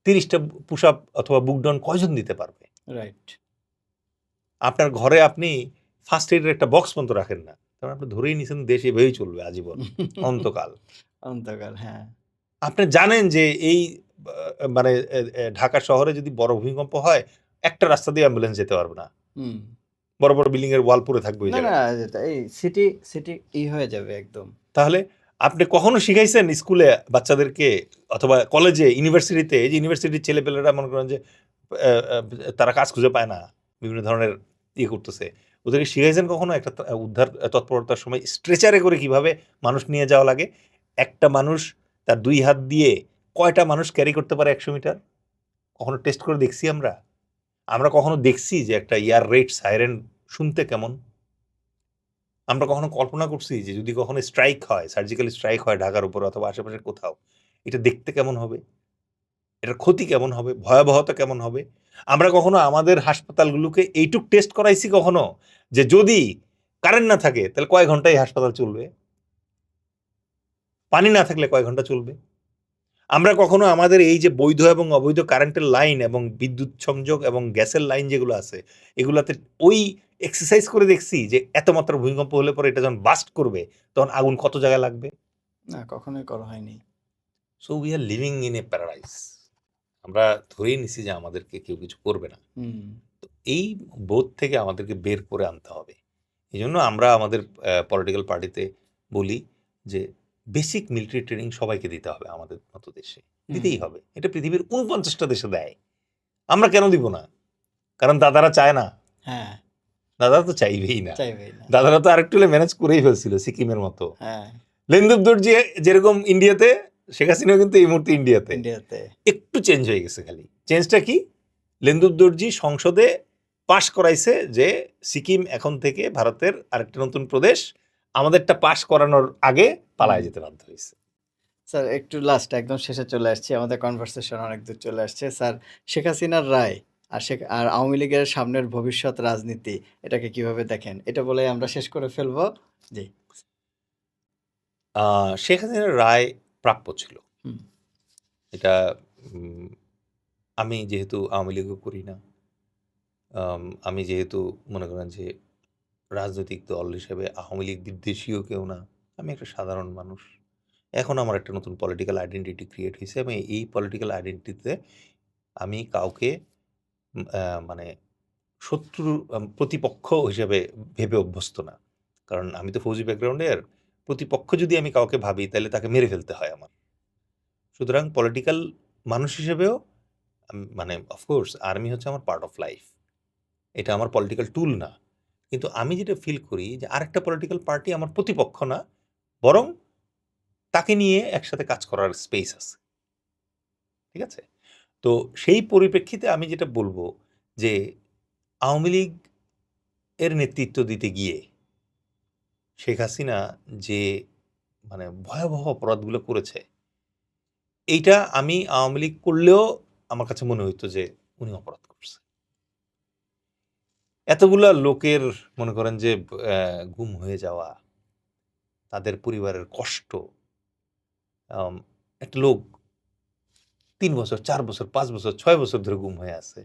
30টা পুশ আপ অথবা বুক ডাউন কয়জন দিতে পারবে? রাইট। আপনার ঘরে আপনি ফার্স্ট এইডের একটা বক্স পর্যন্ত রাখেন না, কারণ আপনি ধরেই নিছেন দেশ এভাবেই চলবে আজীবন, অন্তকাল। হ্যাঁ। আপনি জানেন যে এই মানে ঢাকা শহরে যদি বড় ভূমিকম্প হয়, একটা রাস্তা দিয়ে অ্যাম্বুলেন্স যেতে পারবে না, বড় বড় বিল্ডিং এর ওয়াল পড়ে থাকবে ওই জায়গায়। এই সিটি হয়ে যাবে একদম। তাহলে আপনি কখনো শিখাইছেন স্কুলে বাচ্চাদেরকে অথবা কলেজে, ইউনিভার্সিটিতে, এই যে ইউনিভার্সিটির ছেলেপেলেরা মনে করেন যে তারা কাজ খুঁজে পায় না, বিভিন্ন ধরনের করতেছে, ওদেরকে শিখাইছেন কখনো একটা উদ্ধার তৎপরতার সময় স্ট্রেচারে করে কিভাবে মানুষ নিয়ে যাওয়া লাগে? একটা মানুষ তার 2 হাত দিয়ে কয়টা মানুষ ক্যারি করতে পারে 100 মিটার? কখনো টেস্ট করে দেখছি আমরা? আমরা কখনো দেখছি যে একটা এয়ার রেড সাইরেন শুনতে কেমন? আমরা কখনো কল্পনা করছি যে যদি কখনো স্ট্রাইক হয়, সার্জিক্যাল স্ট্রাইক হয় ঢাকার উপরে অথবা আশেপাশে কোথাও, এটা দেখতে কেমন হবে? এটার ক্ষতি কেমন হবে? ভয়াবহতা কেমন হবে? আমরা কখনো আমাদের হাসপাতালগুলোকে এইটুক টেস্ট করাইছি কখনো? যে যদি কারেন্ট না থাকে তাহলে কয় ঘন্টা এই হাসপাতাল চলবে? পানি না থাকলে কয় ঘন্টা চলবে? আমরা কখনো আমাদের এই যে বৈধ এবং অবৈধ কারেন্টের লাইন এবং বিদ্যুৎ সংযোগ এবং গ্যাসের লাইন যেগুলো আছে, এগুলাতে ওই এক্সারসাইজ করে দেখছি যে এত মাত্রার ভূমিকম্প হলে পরে এটা যখন বাস্ট করবে, তখন আগুন কত জায়গায় লাগবে? না, কখনোই করা হয়নি। So we are living in a paradise. আমরা ধরেই নিছি যে আমাদেরকে কেউ কিছু করবে না। হুম। তো এই বোধ থেকে আমাদেরকে বের করে আনতে হবে। এজন্য আমরা আমাদের পলিটিক্যাল পার্টিতে বলি যে বেসিক মিলিটারি ট্রেনিং সবাইকে দিতে হবে আমাদের মতো দেশে। দিতেই হুম। হবে। এটা পৃথিবীর ৪৯টা দেশে দেয়। আমরা কেন দিব না? কারণ দাদারা চায় না। হ্যাঁ, দাদারা তো চাইবেই না। চাইবেই না। দাদারা তো আরেকটু হলে ম্যানেজ করেই ফেলছিল সিকিমের মতো। হ্যাঁ, লেন্দুর দর্জি যেরকম ইন্ডিয়াতে, শেখ হাসিনাও কিন্তু এই মুহূর্তে ইন্ডিয়াতে। ইন্ডিয়াতে। একটু চেঞ্জ হয়ে গেছে খালি। চেঞ্জটা কি? লেন্দুর দর্জি সংসদে পাস করাইছে যে সিকিম এখন থেকে ভারতের আরেকটা নতুন প্রদেশ। আমাদেরটা পাস করানোর আগে পালায় যেতে বাধ্য হইছে। স্যার একটু লাস্ট একদম শেষে চলে আসছি। আমাদের কনভারসেশন অনেক দূর চলে আসছে। স্যার, শেখ হাসিনার রায় আর আওয়ামী লীগের সামনের ভবিষ্যৎ রাজনীতি, এটাকে কিভাবে দেখেন? এটা বলেই আমরা শেষ করে ফেলবো। জি। শেখ হাসিনার রায় প্রাপ্য ছিল। হুম। এটা উম আমি যেহেতু আওয়ামী লীগও করি না, আমি যেহেতু মনে করেন যে রাজনৈতিক দল হিসেবে আওয়ামী লীগ বিদ্বেষীও কেউ না। আমি একটা সাধারণ মানুষ। এখন আমার একটা নতুন পলিটিক্যাল আইডেন্টিটি ক্রিয়েট হইছে এবং এই পলিটিক্যাল আইডেন্টিটিতে আমি কাউকে মানে শত্রু প্রতিপক্ষ হিসেবে ভেবে অভ্যস্ত না। কারণ আমি তো ফৌজি ব্যাকগ্রাউন্ডের। প্রতিপক্ষ যদি আমি কাউকে ভাবি তাহলে তাকে মেরে ফেলতে হয় আমার। সুতরাং পলিটিক্যাল মানুষ হিসেবেও মানে অফকোর্স আর্মি হচ্ছে আমার পার্ট অফ লাইফ। এটা আমার পলিটিক্যাল টুল না। কিন্তু আমি যেটা ফিল করি যে আরেকটা পলিটিক্যাল পার্টি আমার প্রতিপক্ষ না, বরং তাকে নিয়ে একসাথে কাজ করার স্পেস আছে। ঠিক আছে? তো সেই পরিপ্রেক্ষিতে আমি যেটা বলব যে আওয়ামী লীগ এর নেতৃত্ব দিতে গিয়ে শেখ হাসিনা যে মানে ভয়াবহ অপরাধগুলো করেছে, এইটা আমি আওয়ামী লীগ করলেও আমার কাছে মনে হইতো যে উনি অপরাধ করছে। এতগুলা লোকের মনে করেন যে গুম হয়ে যাওয়া, তাদের পরিবারের কষ্ট, একটা লোক ৩ বছর, ৪ বছর, ৫ বছর, ৬ বছর ধরে গুম হয়ে আছে।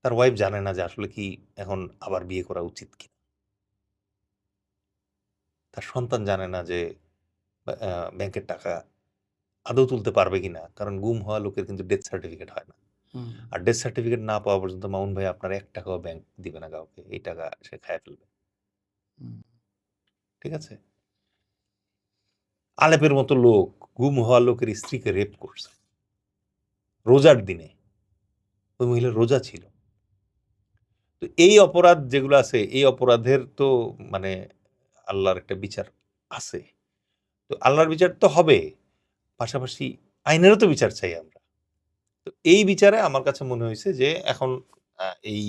তার ওয়াইফ জানে না যে আসলে কি এখন আবার বিয়ে করা উচিত কিনা। তার সন্তান জানে না যে ব্যাংকের টাকা আদৌ তুলতে পারবে কিনা। কারণ গুম হওয়া লোকের কিন্তু ডেথ সার্টিফিকেট হয় না। হুম। আর ডেথ সার্টিফিকেট না পাওয়া পর্যন্ত মামুন ভাই আপনার ৳১ ব্যাংক দিবে না কাউকে। এই টাকা সে খাইয়া ফেলবে। হুম। ঠিক আছে? আলেপের মতো লোক গুম হওয়া লোকের স্ত্রীকে রেপ করছে। রোজার দিনে। ওই মহিলার রোজা ছিল। তো এই অপরাধ যেগুলো আছে, এই অপরাধের তো মানে আল্লাহর একটা বিচার আছে। তো আল্লাহর বিচার তো হবে। পাশাপাশি আইনেরও তো বিচার চাই আমরা। তো এই বিচারে আমার কাছে মনে হইছে যে এখন এই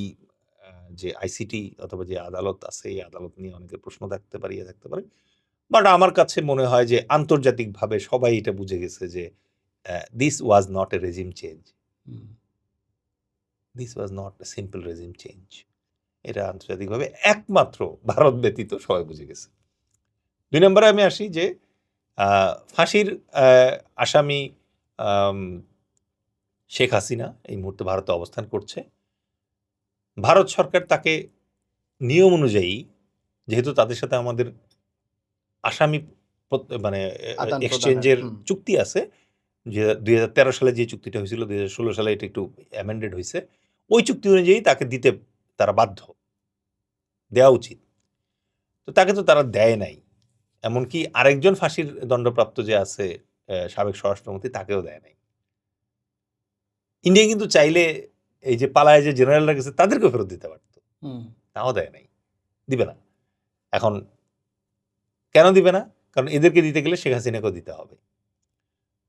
যে আইসিটি অথবা যে আদালত আছে, এই আদালত নিয়ে অনেকের প্রশ্ন থাকতে পারে, ইয়ে থাকতে পারে। বাট আমার কাছে মনে হয় যে আন্তর্জাতিকভাবে সবাই এটা বুঝে গেছে যে this was not a regime change. Hmm. This was not a simple regime change. এটা আন্তর্জাতিকভাবে একমাত্র ভারত ব্যতীত সবাই বুঝে গেছে। ২ নম্বরে আমি আসি যে ফাঁসির আসামি আম শেখ হাসিনা এই মুহূর্তে ভারতে অবস্থান করছে। ভারত সরকার তাকে নিয়ম অনুযায়ী, যেহেতু তাদের সাথে আমাদের আসামি মানে আদান প্রদানের। এক্সচেঞ্জের হুম। চুক্তি আছে, যে ২০১৩ সালে যে চুক্তিটা হয়েছিল, ২০১৬ সালে এটা একটু অ্যামেন্ডেড হইছে। ওই চুক্তি অনুযায়ী তাকে দিতে তারা বাধ্য। দেওয়া উচিত। তো তাকে তো তারা দেয় নাই। এমনকি আরেকজন ফাঁসির দণ্ডপ্রাপ্ত যে আছে সাবেক স্বরাষ্ট্রমন্ত্রী, তাকেও দেয় নাই। ইন্ডিয়া কিন্তু চাইলে এই যে পালায় যে জেনারেলরা গেছে তাদেরকেও ফেরত দিতে পারত, হুম তাও দেয় নাই, দিবে না। এখন কেন দিবে না? কারণ এদেরকে দিতে গেলে শেখ হাসিনাকেও দিতে হবে।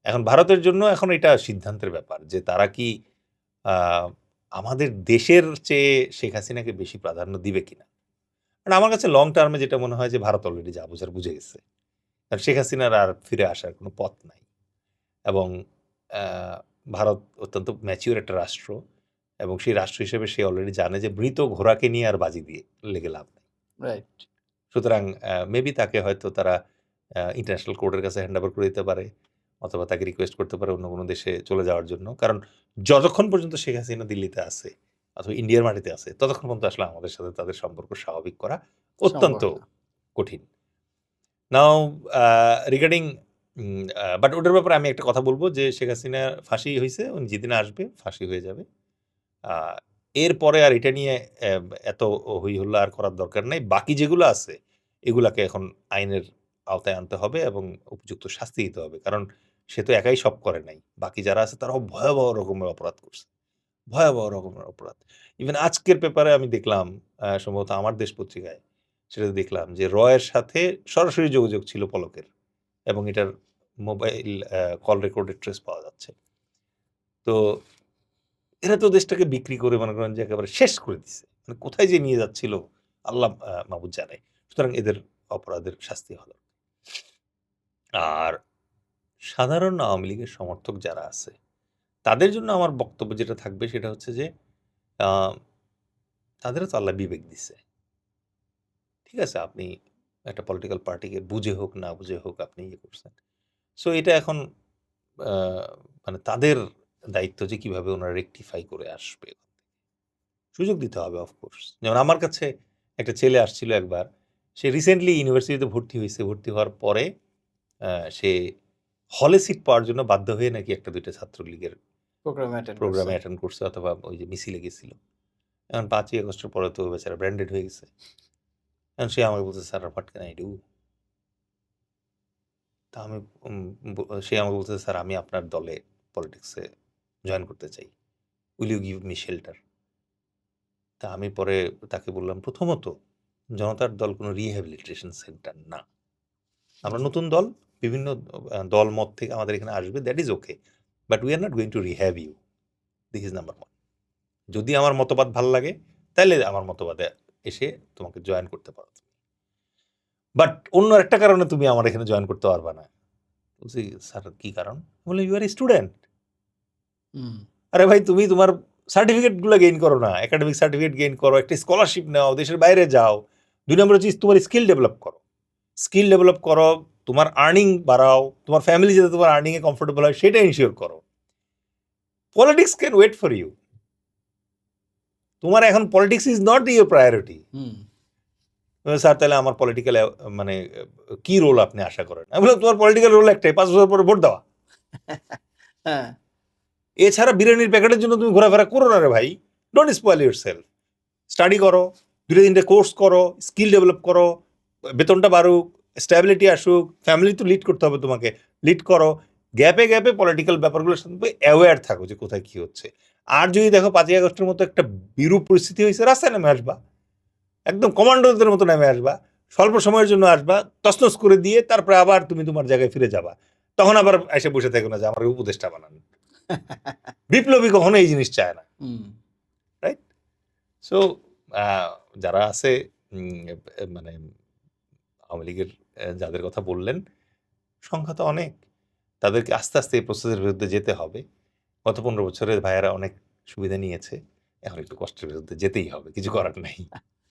এখন ভারতের জন্য এখন এটা সিদ্ধান্তের ব্যাপার যে তারা কি আহ, আমাদের দেশের চেয়ে শেখ হাসিনাকে বেশি প্রাধান্য দিবে কিনা। কারণ আমার কাছে লং টার্মে যেটা মনে হয় যে ভারত অলরেডি যা বোঝার বুঝে গেছে, কারণ শেখ হাসিনার আর ফিরে আসার কোনো পথ নাই। এবং আহ, ভারত অত্যন্ত ম্যাচিওর একটা রাষ্ট্র, এবং সেই রাষ্ট্র হিসেবে সে অলরেডি জানে যে মৃত ঘোড়াকে নিয়ে আর বাজি দিয়ে লেগে লাভ নেই। রাইট সুতরাং মেবি তাকে হয়তো তারা ইন্টারন্যাশনাল কোর্টের কাছে হ্যান্ড ওভার করে দিতে পারে, অথবা তাকে রিকোয়েস্ট করতে পারে অন্য কোনো দেশে চলে যাওয়ার জন্য। কারণ যতক্ষণ পর্যন্ত শেখ হাসিনা দিল্লিতে আছে অথবা ইন্ডিয়ার মাটিতে আছে, ততক্ষণ পর্যন্ত আসলে আমাদের সাথে তাদের সম্পর্ক স্বাভাবিক করা অত্যন্ত সম্ভব না। কঠিন। নাও রিগার্ডিং, বাট ওটার ব্যাপারে আমি একটা কথা বলবো যে শেখ হাসিনা ফাঁসি হয়েছে, উনি যেদিন আসবে ফাঁসি হয়ে যাবে। আহ, এরপরে আর এটা নিয়ে এত হই হল্লা আর করার দরকার নেই। বাকি যেগুলো আছে এগুলাকে এখন আইনের আওতায় আনতে হবে এবং উপযুক্ত শাস্তি দিতে হবে, কারণ সে তো একাই সব করে নাই, বাকি যারা আছে তারাও ভয়াবহ রকমের অপরাধ করছে, ভয়াবহ রকমের অপরাধ। ইভেন আজকের পেপারে আমি দেখলাম, সম্ভবত আমার দেশ পত্রিকায়, সেটা দেখলাম যে রয়ের সাথে সরাসরি যোগাযোগ ছিল পলকের, এবং এটার মোবাইল কল রেকর্ডের ট্রেস পাওয়া যাচ্ছে। তো এরা তো দেশটাকে বিক্রি করে মনে করেন যে একেবারে শেষ করে দিছে, মানে কোথায় যে নিয়ে যাচ্ছিল আল্লাহ মাহবুদ জানে। সুতরাং এদের অপরাধের শাস্তি হলো। আর সাধারণ আওয়ামী লীগের সমর্থক যারা আছে তাদের জন্য আমার বক্তব্য যেটা থাকবে সেটা হচ্ছে যে আহ, তাদেরও তো আল্লাহ বিবেক দিছে। ঠিক আছে, আপনি একটা পলিটিক্যাল পার্টিকে বুঝে হোক না বুঝে হোক আপনি ইয়ে করছেন, সো এটা এখন আহ, মানে তাদের দায়িত্ব যে কিভাবে ওনারা রেকটিফাই করে আসবে, সুযোগ দিতে হবে অফকোর্স। যেমন আমার কাছে একটা ছেলে আসছিল একবার, সে রিসেন্টলি ইউনিভার্সিটিতে ভর্তি হয়েছে, ভর্তি হওয়ার পরে সে হলে সিট পাওয়ার জন্য বাধ্য হয়ে নাকি একটা দুইটা ছাত্রলীগের প্রোগ্রাম অ্যাটেন্ড করছে। প্রোগ্রামে অ্যাটেন্ড করছে অথবা ওই যে মিছিলে গেছিল। এখন 5ই আগস্টের পরে তো বেচারা ব্র্যান্ডেড হয়ে গেছে। এখন সে আমাকে বলছে, sir what can I do? তা আমি সে আমাকে বলছে, স্যার আমি আপনার দলে পলিটিক্সে জয়েন করতে চাই, will you give me shelter? তা আমি পরে তাকে বললাম, প্রথমত জনতার দল কোনো রিহ্যাবিলিটেশন সেন্টার না। আমরা নতুন দল, বিভিন্ন দল মত থেকে আমাদের এখানে আসবে, that is okay, but we are not going to rehab you. This is number 1। যদি আমার মতবাদ ভালো লাগে তাহলে আমার মতবাদে এসে তোমাকে জয়েন করতে পারো, বাট অন্য একটা কারণে তুমি আমার এখানে জয়েন করতে পারবা না। বলছি, স্যার কি কারণ? বলে, ইউ আর স্টুডেন্ট। হুম আরে ভাই, তুমি তোমার সার্টিফিকেটগুলো গেইন করো না, একাডেমিক সার্টিফিকেট গেইন করো, একটা স্কলারশিপ নাও, দেশের বাইরে যাও। 2 নম্বর হচ্ছে তোমার স্কিল ডেভেলপ করো, স্কিল ডেভেলপ করো, তোমার আর্নিং বাড়াও, তোমার ফ্যামিলি যাতে তোমার আর্নিংয়ে কমফোর্টেবল হয় সেটা ইনশিওর করো। Politics can wait for you. তোমার এখন politics is not your priority. Hmm sir তাহলে আমার পলিটিক্যাল মানে কি রোল আপনি আশা করেন? আমি বললাম, তোমার পলিটিক্যাল রোল একটাই, 5 বছর পরে ভোট দেওয়া। হ্যাঁ এছাড়া বিরিয়ানির প্যাকেটের জন্য তুমি ঘোরাফেরা করো না রে ভাই। Don't spoil your self. Study করো, 2-3টে কোর্স করো, স্কিল ডেভেলপ করো, বেতনটা বাড়ুক, স্ট্যাবিলিটি আসুক, ফ্যামিলি তো লিড করতে হবে তোমাকে, লিড করো। গ্যাপে গ্যাপে পলিটিক্যাল ব্যাপারগুলোর সাথে অ্যাওয়্যার থাকো যে কোথায় কি হচ্ছে। আর যদি দেখো 5ই আগস্টের মতো একটা বিরূপ পরিস্থিতি হয়েছে, রাস্তায় নেমে আসবা, একদম কমান্ডোদের মতো নেমে আসবা, স্বল্প সময়ের জন্য আসবা, তছনছ করে দিয়ে তারপরে আবার তুমি তোমার জায়গায় ফিরে যাবা। তখন আবার এসে বসে থাকো না যে আমার উপদেষ্টা বানান। বিপ্লবী কখনো এই জিনিস চায় না, হুম রাইট? সো যারা আছে মানে আওয়ামী লীগের যাদের কথা বললেন, সংখ্যা তো অনেক, তাদেরকে আস্তে আস্তে এই প্রসেসের বিরুদ্ধে যেতে হবে। গত 15 বছরে ভাইয়েরা অনেক সুবিধা নিয়েছে, এখন একটু কষ্টের বিরুদ্ধে যেতেই হবে, কিছু করার নাই।